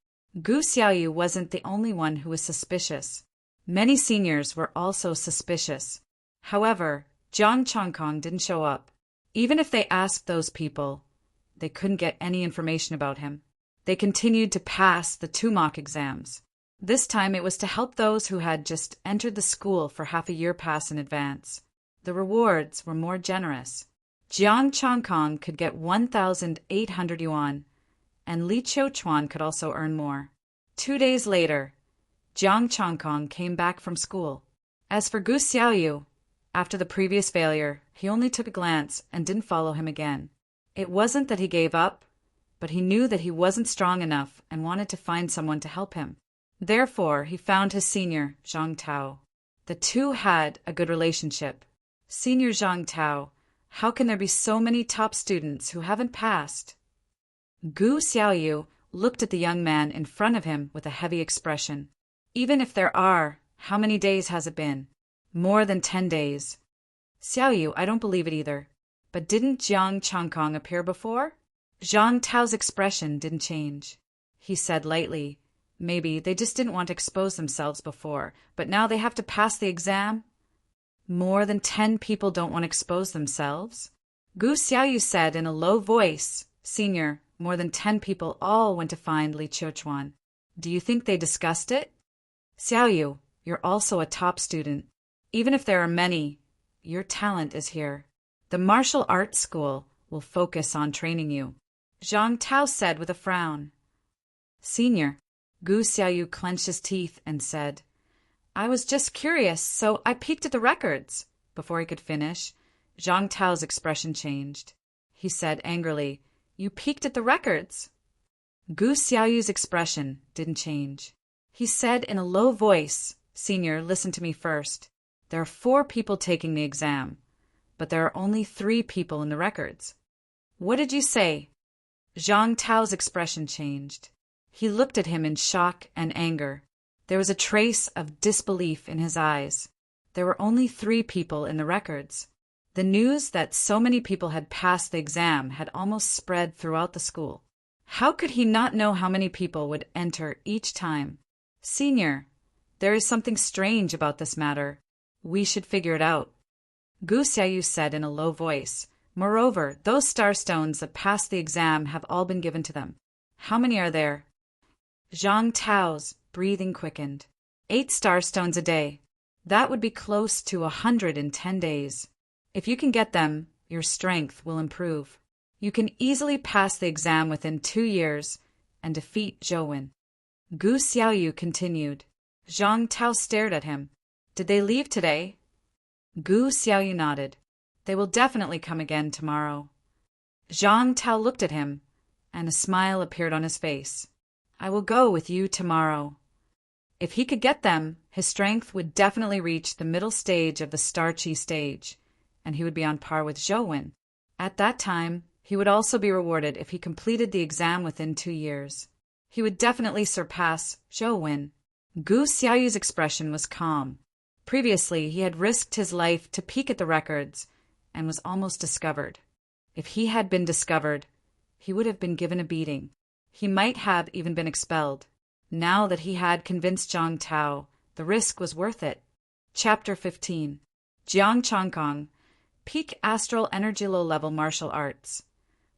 Gu Xiaoyu wasn't the only one who was suspicious. Many seniors were also suspicious. However, Jiang Changkong didn't show up. Even if they asked those people, they couldn't get any information about him. They continued to pass the 2 mock exams. This time it was to help those who had just entered the school for half a year pass in advance. The rewards were more generous. Jiang Changkong could get 1,800 yuan, and Li Qiuchuan could also earn more. 2 days later, Jiang Changkong came back from school. As for Gu Xiaoyu, after the previous failure, he only took a glance and didn't follow him again. It wasn't that he gave up, but he knew that he wasn't strong enough and wanted to find someone to help him. Therefore, he found his senior, Zhang Tao. The two had a good relationship. Senior Zhang Tao, how can there be so many top students who haven't passed? Gu Xiaoyu looked at the young man in front of him with a heavy expression. Even if there are, how many days has it been? More than 10 days. Xiaoyu, I don't believe it either. But didn't Jiang Changkong appear before? Zhang Tao's expression didn't change. He said lightly, maybe they just didn't want to expose themselves before, but now they have to pass the exam? More than 10 people don't want to expose themselves? Gu Xiaoyu said in a low voice, Senior, more than 10 people all went to find Li Qiuchuan. Do you think they discussed it? Xiaoyu, you're also a top student. Even if there are many, your talent is here. The martial arts school will focus on training you. Zhang Tao said with a frown. Senior, Gu Xiaoyu clenched his teeth and said, I was just curious, so I peeked at the records. Before he could finish, Zhang Tao's expression changed. He said angrily, You peeked at the records? Gu Xiaoyu's expression didn't change. He said in a low voice, Senior, listen to me first. There are 4 people taking the exam, but there are only 3 people in the records. What did you say? Zhang Tao's expression changed. He looked at him in shock and anger. There was a trace of disbelief in his eyes. There were only 3 people in the records. The news that so many people had passed the exam had almost spread throughout the school. How could he not know how many people would enter each time? Senior, there is something strange about this matter. We should figure it out. Gu Xiaoyu said in a low voice. Moreover, those starstones that passed the exam have all been given to them. How many are there? Zhang Tao's breathing quickened. 8 starstones a day. That would be close to 100 in 10 days. If you can get them, your strength will improve. You can easily pass the exam within 2 years and defeat Zhou Wen. Gu Xiaoyu continued. Zhang Tao stared at him. Did they leave today? Gu Xiaoyu nodded. They will definitely come again tomorrow. Zhang Tao looked at him, and a smile appeared on his face. I will go with you tomorrow. If he could get them, his strength would definitely reach the middle stage of the Star Qi stage, and he would be on par with Zhou Wen. At that time, he would also be rewarded if he completed the exam within 2 years. He would definitely surpass Zhou Wen. Gu Xiaoyu's expression was calm. Previously, he had risked his life to peek at the records and was almost discovered. If he had been discovered, he would have been given a beating. He might have even been expelled. Now that he had convinced Zhang Tao, the risk was worth it. Chapter 15. Jiang Changkong, Peak Astral Energy Low-Level Martial Arts.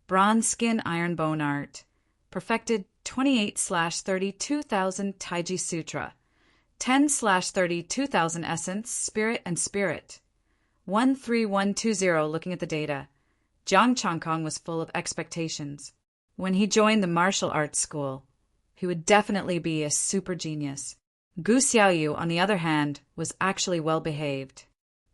Bronze Skin Iron Bone Art. Perfected 28/32,000 Taiji Sutra. 10/32,000 Essence, Spirit and Spirit. 13120. Looking at the data, Jiang Changkong was full of expectations. When he joined the martial arts school, he would definitely be a super genius. Gu Xiaoyu, on the other hand, was actually well behaved.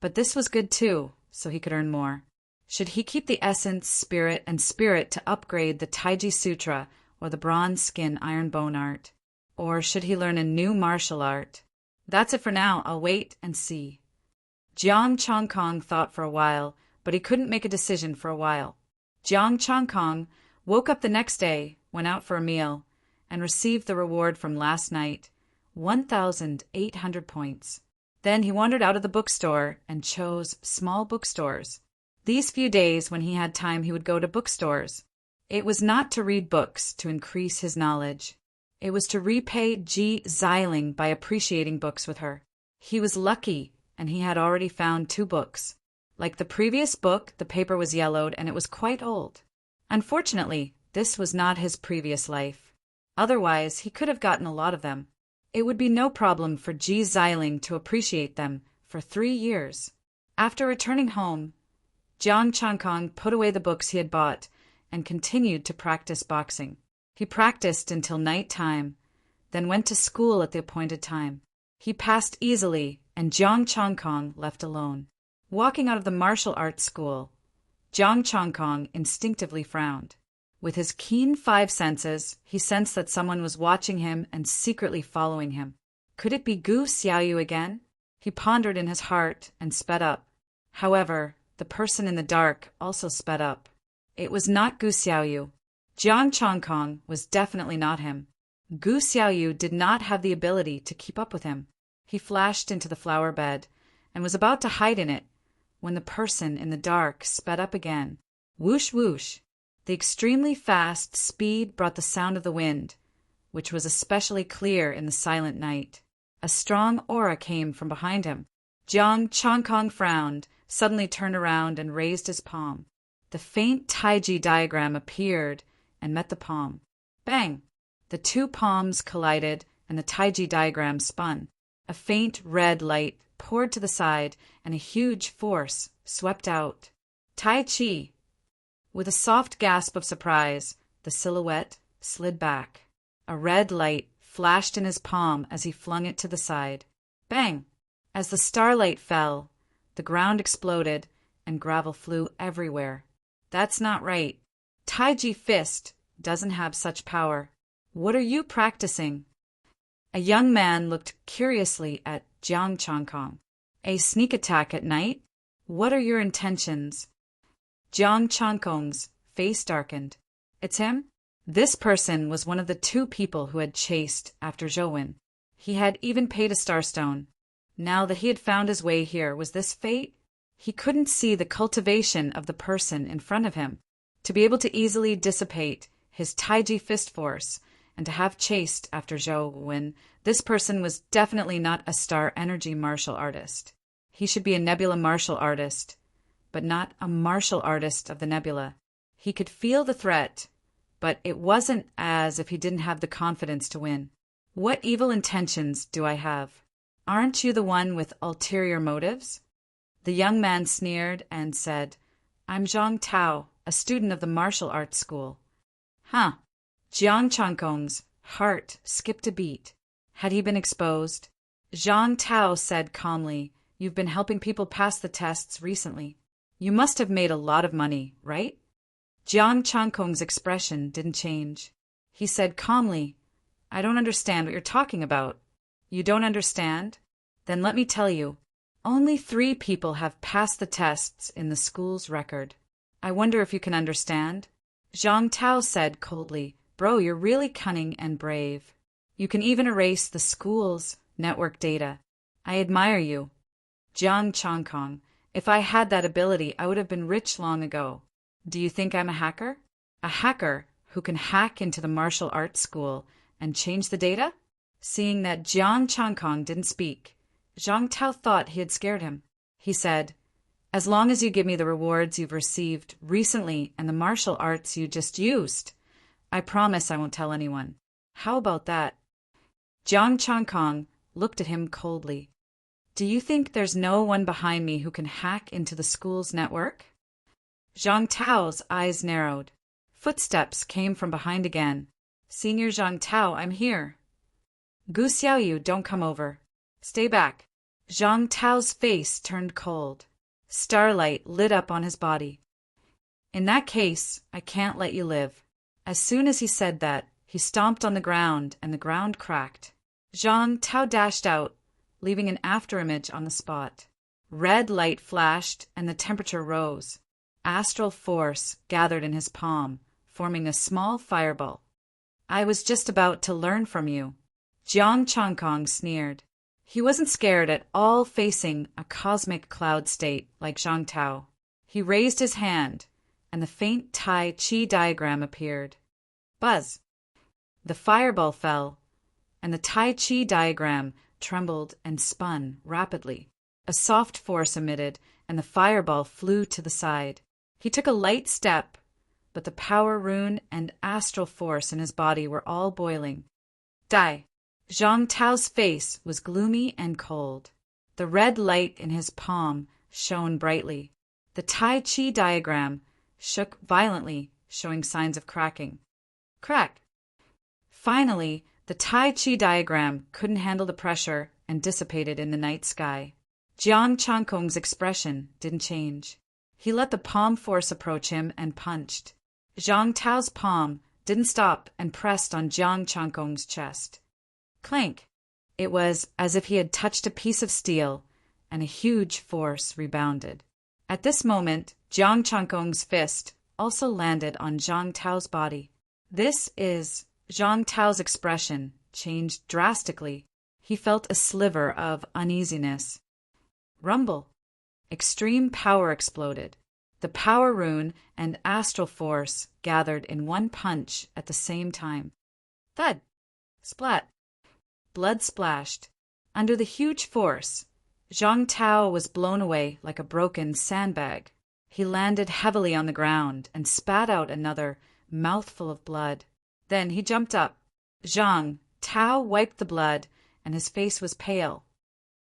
But this was good too, so he could earn more. Should he keep the essence, spirit, and spirit to upgrade the Taiji Sutra or the bronze skin iron bone art? Or should he learn a new martial art? That's it for now. I'll wait and see. Jiang Changkong thought for a while, but he couldn't make a decision for a while. Jiang Changkong woke up the next day, went out for a meal, and received the reward from last night, 1,800 points. Then he wandered out of the bookstore and chose small bookstores. These few days when he had time, he would go to bookstores. It was not to read books to increase his knowledge. It was to repay Ji Xiling by appreciating books with her. He was lucky, and he had already found 2 books. Like the previous book, the paper was yellowed and it was quite old. Unfortunately, this was not his previous life. Otherwise, he could have gotten a lot of them. It would be no problem for Ji Xiling to appreciate them for 3 years. After returning home, Jiang Changkong put away the books he had bought and continued to practice boxing. He practiced until night time, then went to school at the appointed time. He passed easily, and Jiang Changkong left alone. Walking out of the martial arts school, Jiang Changkong instinctively frowned. With his keen five senses, he sensed that someone was watching him and secretly following him. Could it be Gu Xiaoyu again? He pondered in his heart and sped up. However, the person in the dark also sped up. It was not Gu Xiaoyu. Jiang Chongkong was definitely not him. Gu Xiaoyu did not have the ability to keep up with him. He flashed into the flower bed and was about to hide in it when the person in the dark sped up again. Whoosh whoosh. The extremely fast speed brought the sound of the wind, which was especially clear in the silent night. A strong aura came from behind him. Jiang Chongkong frowned, suddenly turned around and raised his palm. The faint Taiji diagram appeared and met the palm. Bang! The two palms collided and the Taiji diagram spun. A faint red light poured to the side and a huge force swept out. Tai Chi! With a soft gasp of surprise, the silhouette slid back. A red light flashed in his palm as he flung it to the side. Bang! As the starlight fell, the ground exploded and gravel flew everywhere. That's not right. Taiji fist doesn't have such power. What are you practicing? A young man looked curiously at Jiang Chongkong. A sneak attack at night? What are your intentions? Jiang Chongkong's face darkened. It's him? This person was one of the two people who had chased after Zhou. He had even paid a starstone. Now that he had found his way here, was this fate? He couldn't see the cultivation of the person in front of him. To be able to easily dissipate his Taiji fist force and to have chased after Zhou, this person was definitely not a star energy martial artist. He should be a nebula martial artist, but not a martial artist of the nebula. He could feel the threat, but it wasn't as if he didn't have the confidence to win. What evil intentions do I have? Aren't you the one with ulterior motives? The young man sneered and said, I'm Zhang Tao, a student of the martial arts school. Huh. Jiang Chongkong's heart skipped a beat. Had he been exposed? Zhang Tao said calmly, You've been helping people pass the tests recently. You must have made a lot of money, right? Jiang Chongkong's expression didn't change. He said calmly, I don't understand what you're talking about. You don't understand? Then let me tell you. Only 3 people have passed the tests in the school's record. I wonder if you can understand? Zhang Tao said coldly, Bro, you're really cunning and brave. You can even erase the school's network data. I admire you. Jiang Chongkong, if I had that ability, I would have been rich long ago. Do you think I'm a hacker? A hacker who can hack into the martial arts school and change the data? Seeing that Jiang Chongkong didn't speak, Zhang Tao thought he had scared him. He said, As long as you give me the rewards you've received recently and the martial arts you just used, I promise I won't tell anyone. How about that? Jiang Chongkong looked at him coldly. Do you think there's no one behind me who can hack into the school's network? Zhang Tao's eyes narrowed. Footsteps came from behind again. Senior Zhang Tao, I'm here. Gu Xiaoyu, don't come over. Stay back. Zhang Tao's face turned cold. Starlight lit up on his body. In that case, I can't let you live. As soon as he said that, he stomped on the ground and the ground cracked. Zhang Tao dashed out, leaving an afterimage on the spot. Red light flashed and the temperature rose. Astral force gathered in his palm, forming a small fireball. I was just about to learn from you. Jiang Chongkong sneered. He wasn't scared at all facing a cosmic cloud state like Zhang Tao. He raised his hand, and the faint Tai Chi diagram appeared. Buzz! The fireball fell, and the Tai Chi diagram trembled and spun rapidly. A soft force emitted, and the fireball flew to the side. He took a light step, but the power rune and astral force in his body were all boiling. Die! Zhang Tao's face was gloomy and cold. The red light in his palm shone brightly. The Tai Chi diagram shook violently, showing signs of cracking. Crack! Finally, the Tai Chi diagram couldn't handle the pressure and dissipated in the night sky. Jiang Chongkong's expression didn't change. He let the palm force approach him and punched. Zhang Tao's palm didn't stop and pressed on Jiang Changkong's chest. Clank! It was as if he had touched a piece of steel, and a huge force rebounded. At this moment, Jiang Changkong's fist also landed on Zhang Tao's body. Zhang Tao's expression changed drastically. He felt a sliver of uneasiness. Rumble! Extreme power exploded. The power rune and astral force gathered in one punch at the same time. Thud! Splat! Blood splashed. Under the huge force, Zhang Tao was blown away like a broken sandbag. He landed heavily on the ground and spat out another mouthful of blood. Then he jumped up. Zhang Tao wiped the blood, and his face was pale.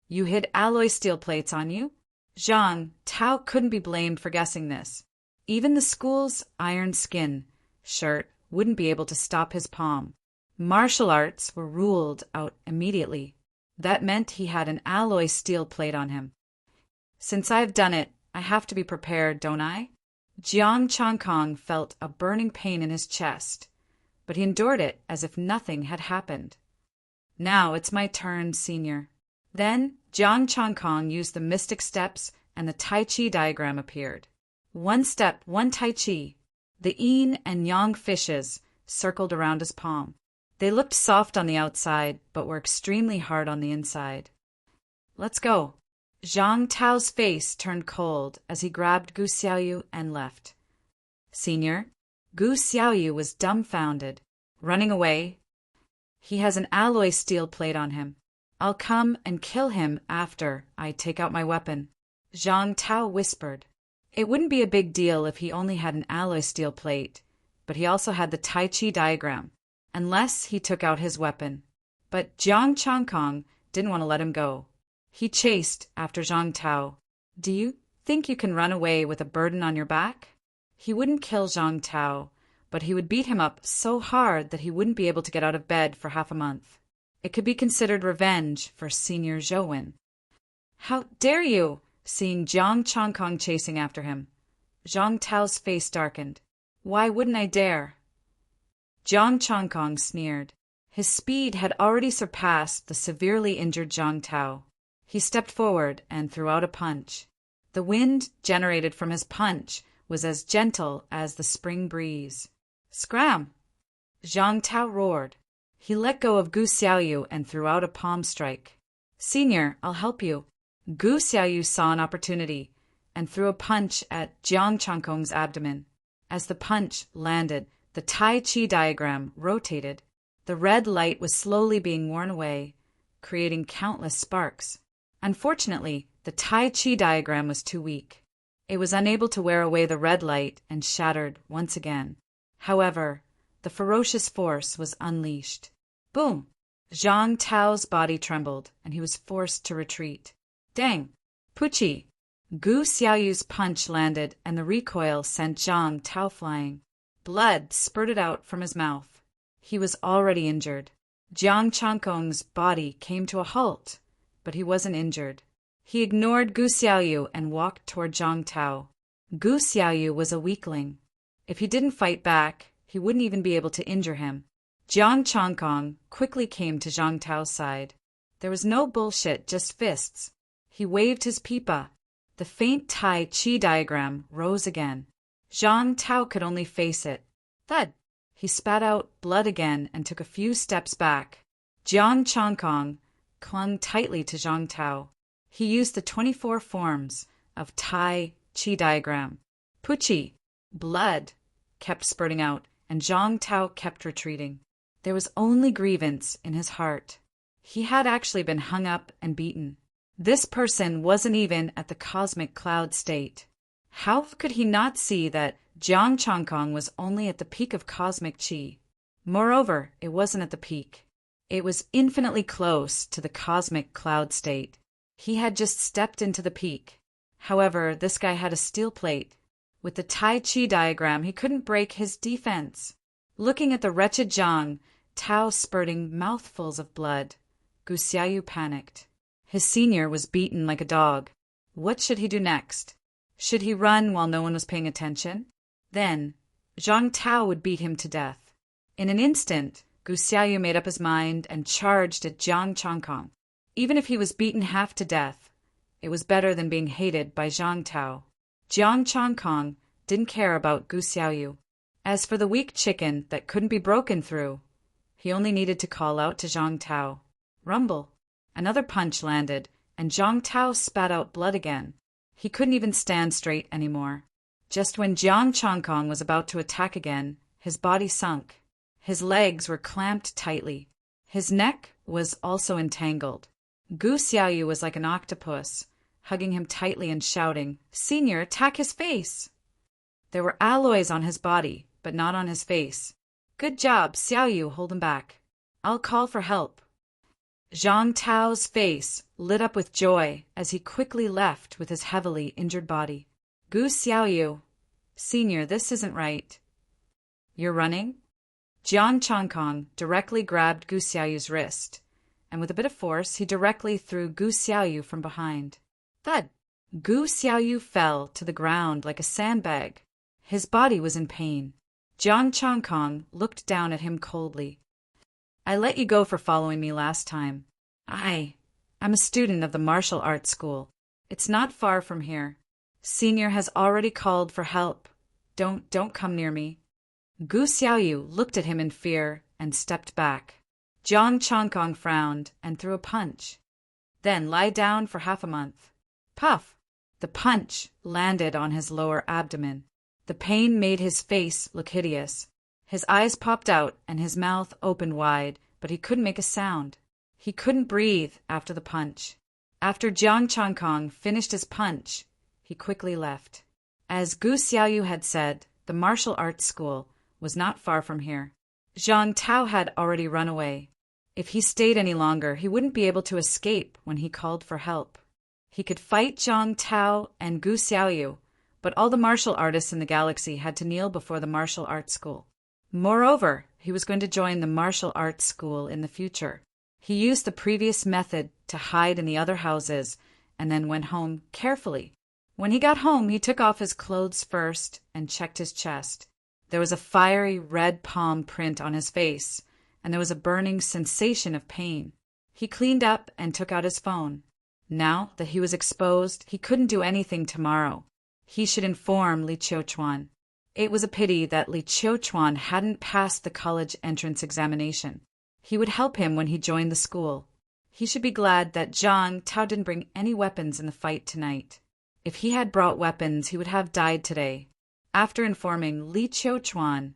You hid alloy steel plates on you? Zhang Tao couldn't be blamed for guessing this. Even the school's iron skin shirt wouldn't be able to stop his palm. Martial arts were ruled out immediately. That meant he had an alloy steel plate on him. Since I've done it, I have to be prepared, don't I? Jiang Changkong felt a burning pain in his chest, but he endured it as if nothing had happened. Now it's my turn, senior. Then Jiang Changkong used the mystic steps and the Tai Chi diagram appeared. One step, one Tai Chi. The yin and yang fishes circled around his palm. They looked soft on the outside, but were extremely hard on the inside. Let's go. Zhang Tao's face turned cold as he grabbed Gu Xiaoyu and left. Senior, Gu Xiaoyu was dumbfounded. Running away? He has an alloy steel plate on him. I'll come and kill him after I take out my weapon. Zhang Tao whispered. It wouldn't be a big deal if he only had an alloy steel plate, but he also had the Tai Chi diagram. Unless he took out his weapon. But Jiang Changkong didn't want to let him go. He chased after Zhang Tao. Do you think you can run away with a burden on your back? He wouldn't kill Zhang Tao, but he would beat him up so hard that he wouldn't be able to get out of bed for half a month. It could be considered revenge for Senior Zhouwen. How dare you! Seeing Jiang Changkong chasing after him. Zhang Tao's face darkened. Why wouldn't I dare? Jiang Changkong sneered. His speed had already surpassed the severely injured Zhang Tao. He stepped forward and threw out a punch. The wind generated from his punch was as gentle as the spring breeze. Scram! Zhang Tao roared. He let go of Gu Xiaoyu and threw out a palm strike. Senior, I'll help you. Gu Xiaoyu saw an opportunity and threw a punch at Jiang Changkong's abdomen. As the punch landed, the Tai Chi diagram rotated. The red light was slowly being worn away, creating countless sparks. Unfortunately, the Tai Chi diagram was too weak. It was unable to wear away the red light and shattered once again. However, the ferocious force was unleashed. Boom! Zhang Tao's body trembled, and he was forced to retreat. Dang! Puchi! Gu Xiaoyu's punch landed, and the recoil sent Zhang Tao flying. Blood spurted out from his mouth. He was already injured. Jiang Changkong's body came to a halt, but he wasn't injured. He ignored Gu Xiaoyu and walked toward Zhang Tao. Gu Xiaoyu was a weakling. If he didn't fight back, he wouldn't even be able to injure him. Jiang Changkong quickly came to Zhang Tao's side. There was no bullshit, just fists. He waved his pipa. The faint Tai Chi diagram rose again. Zhang Tao could only face it. Thud! He spat out blood again and took a few steps back. Jiang Changkong clung tightly to Zhang Tao. He used the 24 forms of Tai Chi diagram. Puchi! Blood kept spurting out, and Zhang Tao kept retreating. There was only grievance in his heart. He had actually been hung up and beaten. This person wasn't even at the cosmic cloud state. How could he not see that Jiang Changkong was only at the peak of cosmic chi? Moreover, it wasn't at the peak. It was infinitely close to the cosmic cloud state. He had just stepped into the peak. However, this guy had a steel plate. With the Tai Chi diagram, he couldn't break his defense. Looking at the wretched Zhang Tao spurting mouthfuls of blood, Gu Xiaoyu panicked. His senior was beaten like a dog. What should he do next? Should he run while no one was paying attention? Then, Zhang Tao would beat him to death. In an instant, Gu Xiaoyu made up his mind and charged at Jiang Changkong. Even if he was beaten half to death, it was better than being hated by Zhang Tao. Jiang Changkong didn't care about Gu Xiaoyu. As for the weak chicken that couldn't be broken through, he only needed to call out to Zhang Tao. Rumble. Another punch landed, and Zhang Tao spat out blood again. He couldn't even stand straight anymore. Just when Jiang Changkong was about to attack again, his body sunk. His legs were clamped tightly. His neck was also entangled. Gu Xiaoyu was like an octopus, hugging him tightly and shouting, "Senior, attack his face!" There were alloys on his body, but not on his face. "Good job, Xiaoyu, hold him back. I'll call for help." Zhang Tao's face lit up with joy as he quickly left with his heavily injured body. "Gu Xiaoyu, Senior, this isn't right." "You're running?" Jiang Changkong directly grabbed Gu Xiaoyu's wrist, and with a bit of force he directly threw Gu Xiaoyu from behind. Thud! Gu Xiaoyu fell to the ground like a sandbag. His body was in pain. Jiang Changkong looked down at him coldly. "I let you go for following me last time. I'm a student of the martial arts school. It's not far from here. Senior has already called for help. Don't come near me." Gu Xiaoyu looked at him in fear and stepped back. Jiang Changkong frowned and threw a punch. "Then lie down for half a month." Puff! The punch landed on his lower abdomen. The pain made his face look hideous. His eyes popped out and his mouth opened wide, but he couldn't make a sound. He couldn't breathe after the punch. After Jiang Changkong finished his punch, he quickly left. As Gu Xiaoyu had said, the martial arts school was not far from here. Zhang Tao had already run away. If he stayed any longer, he wouldn't be able to escape when he called for help. He could fight Zhang Tao and Gu Xiaoyu, but all the martial artists in the galaxy had to kneel before the martial arts school. Moreover, he was going to join the martial arts school in the future. He used the previous method to hide in the other houses and then went home carefully. When he got home, he took off his clothes first and checked his chest. There was a fiery red palm print on his face, and there was a burning sensation of pain. He cleaned up and took out his phone. Now that he was exposed, he couldn't do anything tomorrow. He should inform Li Qiuchuan. It was a pity that Li Qiuchuan hadn't passed the college entrance examination. He would help him when he joined the school. He should be glad that Zhang Tao didn't bring any weapons in the fight tonight. If he had brought weapons, he would have died today. After informing Li Qiuchuan,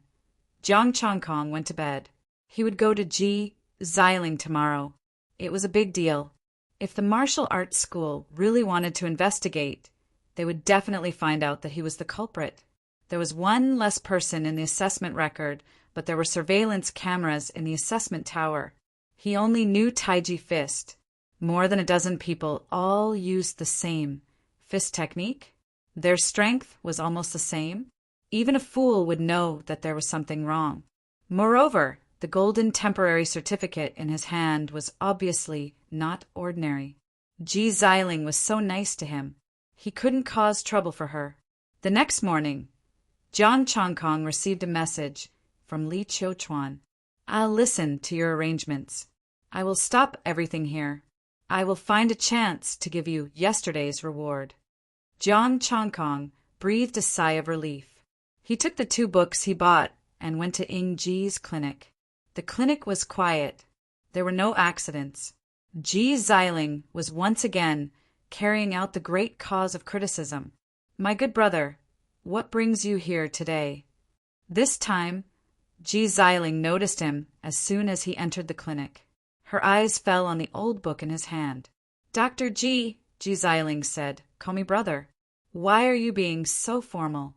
Jiang Changkong went to bed. He would go to Ji Xiling tomorrow. It was a big deal. If the martial arts school really wanted to investigate, they would definitely find out that he was the culprit. There was one less person in the assessment record, but there were surveillance cameras in the assessment tower. He only knew Taiji Fist. More than a dozen people all used the same fist technique. Their strength was almost the same. Even a fool would know that there was something wrong. Moreover, the golden temporary certificate in his hand was obviously not ordinary. Ji Xiling was so nice to him. He couldn't cause trouble for her. The next morning, Jiang Changkong received a message from Li Qiuchuan. "I'll listen to your arrangements. I will stop everything here. I will find a chance to give you yesterday's reward." Jiang Changkong breathed a sigh of relief. He took the 2 books he bought and went to Ying Ji's clinic. The clinic was quiet. There were no accidents. Ji Xiling was once again carrying out the great cause of criticism. "My good brother, what brings you here today?" This time, Ji Xiling noticed him as soon as he entered the clinic. Her eyes fell on the old book in his hand. "Dr. Ji," Ji Xiling said, "call me brother. Why are you being so formal?"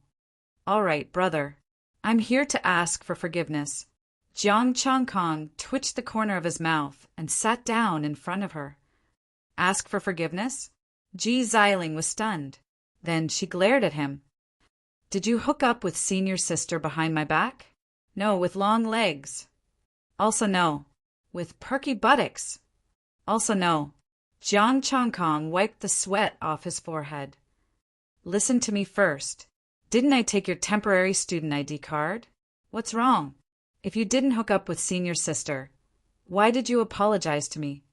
"All right, brother. I'm here to ask for forgiveness." Jiang Changkong twitched the corner of his mouth and sat down in front of her. "Ask for forgiveness?" Ji Xiling was stunned. Then she glared at him. "Did you hook up with Senior's sister behind my back?" "No, with long legs." "Also no." "With perky buttocks." "Also no." Jiang Changkong wiped the sweat off his forehead. "Listen to me first. Didn't I take your temporary student ID card? What's wrong? If you didn't hook up with senior sister, why did you apologize to me?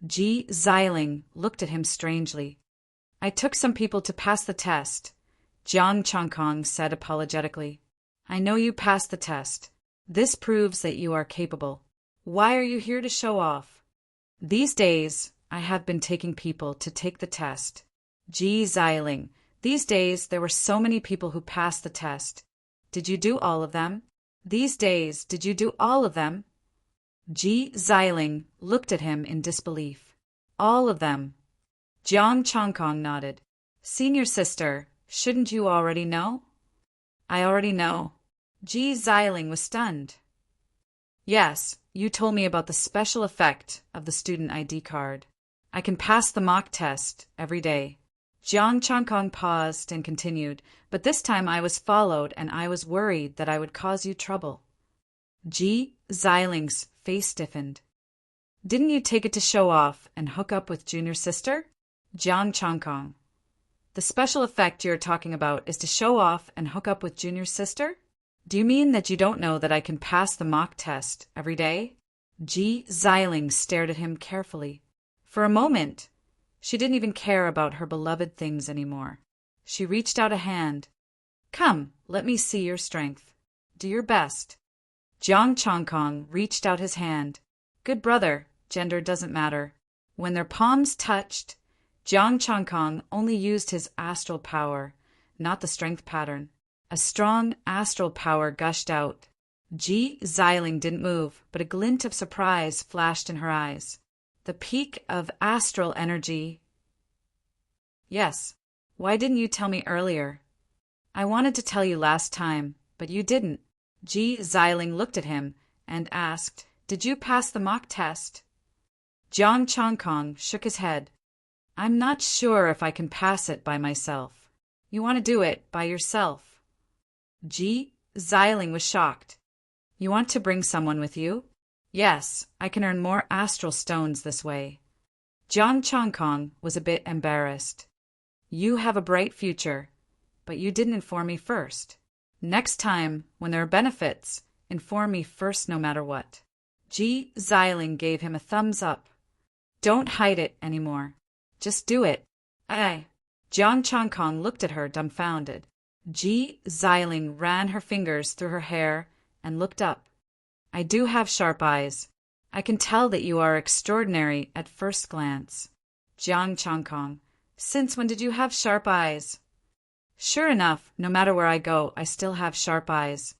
Ji Xiling looked at him strangely. I took some people to pass the test, Jiang Chongkong said apologetically. I know you passed the test. This proves that you are capable. Why are you here to show off? These days, I have been taking people to take the test. Ji Xiling, these days there were so many people who passed the test. Did you do all of them? These days, did you do all of them? Ji Xiling looked at him in disbelief. All of them. Jiang Chongkong nodded. Senior sister, shouldn't you already know? I already know. Ji Xiling was stunned. Yes, you told me about the special effect of the student ID card. I can pass the mock test every day. Jiang Chongkong paused and continued, but this time I was followed and I was worried that I would cause you trouble. Ji Xiling's face stiffened. Didn't you take it to show off and hook up with junior sister? Jiang Chongkong. The special effect you're talking about is to show off and hook up with junior sister? Do you mean that you don't know that I can pass the mock test every day? Ji Xiling stared at him carefully. For a moment, she didn't even care about her beloved things anymore. She reached out a hand. Come, let me see your strength. Do your best. Jiang Chongkong reached out his hand. Good brother, gender doesn't matter. When their palms touched, Jiang Chongkong only used his astral power, not the strength pattern. A strong astral power gushed out. Ji Xiling didn't move, but a glint of surprise flashed in her eyes. The peak of astral energy. Yes. Why didn't you tell me earlier? I wanted to tell you last time, but you didn't. Ji Xiling looked at him and asked, Did you pass the mock test? Jiang Chongkong shook his head. I'm not sure if I can pass it by myself. You want to do it by yourself. Ji Xiling was shocked. You want to bring someone with you? Yes, I can earn more astral stones this way. Jiang Chongkong was a bit embarrassed. You have a bright future, but you didn't inform me first. Next time, when there are benefits, inform me first no matter what. Ji Xiling gave him a thumbs up. Don't hide it anymore. Just do it. Aye. Jiang Chongkong looked at her dumbfounded. Ji Xiling ran her fingers through her hair and looked up. I do have sharp eyes. I can tell that you are extraordinary at first glance. Jiang Chongkong, since when did you have sharp eyes? Sure enough, no matter where I go, I still have sharp eyes.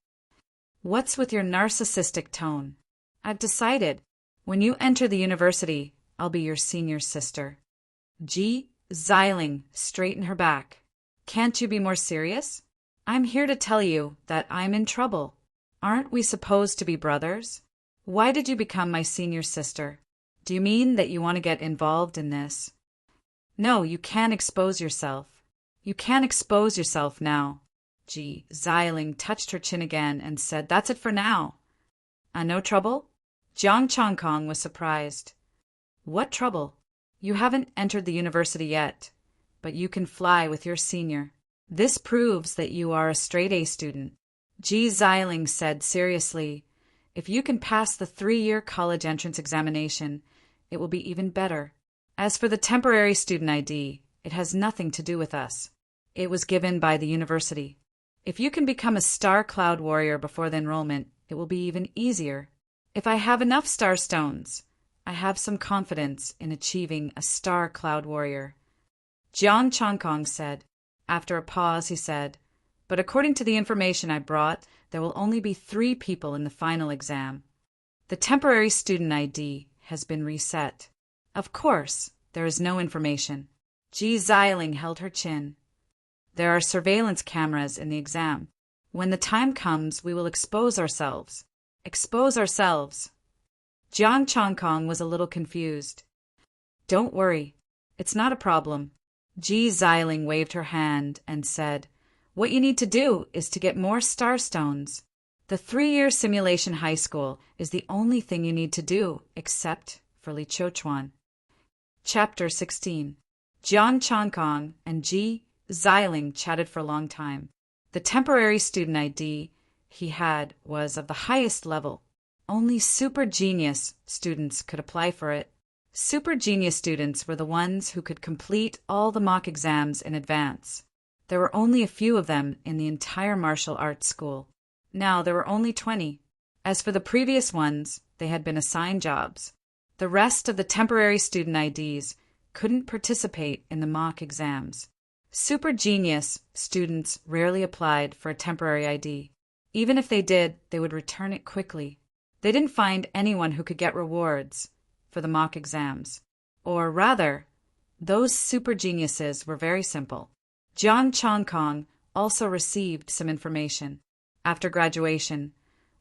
What's with your narcissistic tone? I've decided. When you enter the university, I'll be your senior sister. Ji Xiling straightened her back. Can't you be more serious? I'm here to tell you that I'm in trouble. Aren't we supposed to be brothers? Why did you become my senior sister? Do you mean that you want to get involved in this? No, you can't expose yourself. You can't expose yourself now. Ji Xiling touched her chin again and said, That's it for now. No trouble? Jiang Chongkong was surprised. What trouble? You haven't entered the university yet, but you can fly with your senior. This proves that you are a straight-A student. Ji Xiling said seriously, If you can pass the 3-year college entrance examination, it will be even better. As for the temporary student ID, it has nothing to do with us. It was given by the university. If you can become a star cloud warrior before the enrollment, it will be even easier. If I have enough star stones, I have some confidence in achieving a star cloud warrior. Jiang Chongkong said. After a pause, he said, But according to the information I brought, there will only be 3 people in the final exam. The temporary student ID has been reset. Of course, there is no information. Ji Xiling held her chin. There are surveillance cameras in the exam. When the time comes, we will expose ourselves. Expose ourselves. Jiang Chongkong was a little confused. Don't worry. It's not a problem. Ji Xiling waved her hand and said, What you need to do is to get more star stones. The 3-year simulation high school is the only thing you need to do, except for Li Qiuchuan. Chapter 16. Jiang Chongkong and Ji Xiling chatted for a long time. The temporary student ID he had was of the highest level. Only super genius students could apply for it. Super genius students were the ones who could complete all the mock exams in advance. There were only a few of them in the entire martial arts school. Now there were only 20. As for the previous ones, they had been assigned jobs. The rest of the temporary student IDs couldn't participate in the mock exams. Super genius students rarely applied for a temporary ID. Even if they did, they would return it quickly. They didn't find anyone who could get rewards for the mock exams. Or rather, those super geniuses were very simple. Jiang Chongkong also received some information. After graduation,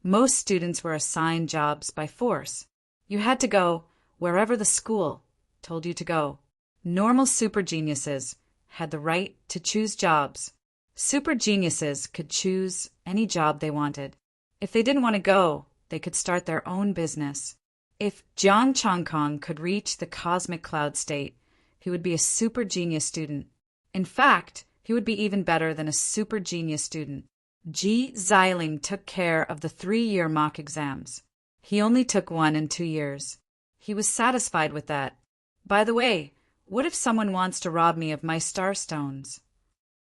most students were assigned jobs by force. You had to go wherever the school told you to go. Normal super geniuses had the right to choose jobs. Super geniuses could choose any job they wanted. If they didn't want to go, they could start their own business. If Jiang Chongkong could reach the cosmic cloud state, he would be a super genius student. In fact, he would be even better than a super genius student. Ji Xiling took care of the 3-year mock exams. He only took 1 in 2 years. He was satisfied with that. By the way, what if someone wants to rob me of my star stones?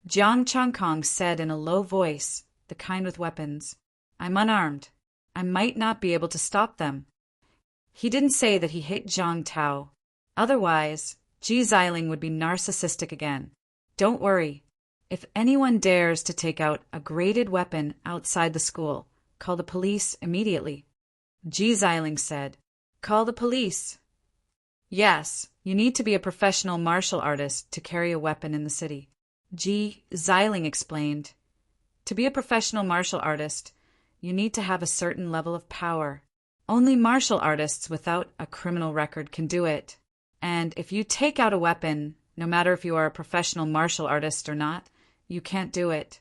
Jiang Chongkong said in a low voice, the kind with weapons. I'm unarmed. I might not be able to stop them. He didn't say that he hit Zhang Tao. Otherwise, Ji Xiling would be narcissistic again. Don't worry. If anyone dares to take out a graded weapon outside the school, call the police immediately. Ji Xiling said. Call the police. Yes, you need to be a professional martial artist to carry a weapon in the city. Ji Xiling explained. To be a professional martial artist, you need to have a certain level of power. Only martial artists without a criminal record can do it. And if you take out a weapon, no matter if you are a professional martial artist or not, you can't do it.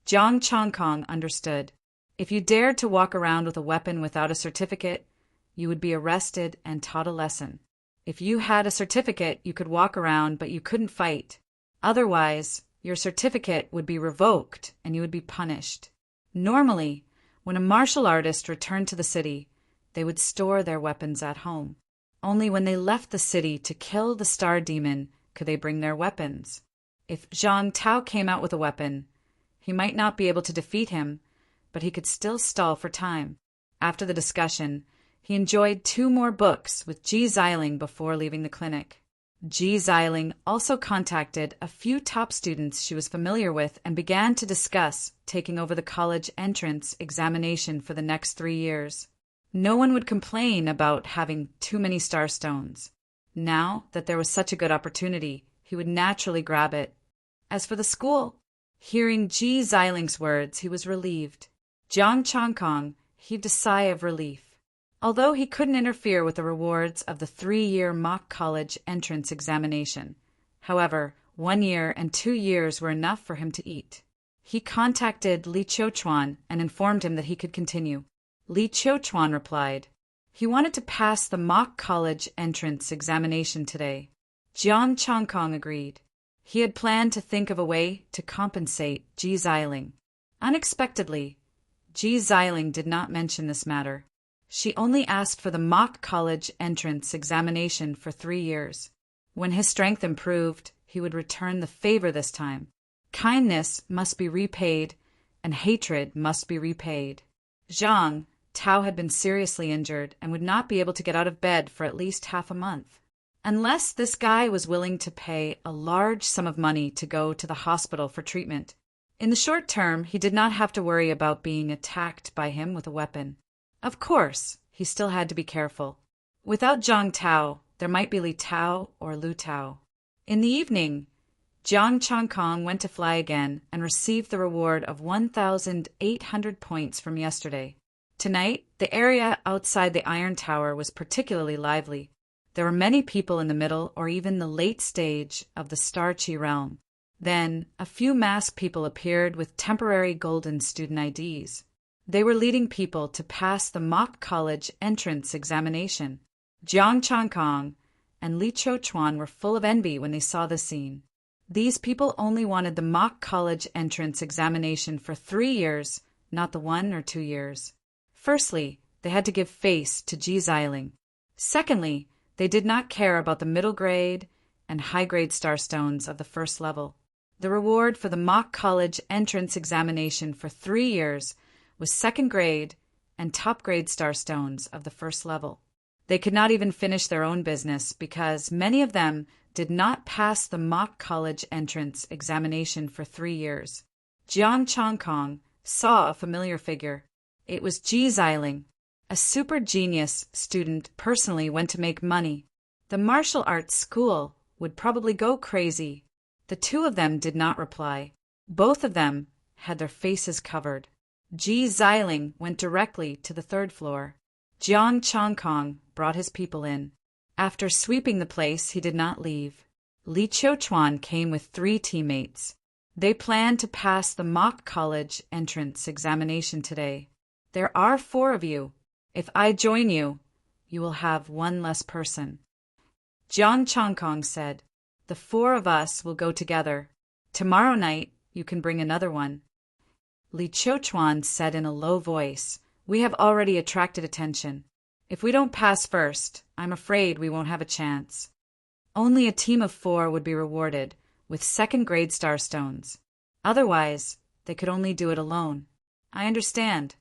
Jiang Chongkong understood. If you dared to walk around with a weapon without a certificate, you would be arrested and taught a lesson. If you had a certificate, you could walk around, but you couldn't fight. Otherwise, your certificate would be revoked and you would be punished. Normally, when a martial artist returned to the city, they would store their weapons at home. Only when they left the city to kill the star demon could they bring their weapons. If Zhang Tao came out with a weapon, he might not be able to defeat him, but he could still stall for time. After the discussion, he enjoyed 2 more books with Ji Xiling before leaving the clinic. Ji Xiling also contacted a few top students she was familiar with and began to discuss taking over the college entrance examination for the next 3 years. No one would complain about having too many star stones. Now that there was such a good opportunity, he would naturally grab it. As for the school, hearing Ji Xiling's words, he was relieved. Jiang Chongkong heaved a sigh of relief. Although he couldn't interfere with the rewards of the 3-year mock college entrance examination, however, 1 year and 2 years were enough for him to eat. He contacted Li Qiuchuan and informed him that he could continue. Li Qiuchuan replied. He wanted to pass the mock college entrance examination today. Jiang Chongkong agreed. He had planned to think of a way to compensate Ji Xiling. Unexpectedly, Ji Xiling did not mention this matter. She only asked for the mock college entrance examination for 3 years. When his strength improved, he would return the favor this time. Kindness must be repaid, and hatred must be repaid. Zhang Tao had been seriously injured and would not be able to get out of bed for at least half a month. Unless this guy was willing to pay a large sum of money to go to the hospital for treatment. In the short term, he did not have to worry about being attacked by him with a weapon. Of course, he still had to be careful. Without Zhang Tao, there might be Li Tao or Lu Tao. In the evening, Jiang Chongkong went to fly again and received the reward of 1,800 points from yesterday. Tonight, the area outside the Iron Tower was particularly lively. There were many people in the middle or even the late stage of the Star Chi realm. Then, a few masked people appeared with temporary golden student IDs. They were leading people to pass the mock college entrance examination. Jiang Chongkong and Li Qiuchuan were full of envy when they saw the scene. These people only wanted the mock college entrance examination for 3 years, not the 1 or 2 years. Firstly, they had to give face to Ji Xiling. Secondly, they did not care about the middle grade and high grade starstones of the first level. The reward for the mock college entrance examination for 3 years was second grade and top grade starstones of the first level. They could not even finish their own business because many of them did not pass the mock college entrance examination for 3 years. Jiang Chongkong saw a familiar figure. It was Ji Xiling, a super genius student personally went to make money. The martial arts school would probably go crazy. The two of them did not reply. Both of them had their faces covered. Ji Xiling went directly to the third floor. Jiang Chongkong brought his people in. After sweeping the place, he did not leave. Li Qiuchuan came with 3 teammates. They planned to pass the mock college entrance examination today. There are 4 of you. If I join you, you will have 1 less person. Jiang Chongkong said, "The 4 of us will go together. Tomorrow night, you can bring another one." Li Qiuchuan said in a low voice, "We have already attracted attention. If we don't pass first, I'm afraid we won't have a chance. Only a team of 4 would be rewarded with second-grade starstones. Otherwise, they could only do it alone. I understand.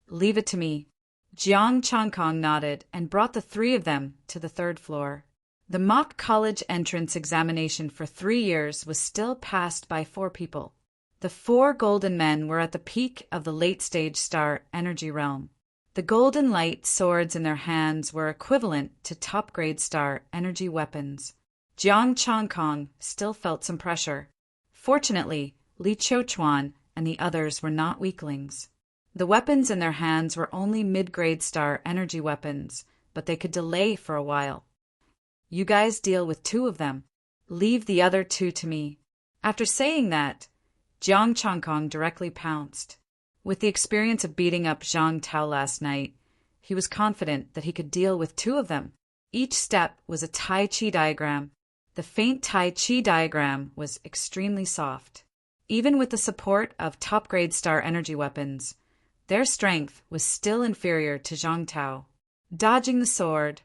Leave it to me." Jiang Chongkong nodded and brought the 3 of them to the third floor. The mock college entrance examination for 3 years was still passed by 4 people. The 4 golden men were at the peak of the late-stage star energy realm. The golden light swords in their hands were equivalent to top-grade star energy weapons. Jiang Chongkong still felt some pressure. Fortunately, Li Qiuchuan and the others were not weaklings. The weapons in their hands were only mid-grade star energy weapons, but they could delay for a while. "You guys deal with 2 of them. Leave the other 2 to me." After saying that, Jiang Chongkong directly pounced. With the experience of beating up Zhang Tao last night, he was confident that he could deal with 2 of them. Each step was a Tai Chi diagram. The faint Tai Chi diagram was extremely soft. Even with the support of top-grade star energy weapons, their strength was still inferior to Zhang Tao. Dodging the sword,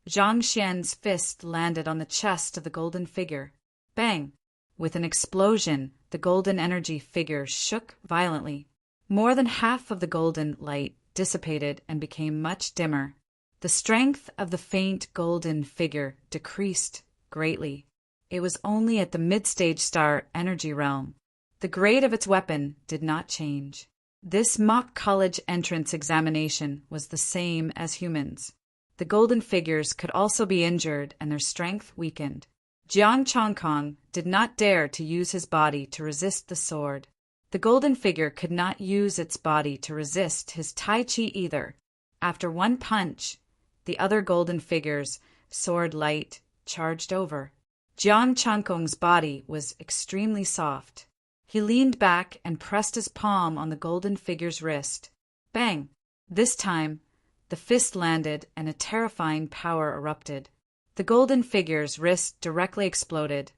Zhang Xian's fist landed on the chest of the golden figure. Bang! With an explosion, the golden energy figure shook violently. More than half of the golden light dissipated and became much dimmer. The strength of the faint golden figure decreased greatly. It was only at the mid-stage star energy realm. The grade of its weapon did not change. This mock college entrance examination was the same as humans. The golden figures could also be injured and their strength weakened. Jiang Chongkong did not dare to use his body to resist the sword. The golden figure could not use its body to resist his Tai Chi either. After 1 punch, the other golden figure's sword light charged over. Jiang Chongkong's body was extremely soft. He leaned back and pressed his palm on the golden figure's wrist. Bang! This time, the fist landed and a terrifying power erupted. The golden figure's wrist directly exploded,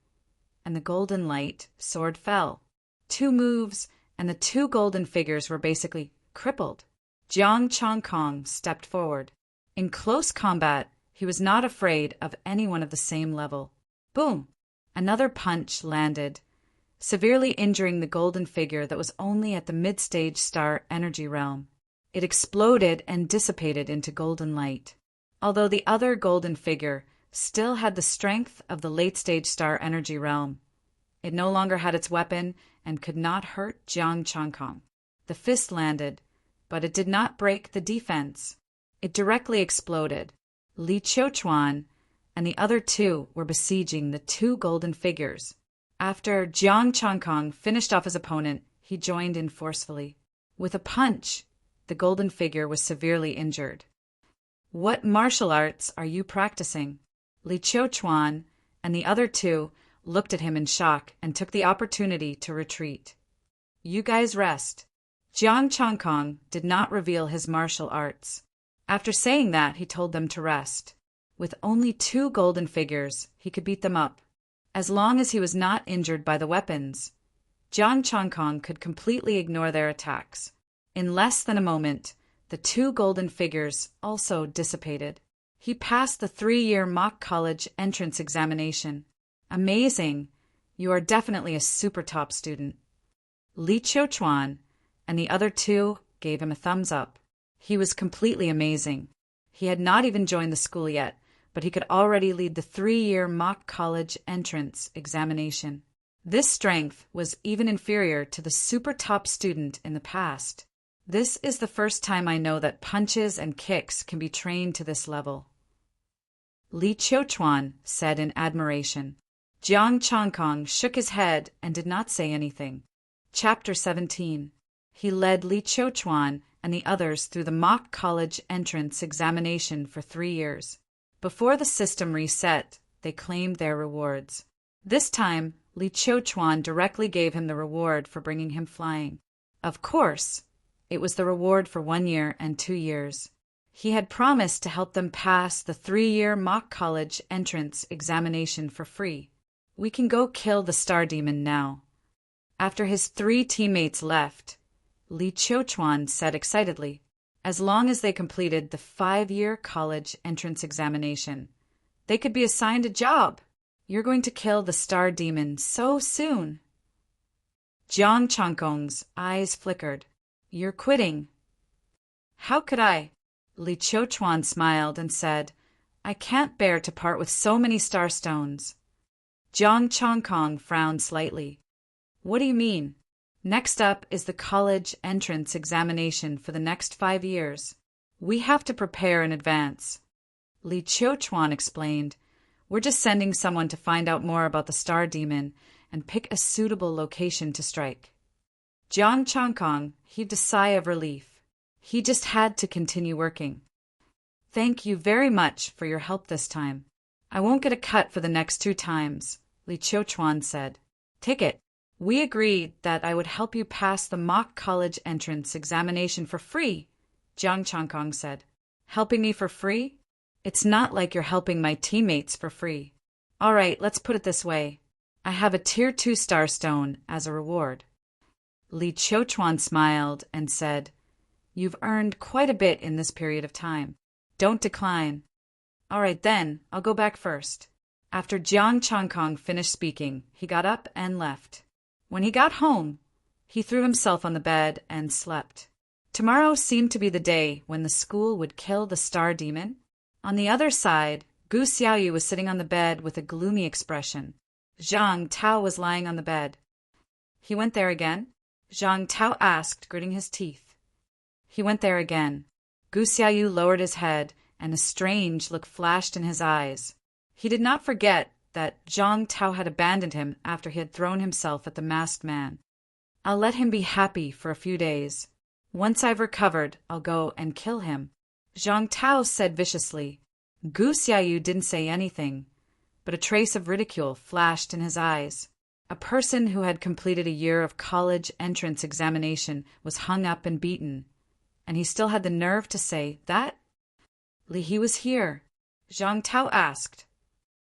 and the golden light sword fell. 2 moves, and the 2 golden figures were basically crippled. Jiang Chongkong stepped forward. In close combat, he was not afraid of anyone of the same level. Boom! Another punch landed, severely injuring the golden figure that was only at the mid-stage star energy realm. It exploded and dissipated into golden light. Although the other golden figure still had the strength of the late-stage star energy realm, it no longer had its weapon and could not hurt Jiang Chongkong. The fist landed, but it did not break the defense. It directly exploded. Li Qiuchuan and the other 2 were besieging the 2 golden figures. After Jiang Chongkong finished off his opponent, he joined in forcefully. With a punch, the golden figure was severely injured. "What martial arts are you practicing?" Li Qiuchuan and the other 2 looked at him in shock and took the opportunity to retreat. "You guys rest." Jiang Chongkong did not reveal his martial arts. After saying that, he told them to rest. With only 2 golden figures, he could beat them up. As long as he was not injured by the weapons, Jiang Changkong could completely ignore their attacks. In less than a moment, the two golden figures also dissipated. He passed the 3-year mock college entrance examination. Amazing! You are definitely a super top student. Li Qiuchuan and the other two gave him a thumbs up. He was completely amazing. He had not even joined the school yet, but he could already lead the 3-year mock college entrance examination. This strength was even inferior to the super top student in the past. This is the first time I know that punches and kicks can be trained to this level. Li Qiuchuan said in admiration. Jiang Changkong shook his head and did not say anything. Chapter 17. He led Li Qiuchuan and the others through the mock college entrance examination for 3 years. Before the system reset, they claimed their rewards. This time, Li Qiuchuan directly gave him the reward for bringing him flying. Of course, it was the reward for 1 year and 2 years. He had promised to help them pass the 3-year mock college entrance examination for free. We can go kill the star demon now. After his 3 teammates left, Li Qiuchuan said excitedly, as long as they completed the 5-year college entrance examination, they could be assigned a job. You're going to kill the star demon so soon. Jiang Changkong's eyes flickered. You're quitting. How could I? Li Qiuchuan smiled and said, I can't bear to part with so many star stones. Jiang Changkong frowned slightly. What do you mean? Next up is the college entrance examination for the next 5 years. We have to prepare in advance. Li Qiuchuan explained, we're just sending someone to find out more about the star demon and pick a suitable location to strike. Jiang Changkong heaved a sigh of relief. He just had to continue working. Thank you very much for your help this time. I won't get a cut for the next 2 times, Li Qiuchuan said. Take it. We agreed that I would help you pass the mock college entrance examination for free, Jiang Changkong said. Helping me for free? It's not like you're helping my teammates for free. All right, let's put it this way. I have a Tier 2 star stone as a reward. Li Qiuchuan smiled and said, You've earned quite a bit in this period of time. Don't decline. All right then, I'll go back first. After Jiang Changkong finished speaking, he got up and left. When he got home, he threw himself on the bed and slept. Tomorrow seemed to be the day when the school would kill the star demon. On the other side, Gu Xiaoyu was sitting on the bed with a gloomy expression. Zhang Tao was lying on the bed. He went there again? Zhang Tao asked, gritting his teeth. He went there again. Gu Xiaoyu lowered his head, and a strange look flashed in his eyes. He did not forget that Zhang Tao had abandoned him after he had thrown himself at the masked man. I'll let him be happy for a few days. Once I've recovered, I'll go and kill him, Zhang Tao said viciously. Gu Xiaoyu didn't say anything, but a trace of ridicule flashed in his eyes. A person who had completed a year of college entrance examination was hung up and beaten, and he still had the nerve to say that? He was here, Zhang Tao asked.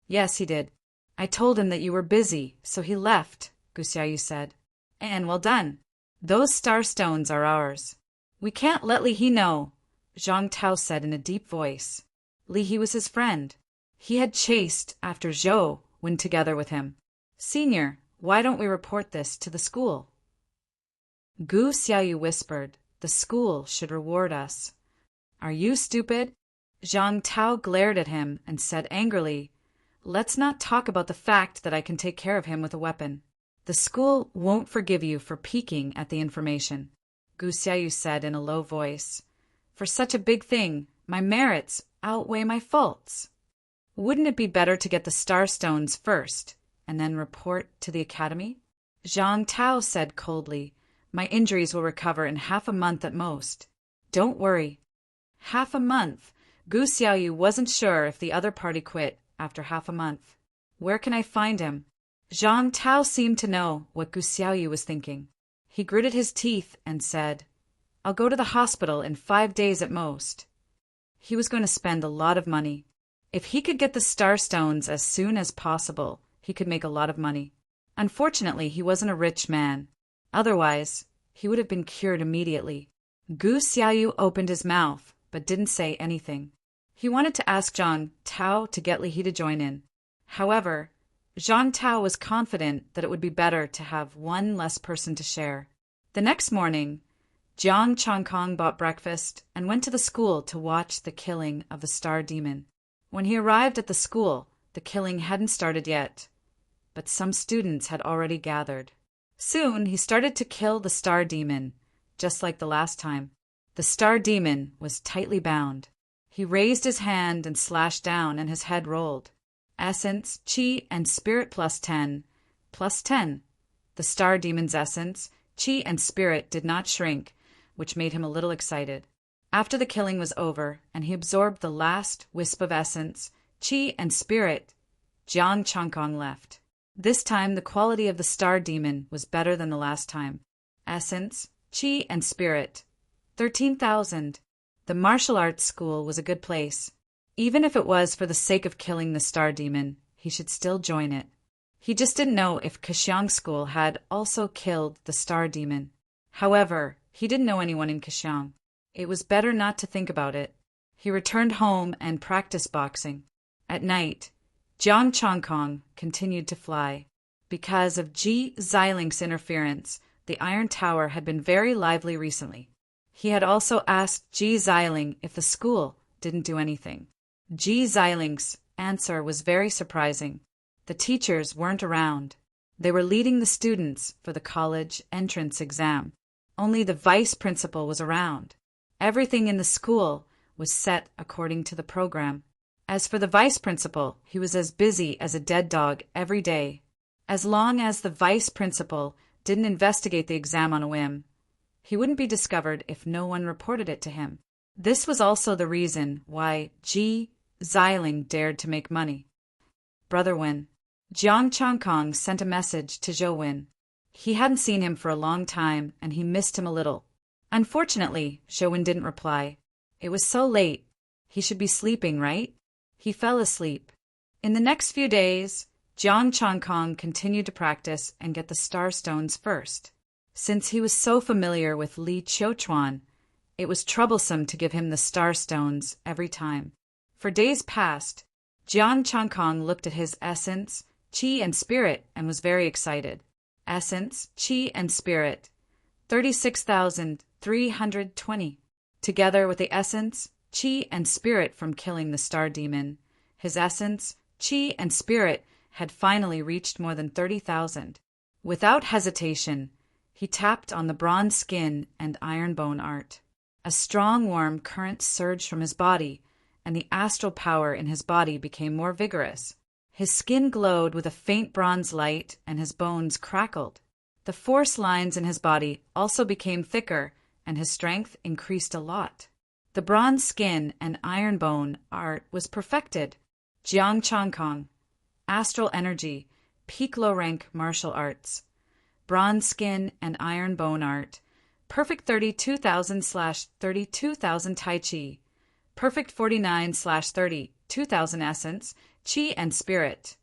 Yes, he did. I told him that you were busy, so he left, Gu Xiaoyu said. And well done. Those star stones are ours. We can't let Li He know, Zhang Tao said in a deep voice. Li He was his friend. He had chased after Zhou when together with him. Senior, why don't we report this to the school? Gu Xiaoyu whispered, the school should reward us. Are you stupid? Zhang Tao glared at him and said angrily, Let's not talk about the fact that I can take care of him with a weapon. The school won't forgive you for peeking at the information, Gu Xiaoyu said in a low voice. For such a big thing, my merits outweigh my faults. Wouldn't it be better to get the star stones first, and then report to the academy? Zhang Tao said coldly, My injuries will recover in half a month at most. Don't worry. Half a month? Gu Xiaoyu wasn't sure if the other party quit after half a month. Where can I find him? Zhang Tao seemed to know what Gu Xiaoyu was thinking. He gritted his teeth and said, I'll go to the hospital in 5 days at most. He was going to spend a lot of money. If he could get the star stones as soon as possible, he could make a lot of money. Unfortunately, he wasn't a rich man. Otherwise, he would have been cured immediately. Gu Xiaoyu opened his mouth, but didn't say anything. He wanted to ask Zhang Tao to get Li He to join in. However, Zhang Tao was confident that it would be better to have one less person to share. The next morning, Jiang Changkong bought breakfast and went to the school to watch the killing of the star demon. When he arrived at the school, the killing hadn't started yet, but some students had already gathered. Soon, he started to kill the star demon, just like the last time. The star demon was tightly bound. He raised his hand and slashed down, and his head rolled. Essence, Qi, and Spirit +10. +10. The star demon's essence, Qi, and Spirit did not shrink, which made him a little excited. After the killing was over, and he absorbed the last wisp of essence, Qi, and Spirit, Jiang Changkong left. This time, the quality of the star demon was better than the last time. Essence, Qi, and Spirit, 13,000. The martial arts school was a good place. Even if it was for the sake of killing the star demon, he should still join it. He just didn't know if Kaxiang School had also killed the star demon. However, he didn't know anyone in Kaxiang. It was better not to think about it. He returned home and practiced boxing. At night, Jiang Changkong continued to fly. Because of Ji Xilin's interference, the Iron Tower had been very lively recently. He had also asked Ji Xiling if the school didn't do anything. Ji Xilin's answer was very surprising. The teachers weren't around. They were leading the students for the college entrance exam. Only the vice principal was around. Everything in the school was set according to the program. As for the vice principal, he was as busy as a dead dog every day. As long as the vice principal didn't investigate the exam on a whim, he wouldn't be discovered if no one reported it to him. This was also the reason why Ji Xiling dared to make money. Brother Wen. Jiang Changkong sent a message to Zhou Wen. He hadn't seen him for a long time, and he missed him a little. Unfortunately, Zhou Wen didn't reply. It was so late. He should be sleeping, right? He fell asleep. In the next few days, Jiang Changkong continued to practice and get the star stones first. Since he was so familiar with Li Qiuchuan, it was troublesome to give him the star stones every time. For days past, Jiang Changkong looked at his essence, Qi, and Spirit and was very excited. Essence, Qi, and Spirit, 36,320. Together with the essence, Qi, and Spirit from killing the star demon, his essence, Qi, and Spirit had finally reached more than 30,000. Without hesitation, he tapped on the bronze skin and iron bone art. A strong warm current surged from his body, and the astral power in his body became more vigorous. His skin glowed with a faint bronze light, and his bones crackled. The force lines in his body also became thicker, and his strength increased a lot. The bronze skin and iron bone art was perfected. Jiang Changkong, astral energy, peak low rank martial arts. Bronze skin and iron bone art. Perfect 32,000/32,000 Tai Chi. Perfect 49/32,000 essence, Qi, and Spirit.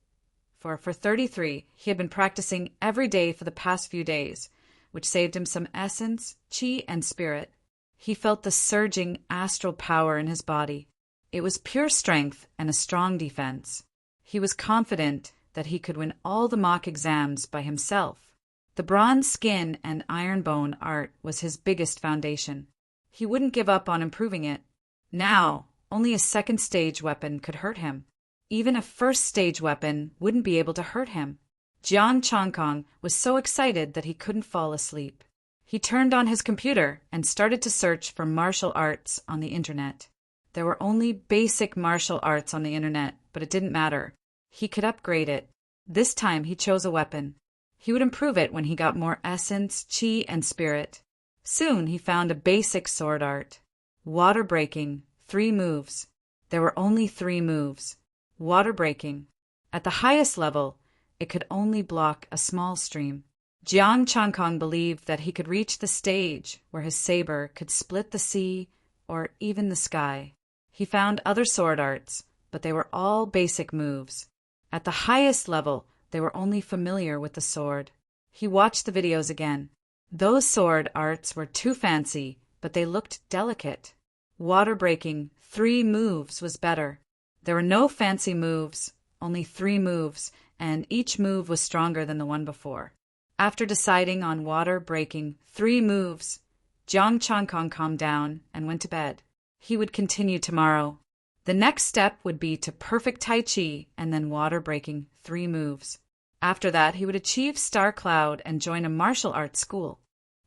For 33, he had been practicing every day for the past few days, which saved him some essence, Qi, and Spirit. He felt the surging astral power in his body. It was pure strength and a strong defense. He was confident that he could win all the mock exams by himself. The bronze skin and iron bone art was his biggest foundation. He wouldn't give up on improving it. Now, only a second stage weapon could hurt him. Even a first stage weapon wouldn't be able to hurt him. Jiang Changkong was so excited that he couldn't fall asleep. He turned on his computer and started to search for martial arts on the internet. There were only basic martial arts on the internet, but it didn't matter. He could upgrade it. This time he chose a weapon. He would improve it when he got more essence, Qi, and Spirit. Soon he found a basic sword art. Water breaking, 3 moves. There were only 3 moves. Water breaking. At the highest level, it could only block a small stream. Jiang Changkong believed that he could reach the stage where his saber could split the sea or even the sky. He found other sword arts, but they were all basic moves. At the highest level, They were only familiar with the sword. He watched the videos again. Those sword arts were too fancy, but they looked delicate. Water breaking 3 moves was better. There were no fancy moves, only 3 moves, and each move was stronger than the one before. After deciding on water breaking 3 moves, Jiang Changkong calmed down and went to bed. He would continue tomorrow. The next step would be to perfect Tai Chi and then water breaking 3 moves. After that, he would achieve Star Cloud and join a martial arts school.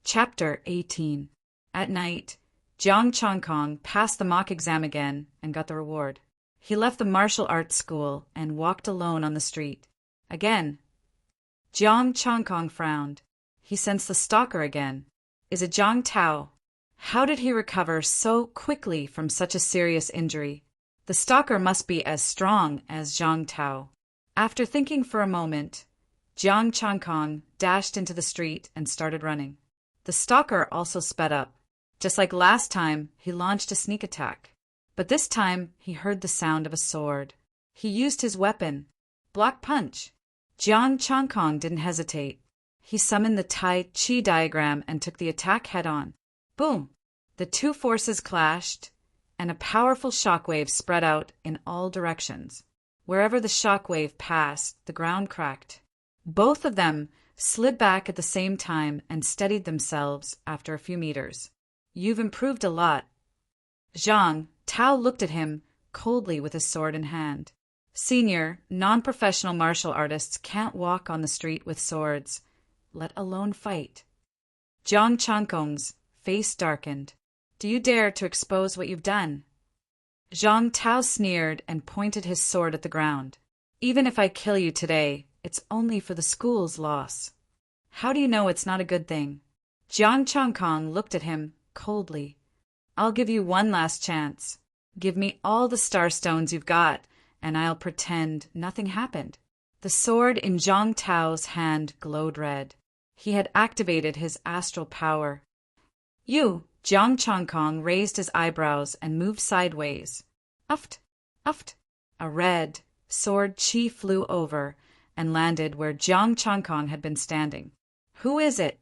Chapter 18. At night, Jiang Changkong passed the mock exam again and got the reward. He left the martial arts school and walked alone on the street. Again, Jiang Changkong frowned. He sensed the stalker again. Is it Zhang Tao? How did he recover so quickly from such a serious injury? The stalker must be as strong as Zhang Tao. After thinking for a moment, Jiang Changkong dashed into the street and started running. The stalker also sped up. Just like last time, he launched a sneak attack. But this time, he heard the sound of a sword. He used his weapon, block punch. Jiang Changkong didn't hesitate. He summoned the Tai Chi diagram and took the attack head-on. Boom! The 2 forces clashed, and a powerful shockwave spread out in all directions. Wherever the shockwave passed, the ground cracked. Both of them slid back at the same time and steadied themselves after a few meters. You've improved a lot. Zhang Tao looked at him coldly with his sword in hand. Senior, non-professional martial artists can't walk on the street with swords, let alone fight. Jiang Changkong's face darkened. Do you dare to expose what you've done? Zhang Tao sneered and pointed his sword at the ground. Even if I kill you today, it's only for the school's loss. How do you know it's not a good thing? Jiang Changkong looked at him coldly. I'll give you one last chance. Give me all the star stones you've got, and I'll pretend nothing happened. The sword in Zhang Tao's hand glowed red. He had activated his astral power. You! Jiang Changkong raised his eyebrows and moved sideways. Uft! Uft! A red sword chi flew over and landed where Jiang Changkong had been standing. Who is it?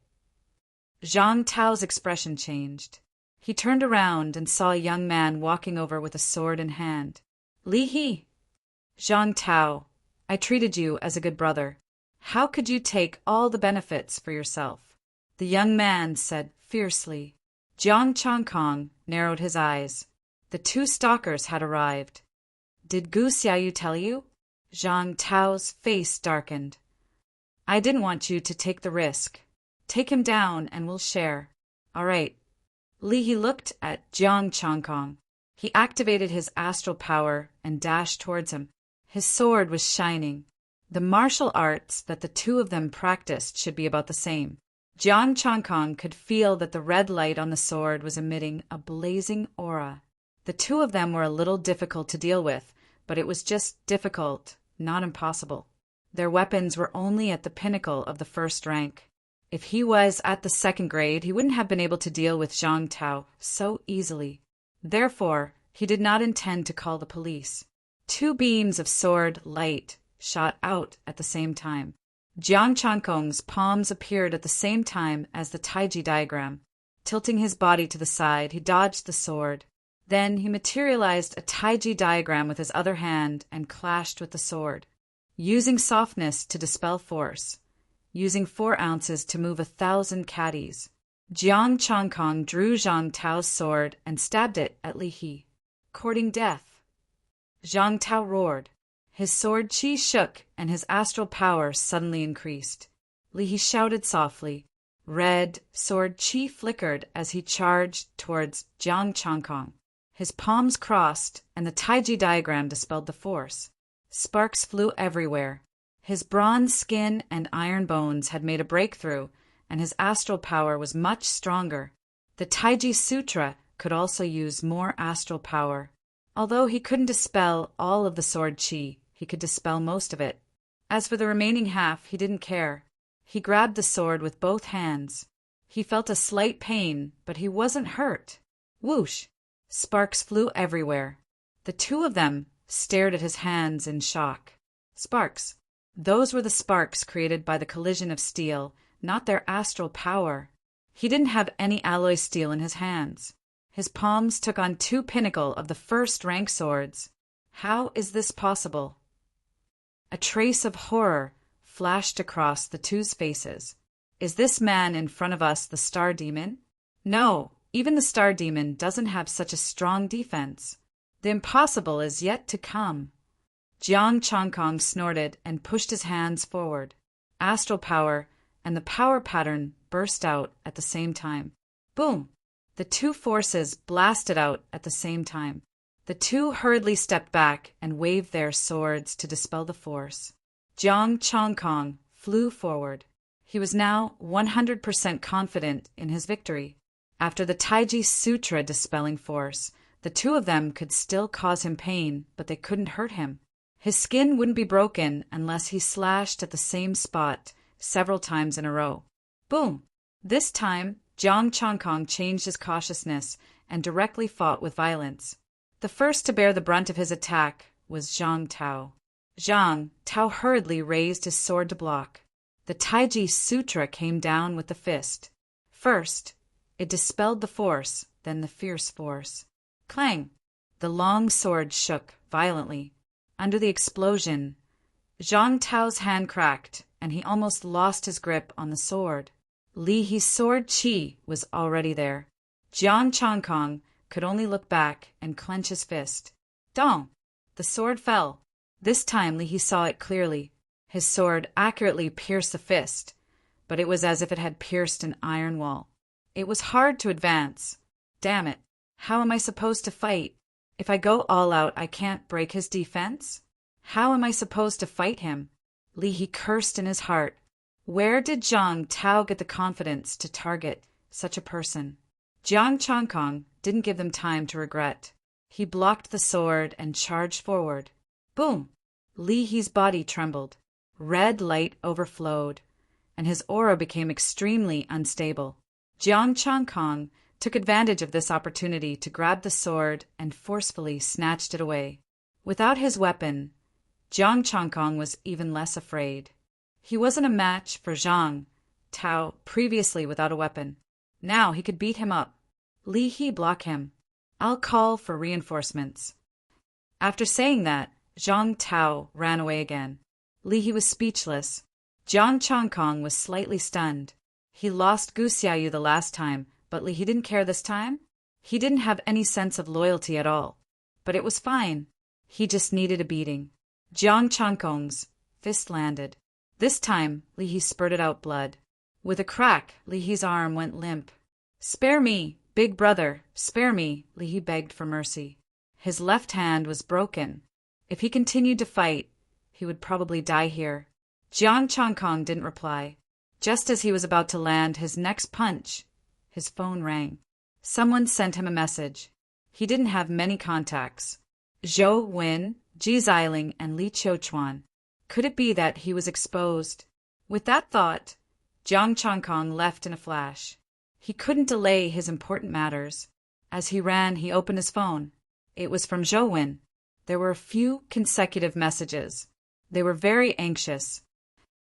Zhang Tao's expression changed. He turned around and saw a young man walking over with a sword in hand. Li He! Zhang Tao, I treated you as a good brother. How could you take all the benefits for yourself? The young man said fiercely. Jiang Changkong narrowed his eyes. The 2 stalkers had arrived. Did Gu Xiaoyu tell you? Zhang Tao's face darkened. I didn't want you to take the risk. Take him down and we'll share. All right. Li He looked at Jiang Changkong. He activated his astral power and dashed towards him. His sword was shining. The martial arts that the 2 of them practiced should be about the same. Jiang Changkong could feel that the red light on the sword was emitting a blazing aura. The 2 of them were a little difficult to deal with, but it was just difficult, not impossible. Their weapons were only at the pinnacle of the 1st rank. If he was at the 2nd grade, he wouldn't have been able to deal with Zhang Tao so easily. Therefore, he did not intend to call the police. 2 beams of sword light shot out at the same time. Jiang Changkong's palms appeared at the same time as the Taiji diagram. Tilting his body to the side, he dodged the sword. Then he materialized a Taiji diagram with his other hand and clashed with the sword. Using softness to dispel force. Using 4 ounces to move 1,000 caddies. Jiang Changkong drew Zhang Tao's sword and stabbed it at Li He, courting death. Zhang Tao roared. His sword chi shook and his astral power suddenly increased. Li He shouted softly. Red sword chi flickered as he charged towards Jiang Changkong. His palms crossed and the Taiji diagram dispelled the force. Sparks flew everywhere. His bronze skin and iron bones had made a breakthrough, and his astral power was much stronger. The Taiji Sutra could also use more astral power. Although he couldn't dispel all of the sword chi, he could dispel most of it. As for the remaining half, he didn't care. He grabbed the sword with both hands. He felt a slight pain, but he wasn't hurt. Whoosh! Sparks flew everywhere. The 2 of them stared at his hands in shock. Sparks. Those were the sparks created by the collision of steel, not their astral power. He didn't have any alloy steel in his hands. His palms took on two pinnacle of the first-rank swords. How is this possible? A trace of horror flashed across the two's faces. Is this man in front of us the Star Demon? No, even the Star Demon doesn't have such a strong defense. The impossible is yet to come. Jiang Changkong snorted and pushed his hands forward. Astral power and the power pattern burst out at the same time. Boom! The two forces blasted out at the same time. The two hurriedly stepped back and waved their swords to dispel the force. Jiang Changkong flew forward. He was now 100% confident in his victory. After the Taiji Sutra dispelling force, the two of them could still cause him pain, but they couldn't hurt him. His skin wouldn't be broken unless he slashed at the same spot several times in a row. Boom! This time, Jiang Changkong changed his cautiousness and directly fought with violence. The first to bear the brunt of his attack was Zhang Tao. Zhang Tao hurriedly raised his sword to block. The Taiji Sutra came down with the fist. First, it dispelled the force, then the fierce force. Clang! The long sword shook violently. Under the explosion, Zhang Tao's hand cracked, and he almost lost his grip on the sword. Li He's sword chi was already there. Jiang Changkong could only look back and clench his fist. Dong! The sword fell. This time Li He saw it clearly. His sword accurately pierced the fist, but it was as if it had pierced an iron wall. It was hard to advance. Damn it! How am I supposed to fight? If I go all out, I can't break his defense? How am I supposed to fight him? Li He cursed in his heart. Where did Zhang Tao get the confidence to target such a person? Jiang Changkong didn't give them time to regret. He blocked the sword and charged forward. Boom! Li He's body trembled. Red light overflowed, and his aura became extremely unstable. Jiang Changkong took advantage of this opportunity to grab the sword and forcefully snatched it away. Without his weapon, Jiang Changkong was even less afraid. He wasn't a match for Zhang Tao, previously without a weapon. Now he could beat him up. Li He block him. I'll call for reinforcements. After saying that, Zhang Tao ran away again. Li He was speechless. Jiang Changkong was slightly stunned. He lost Gu Xiaoyu the last time, but Li He didn't care this time. He didn't have any sense of loyalty at all. But it was fine. He just needed a beating. Jiang Changkong's fist landed. This time, Li He spurted out blood. With a crack, Li He's arm went limp. Spare me, big brother, spare me, Li He begged for mercy. His left hand was broken. If he continued to fight, he would probably die here. Jiang Changkong didn't reply. Just as he was about to land his next punch, his phone rang. Someone sent him a message. He didn't have many contacts. Zhou Wen, Ji Xiling, and Li Qiuchuan. Could it be that he was exposed? With that thought, Jiang Changkong left in a flash. He couldn't delay his important matters. As he ran, he opened his phone. It was from Zhou Wen. There were a few consecutive messages. They were very anxious.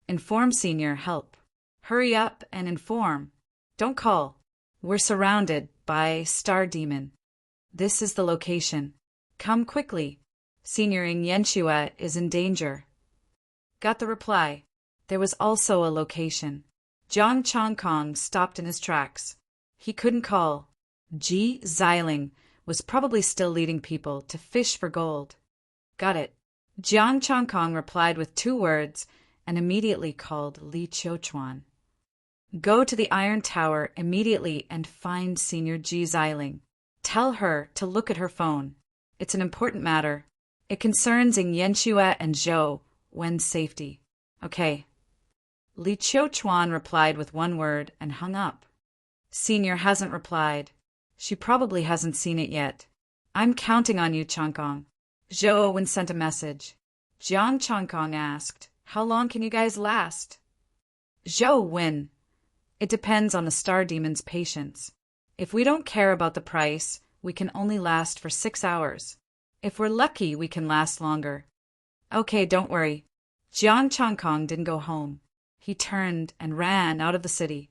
Inform Senior, help. Hurry up and inform. Don't call. We're surrounded by Star Demon. This is the location. Come quickly. Senior Ing Yanxue is in danger. Got the reply. There was also a location. Jiang Changkong stopped in his tracks. He couldn't call. Ji Xiling was probably still leading people to fish for gold. Got it. Jiang Changkong replied with 2 words and immediately called Li Qiuchuan. Go to the Iron Tower immediately and find Senior Ji Xiling. Tell her to look at her phone. It's an important matter. It concerns Ing Yanxue and Zhou Wen's safety. Okay. Li Qiuchuan replied with 1 word and hung up. Senior hasn't replied. She probably hasn't seen it yet. I'm counting on you, Changkong. Zhou Wen sent a message. Jiang Changkong asked, how long can you guys last? Zhou Wen. It depends on the Star Demon's patience. If we don't care about the price, we can only last for 6 hours. If we're lucky, we can last longer. Okay, don't worry. Jiang Changkong didn't go home. He turned and ran out of the city.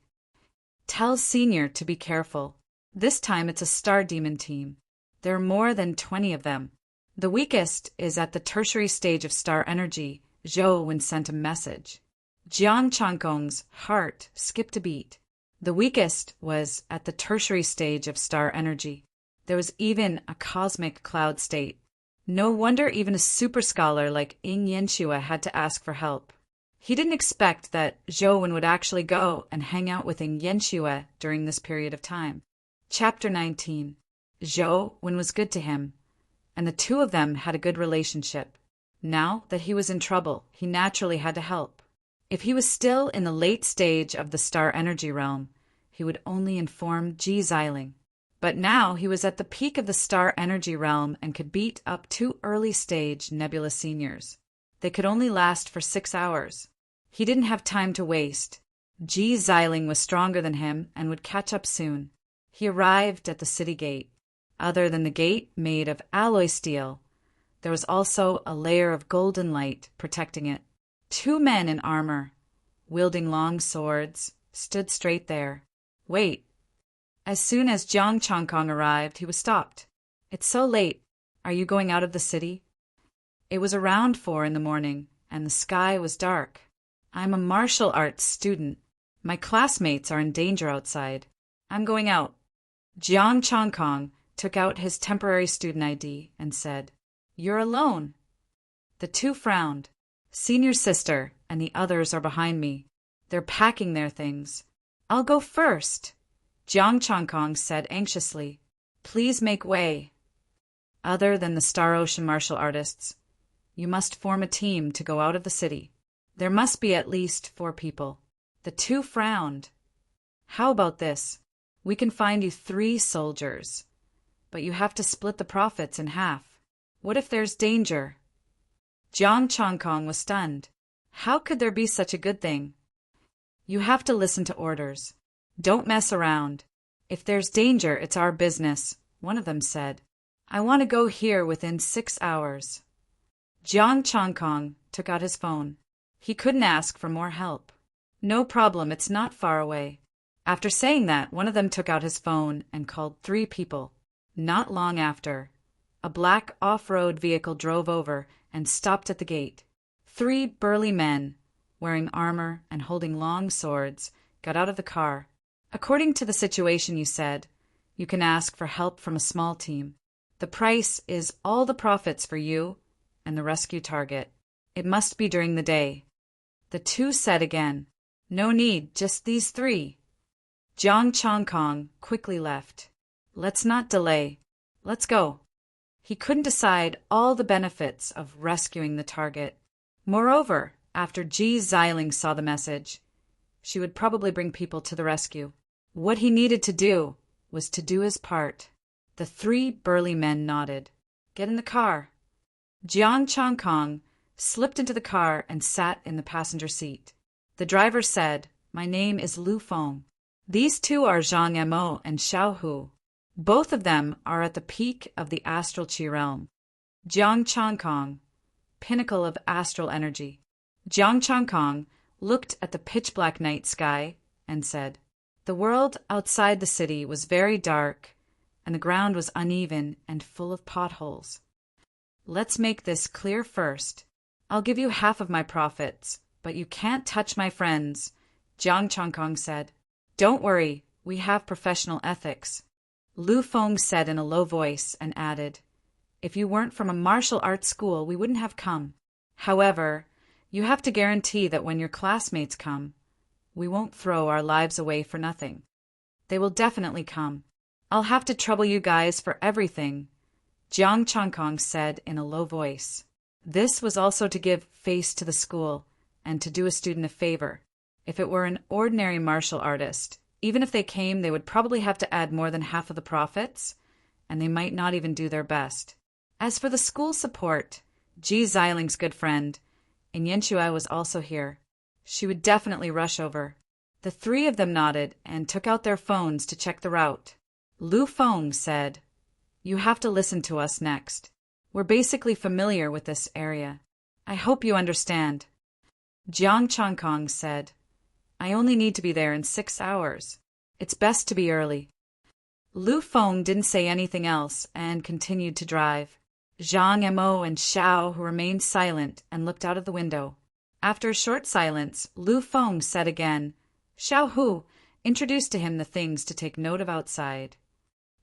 Tell Senior to be careful. This time it's a star demon team. There are more than 20 of them. The weakest is at the tertiary stage of star energy, Zhou Wen sent a message. Jiang Changkong's heart skipped a beat. The weakest was at the tertiary stage of star energy. There was even a cosmic cloud state. No wonder even a super scholar like Ying Yanxue had to ask for help. He didn't expect that Zhou Wen would actually go and hang out with Ying Yanxue during this period of time. Chapter 19. Zhou Wen was good to him, and the two of them had a good relationship. Now that he was in trouble, he naturally had to help. If he was still in the late stage of the star energy realm, he would only inform Ji Xiling. But now he was at the peak of the star energy realm and could beat up two early-stage nebula seniors. They could only last for 6 hours. He didn't have time to waste. Ji Xiling was stronger than him and would catch up soon. He arrived at the city gate. Other than the gate made of alloy steel, there was also a layer of golden light protecting it. 2 men in armor, wielding long swords, stood straight there. Wait. As soon as Jiang Changkong arrived, he was stopped. It's so late. Are you going out of the city? It was around 4 in the morning, and the sky was dark. I'm a martial arts student. My classmates are in danger outside. I'm going out. Jiang Changkong took out his temporary student ID and said, You're alone. The two frowned. Senior sister and the others are behind me. They're packing their things. I'll go first, Jiang Changkong said anxiously. Please make way. Other than the Star Ocean martial artists, you must form a team to go out of the city. There must be at least 4 people. The two frowned. How about this? We can find you 3 soldiers, but you have to split the profits in half. What if there's danger? Jiang Changkong was stunned. How could there be such a good thing? You have to listen to orders. Don't mess around. If there's danger, it's our business, one of them said. I want to go here within 6 hours. Jiang Changkong took out his phone. He couldn't ask for more help. No problem, it's not far away. After saying that, one of them took out his phone and called 3 people. Not long after, a black off-road vehicle drove over and stopped at the gate. 3 burly men, wearing armor and holding long swords, got out of the car. According to the situation you said, you can ask for help from a small team. The price is all the profits for you and the rescue target. It must be during the day. The 2 said again, No need, just these 3. Jiang Changkong quickly left. Let's not delay. Let's go. He couldn't decide all the benefits of rescuing the target. Moreover, after Ji Xiling saw the message, she would probably bring people to the rescue. What he needed to do was to do his part. The 3 burly men nodded. Get in the car. Jiang Changkong slipped into the car and sat in the passenger seat. The driver said, My name is Lu Feng. These 2 are Zhang Mo and Xiao Hu. Both of them are at the peak of the astral chi realm. Jiang Changkong, pinnacle of astral energy. Jiang Changkong looked at the pitch-black night sky and said, The world outside the city was very dark, and the ground was uneven and full of potholes. Let's make this clear first. I'll give you half of my profits, but you can't touch my friends, Jiang Changkong said. Don't worry, we have professional ethics. Lu Feng said in a low voice and added, If you weren't from a martial arts school, we wouldn't have come. However, you have to guarantee that when your classmates come, we won't throw our lives away for nothing. They will definitely come. I'll have to trouble you guys for everything, Jiang Changkong said in a low voice. This was also to give face to the school and to do a student a favor. If it were an ordinary martial artist, even if they came, they would probably have to add more than half of the profits, and they might not even do their best. As for the school support, Ji Xiling's good friend, and Yanxue was also here. She would definitely rush over. The 3 of them nodded and took out their phones to check the route. Lu Feng said, You have to listen to us next. We're basically familiar with this area. I hope you understand. Jiang Changkong said, I only need to be there in 6 hours. It's best to be early. Lu Feng didn't say anything else and continued to drive. Zhang Mo and Xiao, who remained silent and looked out of the window. After a short silence, Lu Feng said again, Xiao Hu introduced to him the things to take note of outside.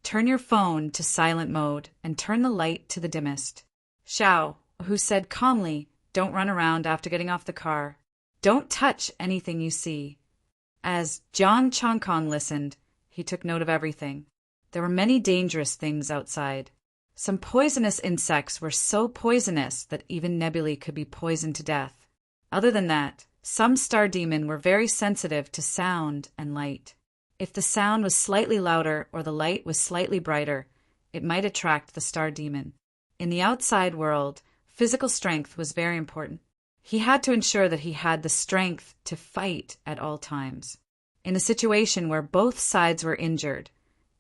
Turn your phone to silent mode and turn the light to the dimmest. Xiao, who said calmly, don't run around after getting off the car. Don't touch anything you see. As Jiang Changkong listened, he took note of everything. There were many dangerous things outside. Some poisonous insects were so poisonous that even nebulae could be poisoned to death. Other than that, some star demon were very sensitive to sound and light. If the sound was slightly louder or the light was slightly brighter, it might attract the star demon. In the outside world, physical strength was very important. He had to ensure that he had the strength to fight at all times. In a situation where both sides were injured,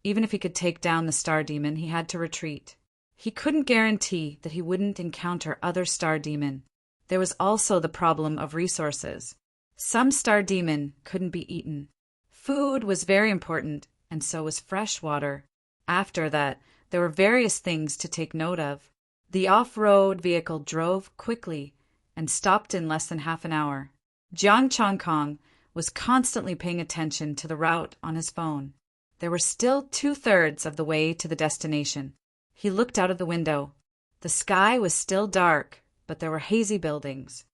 even if he could take down the star demon, he had to retreat. He couldn't guarantee that he wouldn't encounter other star demon. There was also the problem of resources. Some star demon couldn't be eaten. Food was very important, and so was fresh water. After that, there were various things to take note of. The off-road vehicle drove quickly and stopped in less than half an hour. Jiang Changkong was constantly paying attention to the route on his phone. There were still 2/3 of the way to the destination. He looked out of the window. The sky was still dark, but there were hazy buildings.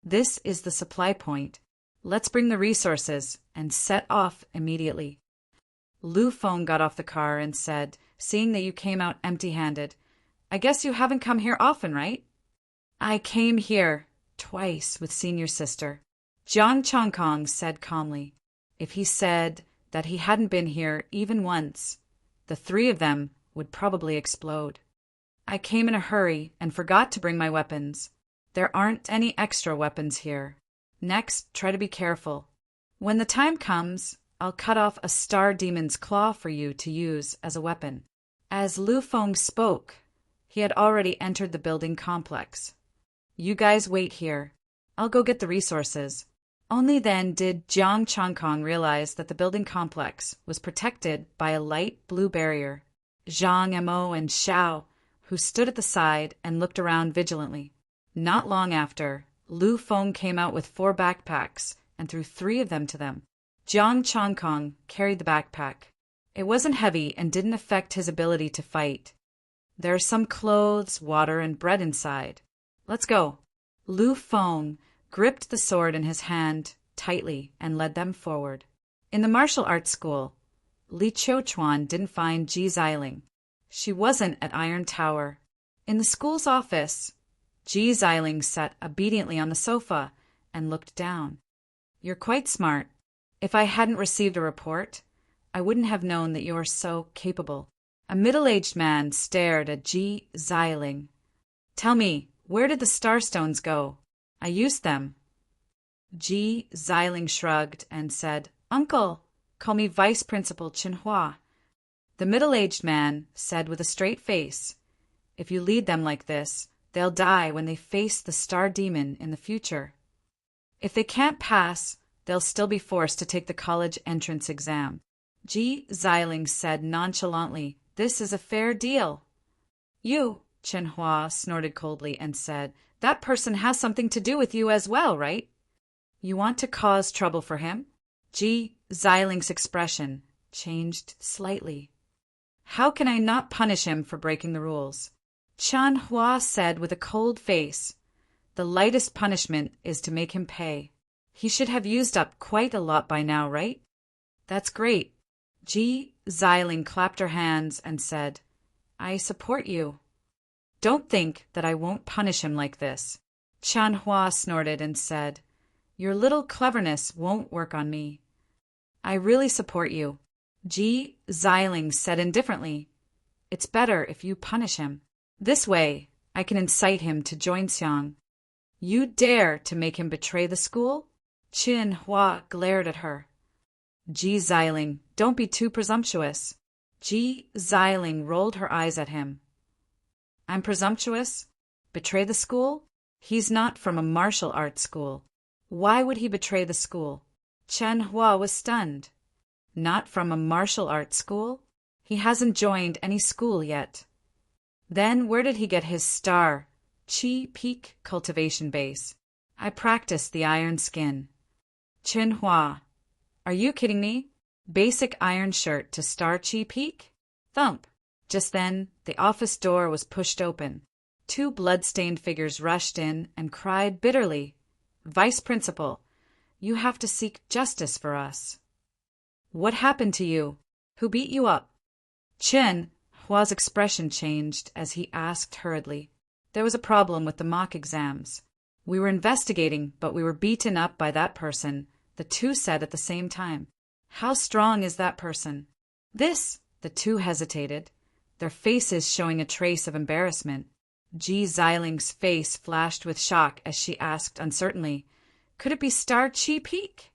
This is the supply point. Let's bring the resources and set off immediately. Lu Feng got off the car and said, seeing that you came out empty-handed, I guess you haven't come here often, right? I came here twice with senior sister. Jiang Changkong said calmly. If he said that he hadn't been here even once, the 3 of them would probably explode. I came in a hurry and forgot to bring my weapons. There aren't any extra weapons here. Next, try to be careful. When the time comes, I'll cut off a star demon's claw for you to use as a weapon. As Lu Feng spoke, he had already entered the building complex. You guys wait here. I'll go get the resources. Only then did Jiang Changkong realize that the building complex was protected by a light blue barrier. Zhang Mo and Xiao, who stood at the side and looked around vigilantly. Not long after, Lu Feng came out with 4 backpacks and threw 3 of them to them. Jiang Changkong carried the backpack. It wasn't heavy and didn't affect his ability to fight. There are some clothes, water, and bread inside. Let's go. Lu Feng gripped the sword in his hand tightly and led them forward. In the martial arts school, Li Qiuchuan didn't find Ji Xiling. She wasn't at Iron Tower. In the school's office, Ji Xiling sat obediently on the sofa and looked down. You're quite smart. If I hadn't received a report, I wouldn't have known that you're so capable. A middle-aged man stared at Ji Xiling. Tell me, where did the starstones go? I used them. Ji Xiling shrugged and said, Uncle, call me Vice Principal Qinhua. The middle-aged man said with a straight face, If you lead them like this, they'll die when they face the star demon in the future. If they can't pass, they'll still be forced to take the college entrance exam. Ji Xiling said nonchalantly, This is a fair deal. You, Qinhua snorted coldly and said, That person has something to do with you as well, right? You want to cause trouble for him? Ji Xiling's expression changed slightly. How can I not punish him for breaking the rules? Qinhua said with a cold face, The lightest punishment is to make him pay. He should have used up quite a lot by now, right? That's great. Ji Xiling clapped her hands and said, I support you. Don't think that I won't punish him like this. Qinhua snorted and said, Your little cleverness won't work on me. I really support you. Ji Xiling said indifferently, It's better if you punish him. This way, I can incite him to join Xiang. You dare to make him betray the school? Qinhua glared at her. Ji Xiling, don't be too presumptuous. Ji Xiling rolled her eyes at him. I'm presumptuous? Betray the school? He's not from a martial arts school. Why would he betray the school? Chen Hua was stunned. Not from a martial arts school? He hasn't joined any school yet. Then where did he get his star, Qi Peak cultivation base? I practiced the iron skin. Chen Hua. Are you kidding me? Basic iron shirt to star Qi Peak? Thump. Just then, the office door was pushed open. 2 blood-stained figures rushed in and cried bitterly, "Vice Principal, you have to seek justice for us." "What happened to you? Who beat you up?" Chen Hua's expression changed as he asked hurriedly. "There was a problem with the mock exams. We were investigating, but we were beaten up by that person," the 2 said at the same time. "How strong is that person?" The 2 hesitated, their faces showing a trace of embarrassment. Ji Ziling's face flashed with shock as she asked uncertainly, "Could it be Star Chi Peak?"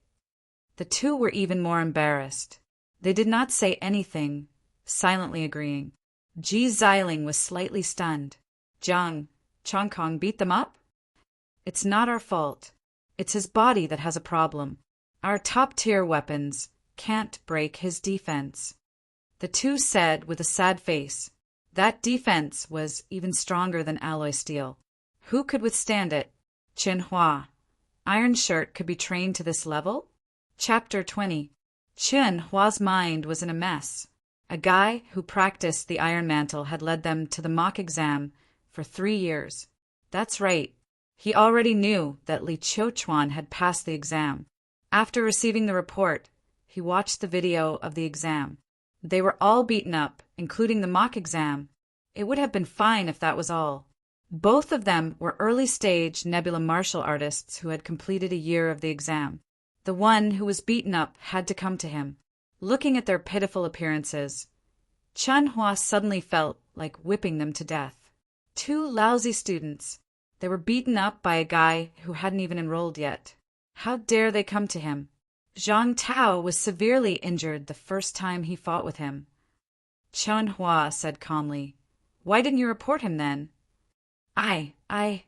The 2 were even more embarrassed. They did not say anything, silently agreeing. Ji Ziling was slightly stunned. "Jiang Chongkong beat them up?" "It's not our fault. It's his body that has a problem. Our top-tier weapons can't break his defense." The 2 said with a sad face, "That defense was even stronger than alloy steel. Who could withstand it?" Chen Hua. "Iron Shirt could be trained to this level?" Chapter 20. Chen Hua's mind was in a mess. A guy who practiced the Iron Mantle had led them to the mock exam for 3 years. That's right. He already knew that Li Qiuchuan had passed the exam. After receiving the report, he watched the video of the exam. They were all beaten up, including the mock exam. It would have been fine if that was all. Both of them were early-stage Nebula martial artists who had completed a year of the exam. The one who was beaten up had to come to him. Looking at their pitiful appearances, Chen Hua suddenly felt like whipping them to death. 2 lousy students. They were beaten up by a guy who hadn't even enrolled yet. How dare they come to him? Zhang Tao was severely injured the first time he fought with him. Chen Hua said calmly, "Why didn't you report him then?" I.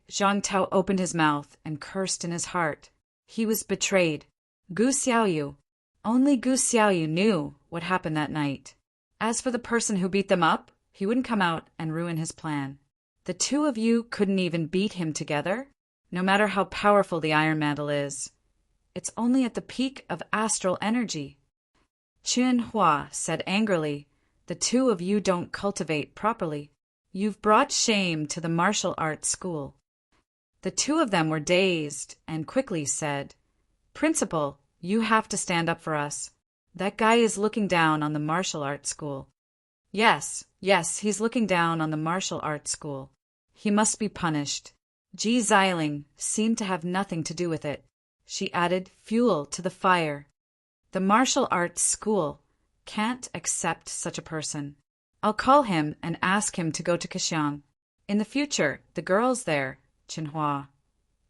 Zhang Tao opened his mouth and cursed in his heart. He was betrayed. Gu Xiaoyu. Only Gu Xiaoyu knew what happened that night. As for the person who beat them up, he wouldn't come out and ruin his plan. The 2 of you couldn't even beat him together? No matter how powerful the Iron Mantle is. It's only at the peak of astral energy. Chen Hua said angrily, "The 2 of you don't cultivate properly. You've brought shame to the martial arts school." The 2 of them were dazed and quickly said, "Principal, you have to stand up for us. That guy is looking down on the martial arts school." Yes, he's looking down on the martial arts school. He must be punished." Ji Ziling seemed to have nothing to do with it. She added fuel to the fire. "The martial arts school can't accept such a person. I'll call him and ask him to go to Kaxiang. In the future, the girls there, Chen Hua.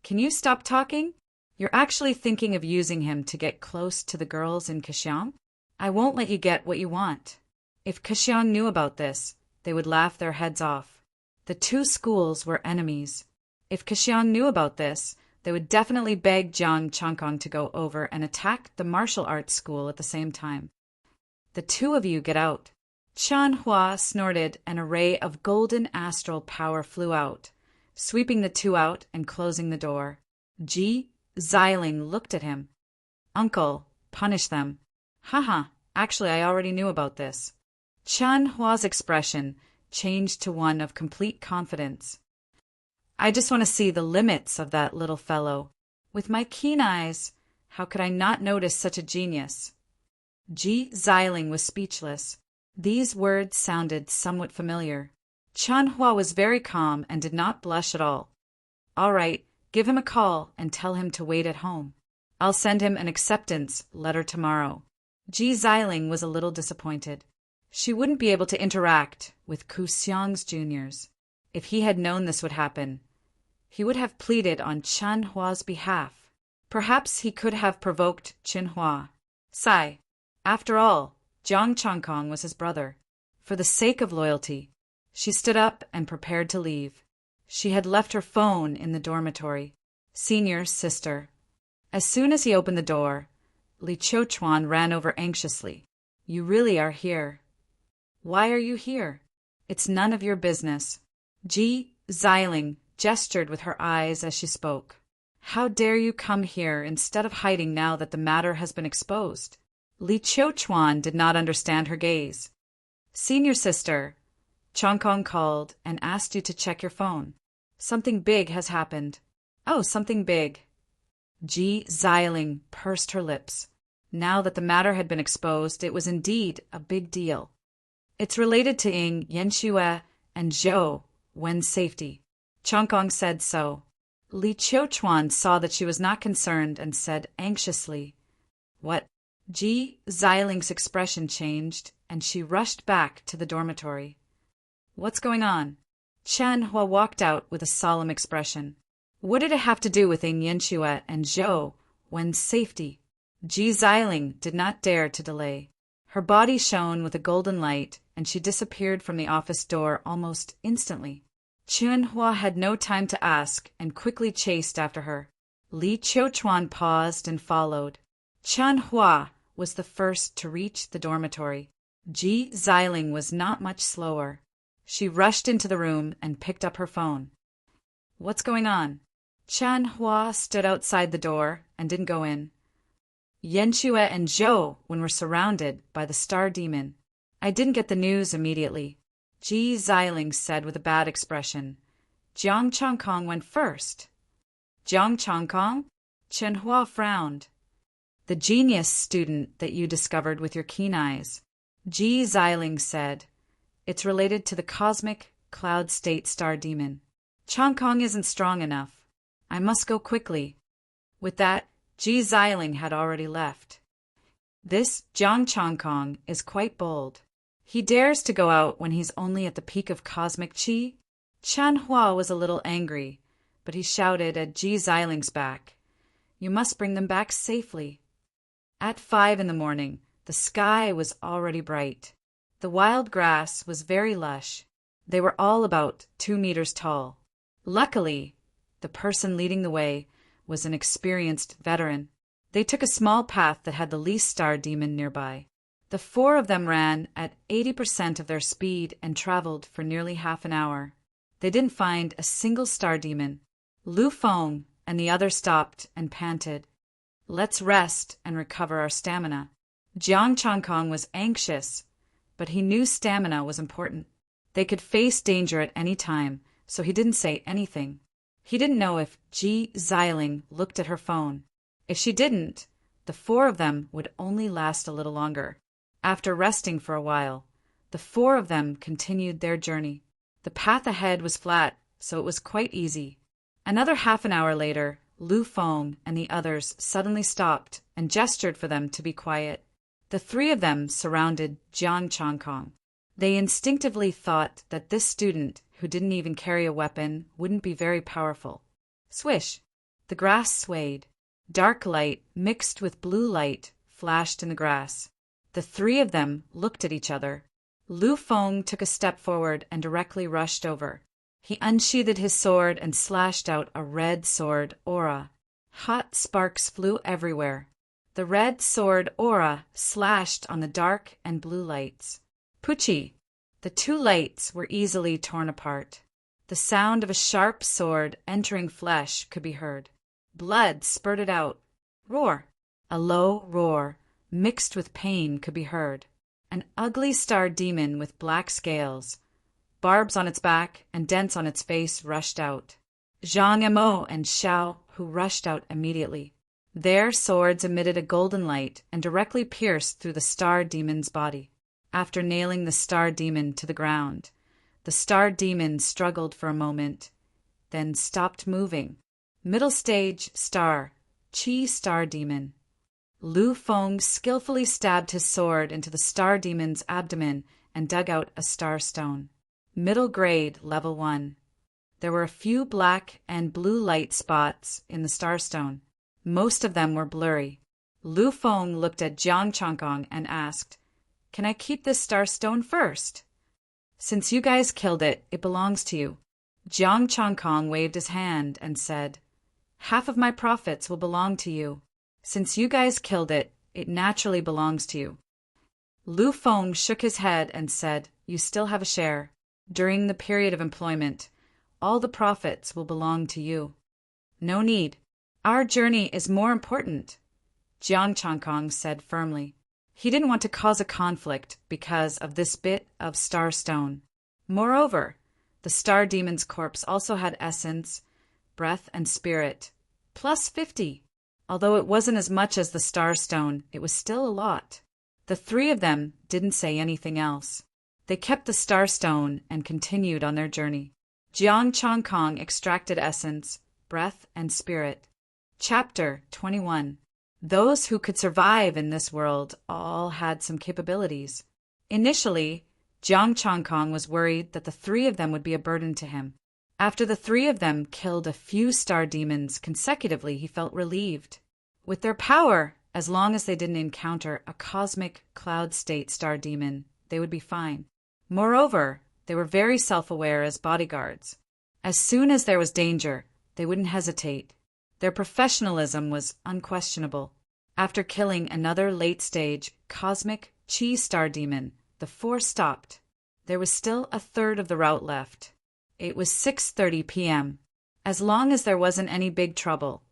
Can you stop talking? You're actually thinking of using him to get close to the girls in Kaxiang? I won't let you get what you want." If Kaxiang knew about this, they would laugh their heads off. The 2 schools were enemies. If Kaxiang knew about this, they would definitely beg Jiang Chongkong to go over and attack the martial arts school at the same time. "The 2 of you get out." Chen Hua snorted, and a ray of golden astral power flew out, sweeping the 2 out and closing the door. Ji Ziling looked at him. "Uncle, punish them." Haha, actually I already knew about this. Chen Hua's expression changed to one of complete confidence. "I just want to see the limits of that little fellow. With my keen eyes, how could I not notice such a genius?" Ji Ziling was speechless. These words sounded somewhat familiar. Chen Hua was very calm and did not blush at all. "All right, give him a call and tell him to wait at home. I'll send him an acceptance letter tomorrow." Ji Ziling was a little disappointed. She wouldn't be able to interact with Ku Xiang's juniors. If he had known this would happen, he would have pleaded on Chen Hua's behalf. Perhaps he could have provoked Chen Hua. Sigh. After all, Jiang Chongkong was his brother. For the sake of loyalty, she stood up and prepared to leave. She had left her phone in the dormitory. Senior's sister. As soon as he opened the door, Li Chuan ran over anxiously. You really are here. Why are you here? It's none of your business. Ji Xiling gestured with her eyes as she spoke. How dare you come here instead of hiding now that the matter has been exposed? Li Chuan did not understand her gaze. Senior sister, Chongkong called and asked you to check your phone. Something big has happened. Oh, something big. Ji Xiling pursed her lips. Now that the matter had been exposed, it was indeed a big deal. It's related to Ying Yanxue and Zhou Wen's safety. Chongkong said so. Li Chuan saw that she was not concerned and said anxiously, What? Ji Xiling's expression changed, and she rushed back to the dormitory. What's going on? Chen Hua walked out with a solemn expression. What did it have to do with Ying Yanxue and Zhou Wen's safety? Ji Xiling did not dare to delay. Her body shone with a golden light, and she disappeared from the office door almost instantly. Chen Hua had no time to ask and quickly chased after her. Li Chuan paused and followed. Chen Hua was the first to reach the dormitory. Ji Xiling was not much slower. She rushed into the room and picked up her phone. What's going on? Chen Hua stood outside the door and didn't go in. Yanxue and Zhou were surrounded by the star demon. I didn't get the news immediately. Ji Xiling said with a bad expression. Jiang Chongkong went first. Jiang Chongkong? Chen Hua frowned. The genius student that you discovered with your keen eyes. Ji Xiling said. It's related to the cosmic cloud state star demon. Chongkong isn't strong enough. I must go quickly. With that, Ji Xiling had already left. This Jiang Chongkong is quite bold. He dares to go out when he's only at the peak of cosmic qi. Chen Hua was a little angry, but he shouted at Ji Xiling's back. You must bring them back safely. At 5 a.m, the sky was already bright. The wild grass was very lush. They were all about 2 meters tall. Luckily, the person leading the way was an experienced veteran. They took a small path that had the least star demon nearby. The 4 of them ran at 80% of their speed and traveled for nearly half an hour. They didn't find a single star demon. Lu Feng and the other stopped and panted. Let's rest and recover our stamina. Jiang Chongkong was anxious, but he knew stamina was important. They could face danger at any time, so he didn't say anything. He didn't know if Ji Xiling looked at her phone. If she didn't, the 4 of them would only last a little longer. After resting for a while, the 4 of them continued their journey. The path ahead was flat, so it was quite easy. Another half an hour later, Lu Feng and the others suddenly stopped and gestured for them to be quiet. The 3 of them surrounded Jiang Chongkong. They instinctively thought that this student, who didn't even carry a weapon, wouldn't be very powerful. Swish! The grass swayed. Dark light mixed with blue light flashed in the grass. The 3 of them looked at each other. Lu Feng took a step forward and directly rushed over. He unsheathed his sword and slashed out a red sword aura. Hot sparks flew everywhere. The red sword aura slashed on the dark and blue lights. Pucci! The 2 lights were easily torn apart. The sound of a sharp sword entering flesh could be heard. Blood spurted out. Roar! A low roar, mixed with pain, could be heard. An ugly star demon with black scales, barbs on its back and dents on its face, rushed out. Zhang Mo and Xiao, who rushed out immediately. Their swords emitted a golden light and directly pierced through the star demon's body. After nailing the star demon to the ground, the star demon struggled for a moment, then stopped moving. Middle stage star, Qi star demon. Lu Feng skillfully stabbed his sword into the star demon's abdomen and dug out a star stone. Middle grade, level 1. There were a few black and blue light spots in the starstone. Most of them were blurry. Lu Feng looked at Jiang Chongkong and asked, Can I keep this starstone first? Since you guys killed it, it belongs to you. Jiang Chongkong waved his hand and said, Half of my profits will belong to you. Since you guys killed it, it naturally belongs to you. Lu Feng shook his head and said, You still have a share. During the period of employment, all the profits will belong to you. No need. Our journey is more important, Jiang Changkong said firmly. He didn't want to cause a conflict because of this bit of star stone. Moreover, the star demon's corpse also had essence, breath, and spirit, plus 50. Although it wasn't as much as the star stone, it was still a lot. The three of them didn't say anything else. They kept the star stone and continued on their journey. Jiang Changkong extracted essence, breath, and spirit. Chapter 21. Those who could survive in this world all had some capabilities. Initially, Jiang Changkong was worried that the three of them would be a burden to him. After the three of them killed a few star demons consecutively, he felt relieved. With their power, as long as they didn't encounter a cosmic cloud state star demon, they would be fine. Moreover, they were very self-aware as bodyguards. As soon as there was danger, they wouldn't hesitate. Their professionalism was unquestionable. After killing another late-stage cosmic chi star demon, the four stopped. There was still a third of the route left. It was 6:30 p.m. As long as there wasn't any big trouble,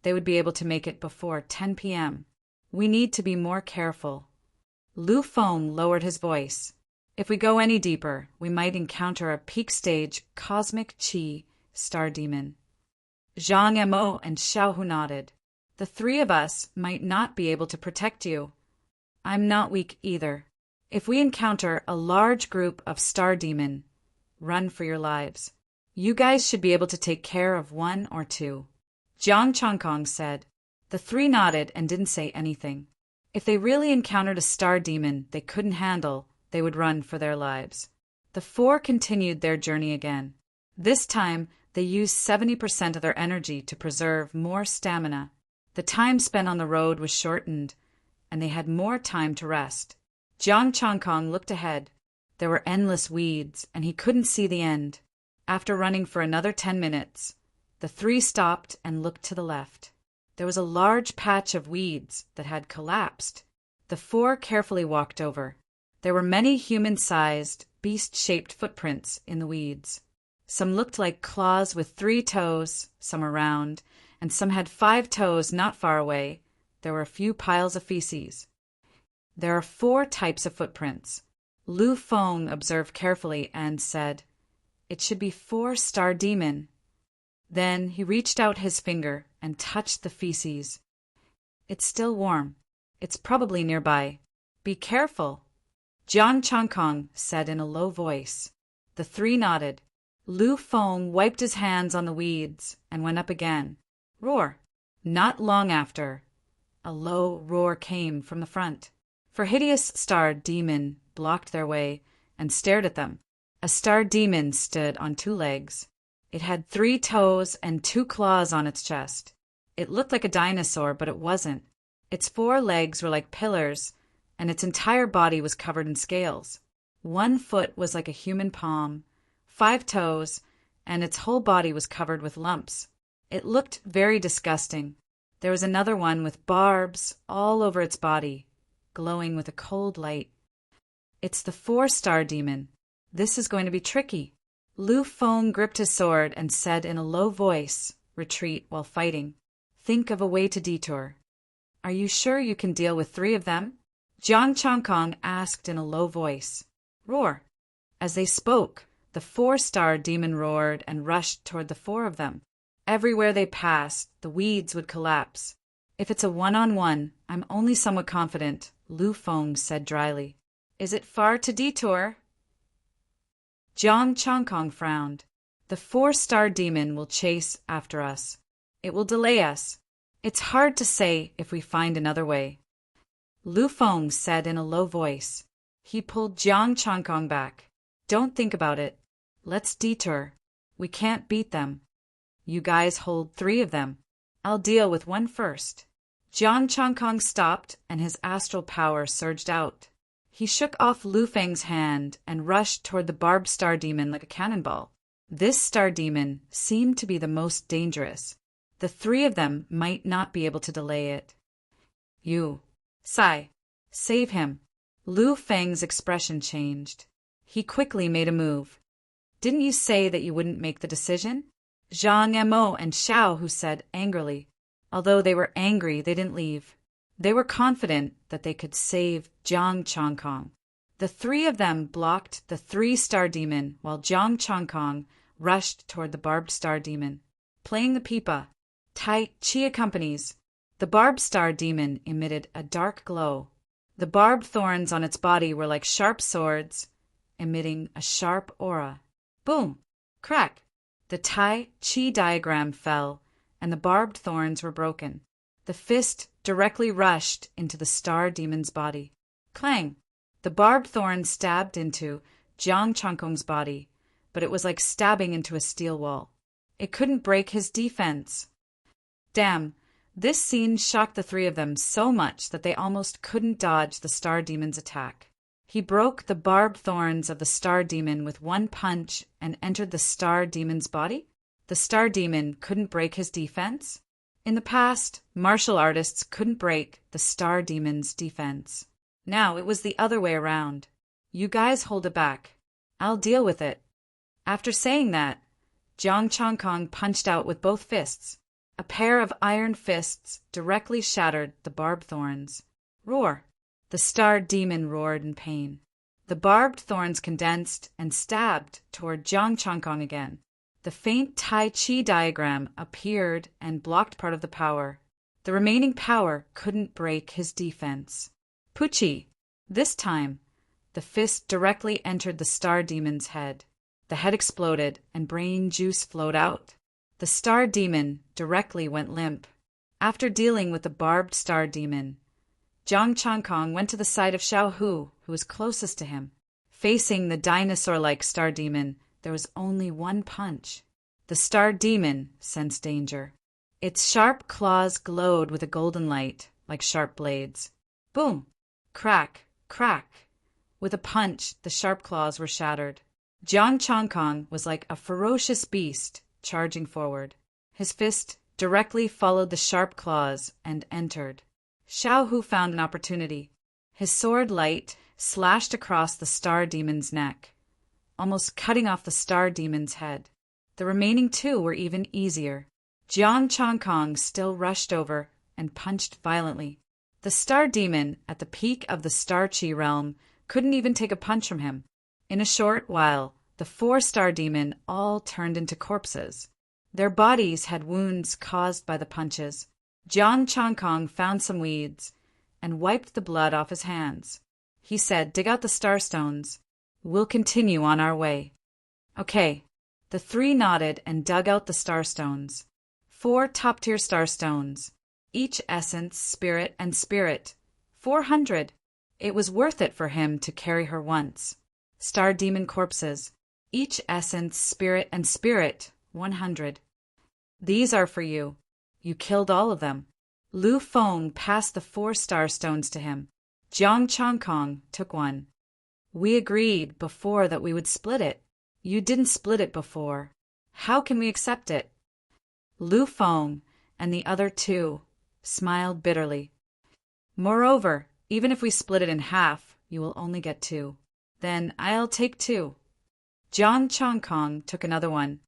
they would be able to make it before 10 p.m. We need to be more careful. Lu Feng lowered his voice. If we go any deeper, we might encounter a peak-stage cosmic chi star demon. Zhang Mo and Xiao Hu nodded. The three of us might not be able to protect you. I'm not weak either. If we encounter a large group of star demon, run for your lives. You guys should be able to take care of one or two. Jiang Changkong said. The three nodded and didn't say anything. If they really encountered a star demon they couldn't handle, they would run for their lives. The four continued their journey again. This time, they used 70% of their energy to preserve more stamina. The time spent on the road was shortened, and they had more time to rest. Jiang Changkong looked ahead. There were endless weeds, and he couldn't see the end. After running for another 10 minutes, the three stopped and looked to the left. There was a large patch of weeds that had collapsed. The four carefully walked over. There were many human-sized, beast-shaped footprints in the weeds. Some looked like claws with 3 toes, some around, and some had 5 toes not far away. There were a few piles of feces. There are 4 types of footprints. Lu Feng observed carefully and said, It should be 4 star demon. Then he reached out his finger and touched the feces. It's still warm. It's probably nearby. Be careful. Jiang Changkong said in a low voice. The three nodded. Lu Feng wiped his hands on the weeds and went up again. Roar. Not long after, a low roar came from the front. For hideous star demon blocked their way and stared at them. A star demon stood on 2 legs. It had 3 toes and 2 claws on its chest. It looked like a dinosaur, but it wasn't. Its 4 legs were like pillars, and its entire body was covered in scales. 1 foot was like a human palm, 5 toes, and its whole body was covered with lumps. It looked very disgusting. There was another one with barbs all over its body, glowing with a cold light. It's the 4-star demon. This is going to be tricky. Lu Feng gripped his sword and said in a low voice, Retreat while fighting. Think of a way to detour. Are you sure you can deal with 3 of them? Jiang Changkong asked in a low voice. Roar. As they spoke, the 4-star demon roared and rushed toward the 4 of them. Everywhere they passed, the weeds would collapse. If it's a one-on-one, I'm only somewhat confident, Lu Feng said dryly. Is it far to detour? Jiang Changkong frowned. The 4-star demon will chase after us. It will delay us. It's hard to say if we find another way. Lu Feng said in a low voice. He pulled Jiang Changkong back. Don't think about it. Let's detour. We can't beat them. You guys hold 3 of them. I'll deal with 1 first. Jiang Changkong stopped and his astral power surged out. He shook off Lu Feng's hand and rushed toward the barbed star demon like a cannonball. This star demon seemed to be the most dangerous. The 3 of them might not be able to delay it. You. Sigh. Save him. Lu Feng's expression changed. He quickly made a move. Didn't you say that you wouldn't make the decision? Zhang Mo and Xiao Hu said angrily. Although they were angry, they didn't leave. They were confident that they could save Jiang Chongkong. The three of them blocked the 3-star demon while Jiang Chongkong rushed toward the barbed star demon. Playing the pipa, Tai Chi accompanies. The barbed star demon emitted a dark glow. The barbed thorns on its body were like sharp swords, emitting a sharp aura. Boom! Crack! The Tai Chi diagram fell, and the barbed thorns were broken. The fist directly rushed into the star demon's body. Clang! The barbed thorns stabbed into Jiang Chongkong's body, but it was like stabbing into a steel wall. It couldn't break his defense. Damn! This scene shocked the three of them so much that they almost couldn't dodge the star demon's attack. He broke the barbed thorns of the star demon with one punch and entered the star demon's body? The star demon couldn't break his defense? In the past, martial artists couldn't break the star demon's defense. Now it was the other way around. You guys hold it back. I'll deal with it. After saying that, Jiang Chongkong punched out with both fists. A pair of iron fists directly shattered the barbed thorns. Roar! The star demon roared in pain. The barbed thorns condensed and stabbed toward Jiang Chongkong again. The faint Tai Chi diagram appeared and blocked part of the power. The remaining power couldn't break his defense. Puchi! This time, the fist directly entered the star demon's head. The head exploded and brain juice flowed out. The star demon directly went limp. After dealing with the barbed star demon, Jiang Chongkong went to the side of Xiao Hu, who was closest to him. Facing the dinosaur-like star demon, there was only one punch. The star demon sensed danger. Its sharp claws glowed with a golden light, like sharp blades. Boom! Crack! Crack! With a punch, the sharp claws were shattered. Jiang Chongkong was like a ferocious beast, charging forward. His fist directly followed the sharp claws and entered. Xiao Hu found an opportunity. His sword light slashed across the star demon's neck, almost cutting off the star demon's head. The remaining two were even easier. Jiang Chongkong still rushed over and punched violently. The star demon, at the peak of the star chi realm, couldn't even take a punch from him. In a short while, the 4-star demon all turned into corpses. Their bodies had wounds caused by the punches. Jiang Chongkong found some weeds and wiped the blood off his hands. He said, "Dig out the star stones. We'll continue on our way." Okay. The three nodded and dug out the star stones. 4 top-tier star stones. Each essence, spirit, and spirit. 400. It was worth it for him to carry her once. Star demon corpses. Each essence, spirit, and spirit. 100. These are for you. You killed all of them. Lu Feng passed the 4 star stones to him. Jiang Chongkong took one. We agreed before that we would split it. You didn't split it before. How can we accept it? Lu Feng and the other 2 smiled bitterly. Moreover, even if we split it in half, you will only get 2. Then I'll take 2. Jiang Chongkong took another one.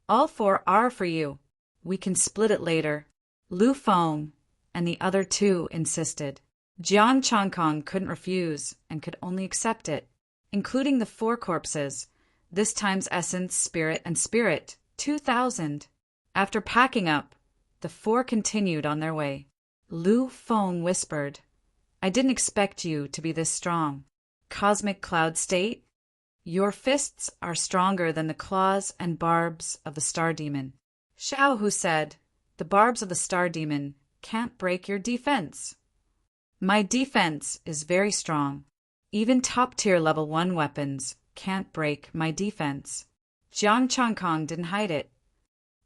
All 4 are for you. We can split it later. Lu Feng and the other 2 insisted. Jiang Chongkong couldn't refuse and could only accept it, including the 4 corpses, this time's essence, spirit, and spirit, 2,000. After packing up, the 4 continued on their way. Lu Feng whispered, "I didn't expect you to be this strong. Cosmic cloud state? Your fists are stronger than the claws and barbs of the star demon." Xiao Hu said, "The barbs of the star demon can't break your defense." "My defense is very strong. Even top-tier level 1 weapons can't break my defense." Jiang Chongkong didn't hide it.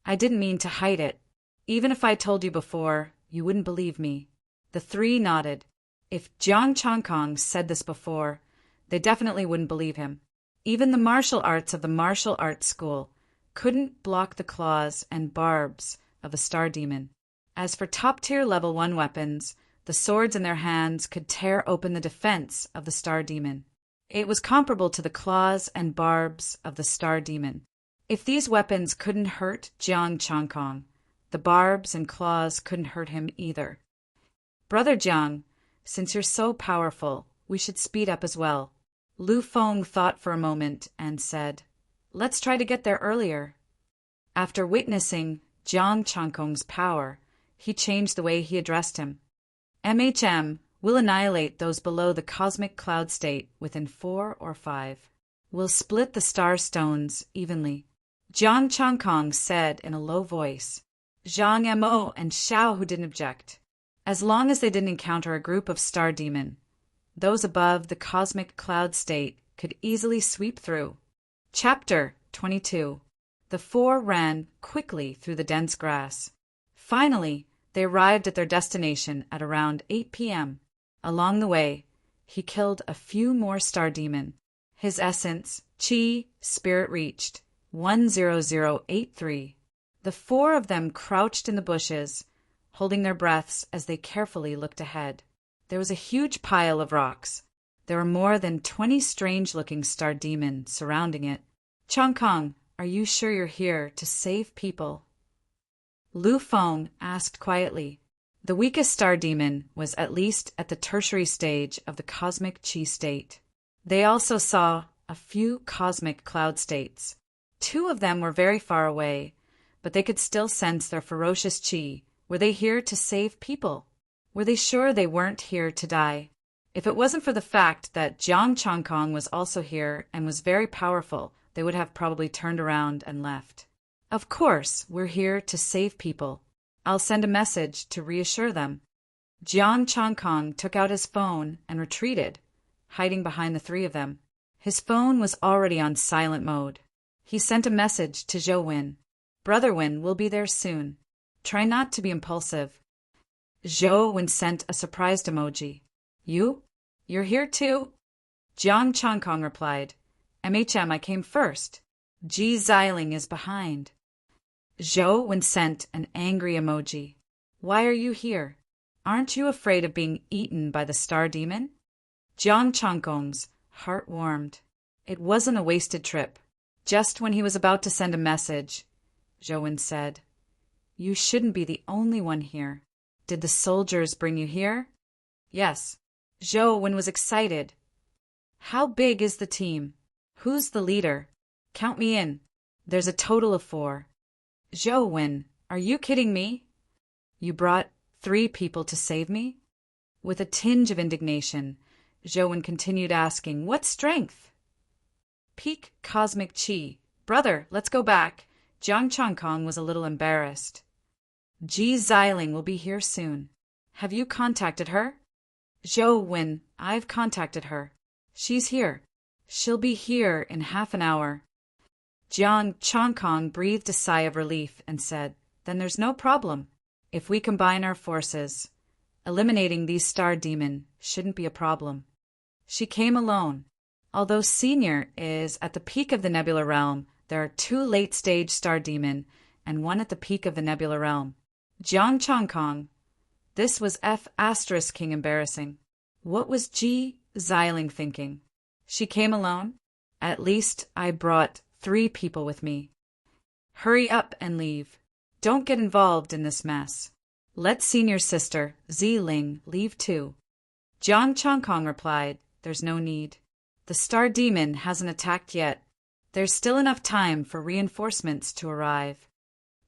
"I didn't mean to hide it. Even if I told you before, you wouldn't believe me." The 3 nodded. If Jiang Chongkong said this before, they definitely wouldn't believe him. Even the martial arts of the martial arts school couldn't block the claws and barbs of the star demon. As for top-tier level 1 weapons, The swords in their hands could tear open the defense of the star demon. It was comparable to the claws and barbs of the star demon. If these weapons couldn't hurt Jiang Changkong, the barbs and claws couldn't hurt him either. Brother Jiang, since you're so powerful, we should speed up as well. Lu Feng thought for a moment and said, let's try to get there earlier. After witnessing Jiang Changkong's power, he changed the way he addressed him. MHM will annihilate those below the cosmic cloud state within 4 or 5. We'll split the star stones evenly. Jiang Changkong said in a low voice. Zhang Mo and Xiao, who didn't object. As long as they didn't encounter a group of star demon, those above the cosmic cloud state could easily sweep through. Chapter 22. The 4 ran quickly through the dense grass. Finally, they arrived at their destination at around 8 p.m. Along the way, he killed a few more star demon. His essence, Qi, spirit reached 10083. The 4 of them crouched in the bushes, holding their breaths as they carefully looked ahead. There was a huge pile of rocks. There were more than 20 strange-looking star demon surrounding it. Changkong, are you sure you're here to save people? Lu Feng asked quietly. The weakest star demon was at least at the tertiary stage of the cosmic Qi state. They also saw a few cosmic cloud states. 2 of them were very far away, but they could still sense their ferocious Qi. Were they here to save people? Were they sure they weren't here to die? If it wasn't for the fact that Jiang Changkong was also here and was very powerful, they would have probably turned around and left. Of course, we're here to save people. I'll send a message to reassure them. Jiang Changkong took out his phone and retreated, hiding behind the 3 of them. His phone was already on silent mode. He sent a message to Zhou Wen. Brother Wen will be there soon. Try not to be impulsive. Zhou Wen sent a surprised emoji. You're here too? Jiang Changkong replied. MHM, I came first. Ji Xiling is behind. Zhou Wen sent an angry emoji. Why are you here? Aren't you afraid of being eaten by the star demon? Jiang Changkong's heart warmed. It wasn't a wasted trip. Just when he was about to send a message, Zhou Wen said, You shouldn't be the only one here. Did the soldiers bring you here? Yes. Zhou Wen was excited. How big is the team? Who's the leader? Count me in. There's a total of 4. Zhou Wen, are you kidding me? You brought 3 people to save me? With a tinge of indignation, Zhou Wen continued asking, What strength? Peak cosmic Qi. Brother, let's go back. Jiang Changkong was a little embarrassed. Ji Xiling will be here soon. Have you contacted her? Zhou Wen, I've contacted her. She's here. She'll be here in half an hour. Jiang Changkong breathed a sigh of relief and said, Then there's no problem. If we combine our forces, eliminating these star demon shouldn't be a problem. She came alone. Although Senior is at the peak of the Nebula Realm, there are 2 late-stage star demon and 1 at the peak of the Nebula Realm. Jiang Changkong. This was King embarrassing. What was Ji Xiling thinking? She came alone? At least I brought 3 people with me. Hurry up and leave. Don't get involved in this mess. Let Senior sister, Ziling, leave too. Jiang Changkong replied, There's no need. The star demon hasn't attacked yet. There's still enough time for reinforcements to arrive.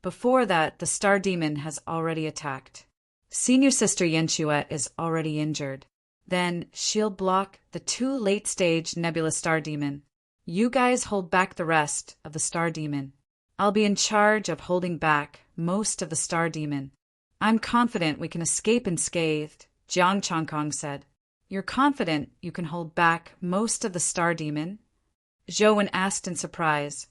Before that, the star demon has already attacked. Senior sister Yanxue is already injured. Then she'll block the 2 late-stage nebula star demon. You guys hold back the rest of the star demon. I'll be in charge of holding back most of the star demon. I'm confident we can escape unscathed, Jiang Changkong said. You're confident you can hold back most of the star demon? Zhou Wen asked in surprise.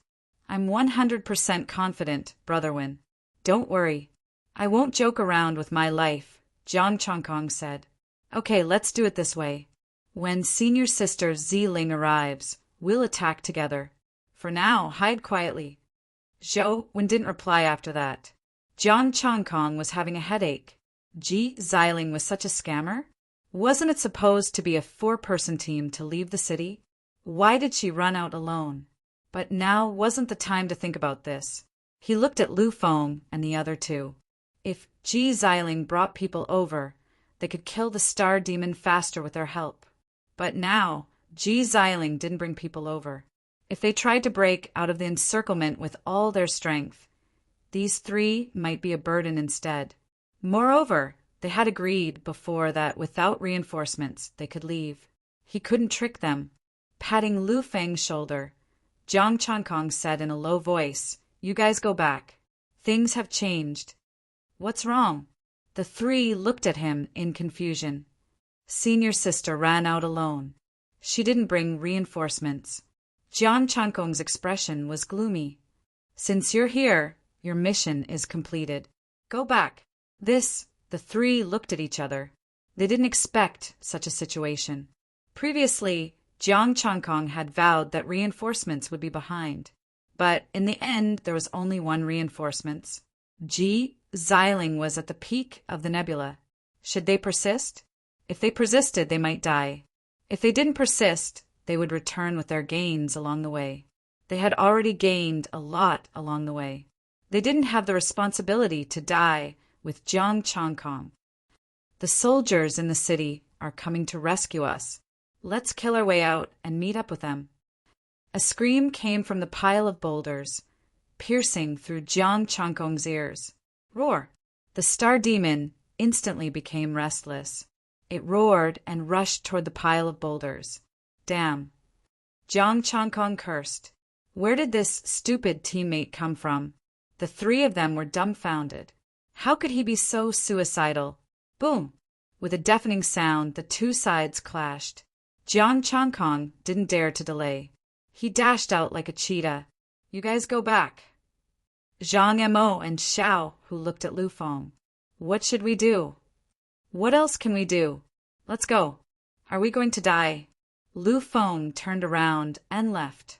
I'm 100% confident, Brother Wen. Don't worry. I won't joke around with my life, Jiang Changkong said. Okay, let's do it this way. When senior sister Ziling arrives, we'll attack together. For now, hide quietly. Zhou Wen didn't reply after that. Jiang Changkong was having a headache. Ji Xiling was such a scammer? Wasn't it supposed to be a 4-person team to leave the city? Why did she run out alone? But now wasn't the time to think about this. He looked at Lu Feng and the other two. If Ji Xiling brought people over, they could kill the star demon faster with their help. But now, Ji Xiling didn't bring people over. If they tried to break out of the encirclement with all their strength, these 3 might be a burden instead. Moreover, they had agreed before that without reinforcements they could leave. He couldn't trick them. Patting Lu Feng's shoulder, Jiang Chankong said in a low voice, "You guys go back. Things have changed." "What's wrong?" The 3 looked at him in confusion. Senior sister ran out alone. She didn't bring reinforcements. Jiang Chankong's expression was gloomy. "Since you're here, your mission is completed. Go back." The 3 looked at each other. They didn't expect such a situation. Previously, Jiang Chankong had vowed that reinforcements would be behind. But in the end, there was only one reinforcement. Ji Xiling was at the peak of the nebula. Should they persist? If they persisted, they might die. If they didn't persist, they would return with their gains along the way. They had already gained a lot along the way. They didn't have the responsibility to die with Jiang Chankong. "The soldiers in the city are coming to rescue us. Let's kill our way out and meet up with them." A scream came from the pile of boulders, piercing through Jiang Chankong's ears. Roar! The star demon instantly became restless. It roared and rushed toward the pile of boulders. Damn! Jiang Chankong cursed. Where did this stupid teammate come from? The 3 of them were dumbfounded. How could he be so suicidal? Boom! With a deafening sound, the 2 sides clashed. Jiang Chankong didn't dare to delay. He dashed out like a cheetah. "You guys go back." Zhang Mo and Xiao, who looked at Lu Feng. "What should we do?" "What else can we do? Let's go. Are we going to die?" Lu Feng turned around and left.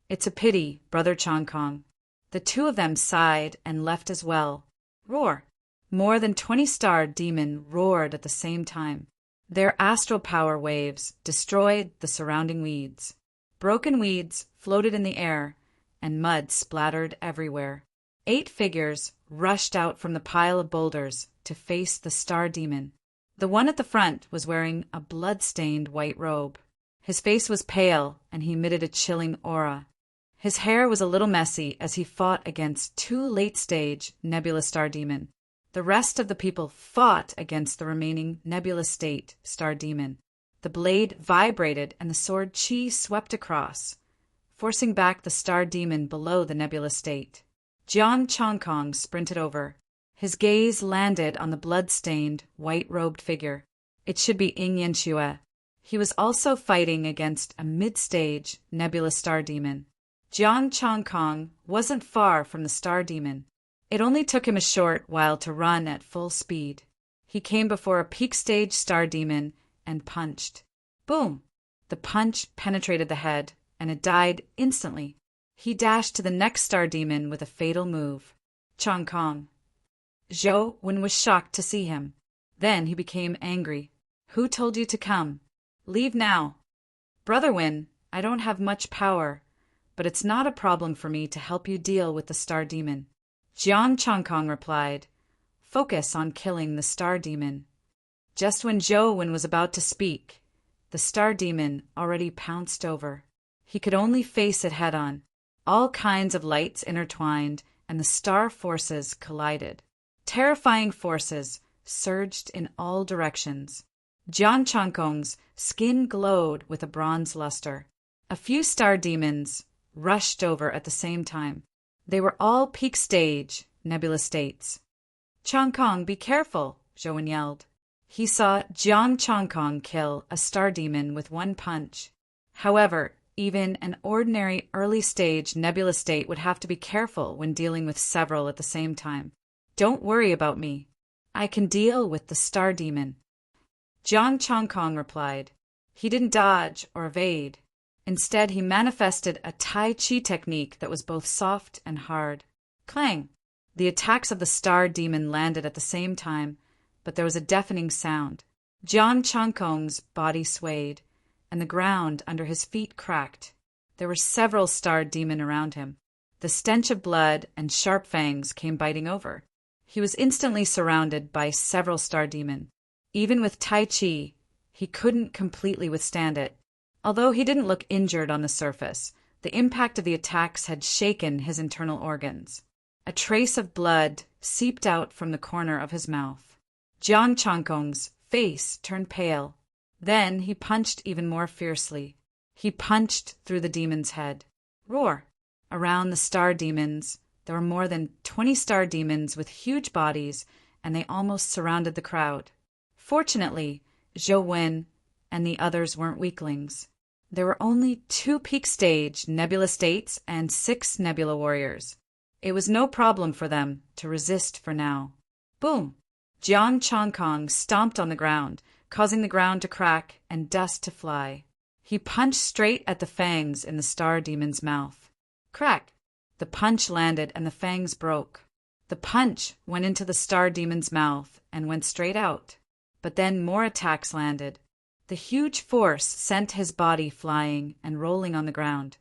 "It's a pity, Brother Chankong." The 2 of them sighed and left as well. Roar! More than 20 star demon roared at the same time. Their astral power waves destroyed the surrounding weeds. Broken weeds floated in the air, and mud splattered everywhere. 8 figures rushed out from the pile of boulders to face the star demon. The one at the front was wearing a blood-stained white robe. His face was pale, and he emitted a chilling aura. His hair was a little messy as he fought against 2 late-stage Nebula Star Demon. The rest of the people fought against the remaining Nebula State Star Demon. The blade vibrated and the sword Qi swept across, forcing back the Star Demon below the Nebula State. Jiang Chankong sprinted over. His gaze landed on the blood-stained, white-robed figure. It should be Ying Yanxue. He was also fighting against a mid-stage Nebula Star Demon. Jiang Chankong wasn't far from the Star Demon. It only took him a short while to run at full speed. He came before a peak-stage Star Demon and punched. Boom! The punch penetrated the head, and it died instantly. He dashed to the next Star Demon with a fatal move. Chankong. Zhou Wen was shocked to see him. Then he became angry. "Who told you to come? Leave now." "Brother Wen, I don't have much power, but it's not a problem for me to help you deal with the Star Demon." Jiang Chankong replied, "Focus on killing the Star Demon." Just when Zhou Wen was about to speak, the Star Demon already pounced over. He could only face it head-on. All kinds of lights intertwined, and the star forces collided. Terrifying forces surged in all directions. Jiang Chankong's skin glowed with a bronze luster. A few Star Demons rushed over at the same time. They were all peak stage Nebula States. "Chankong, be careful," Zhou yelled. He saw Jiang Chankong kill a Star Demon with one punch. However, even an ordinary early-stage Nebula State would have to be careful when dealing with several at the same time. "Don't worry about me. I can deal with the Star Demon." Jiang Chankong replied. He didn't dodge or evade. Instead, he manifested a Tai Chi technique that was both soft and hard. Clang! The attacks of the Star Demon landed at the same time, but there was a deafening sound. Jiang Changkong's body swayed, and the ground under his feet cracked. There were several star demon around him. The stench of blood and sharp fangs came biting over. He was instantly surrounded by several star demon. Even with Tai Chi, he couldn't completely withstand it. Although he didn't look injured on the surface, the impact of the attacks had shaken his internal organs. A trace of blood seeped out from the corner of his mouth. Jiang Changkong's face turned pale. Then he punched even more fiercely. He punched through the demon's head. Roar! Around the star demons, there were more than 20 star demons with huge bodies, and they almost surrounded the crowd. Fortunately, Zhou Wen and the others weren't weaklings. There were only 2 peak stage Nebula States and 6 Nebula Warriors. It was no problem for them to resist for now. Boom! Jiang Changkong stomped on the ground, causing the ground to crack and dust to fly. He punched straight at the fangs in the star demon's mouth. Crack! The punch landed and the fangs broke. The punch went into the star demon's mouth and went straight out. But then more attacks landed. The huge force sent his body flying and rolling on the ground.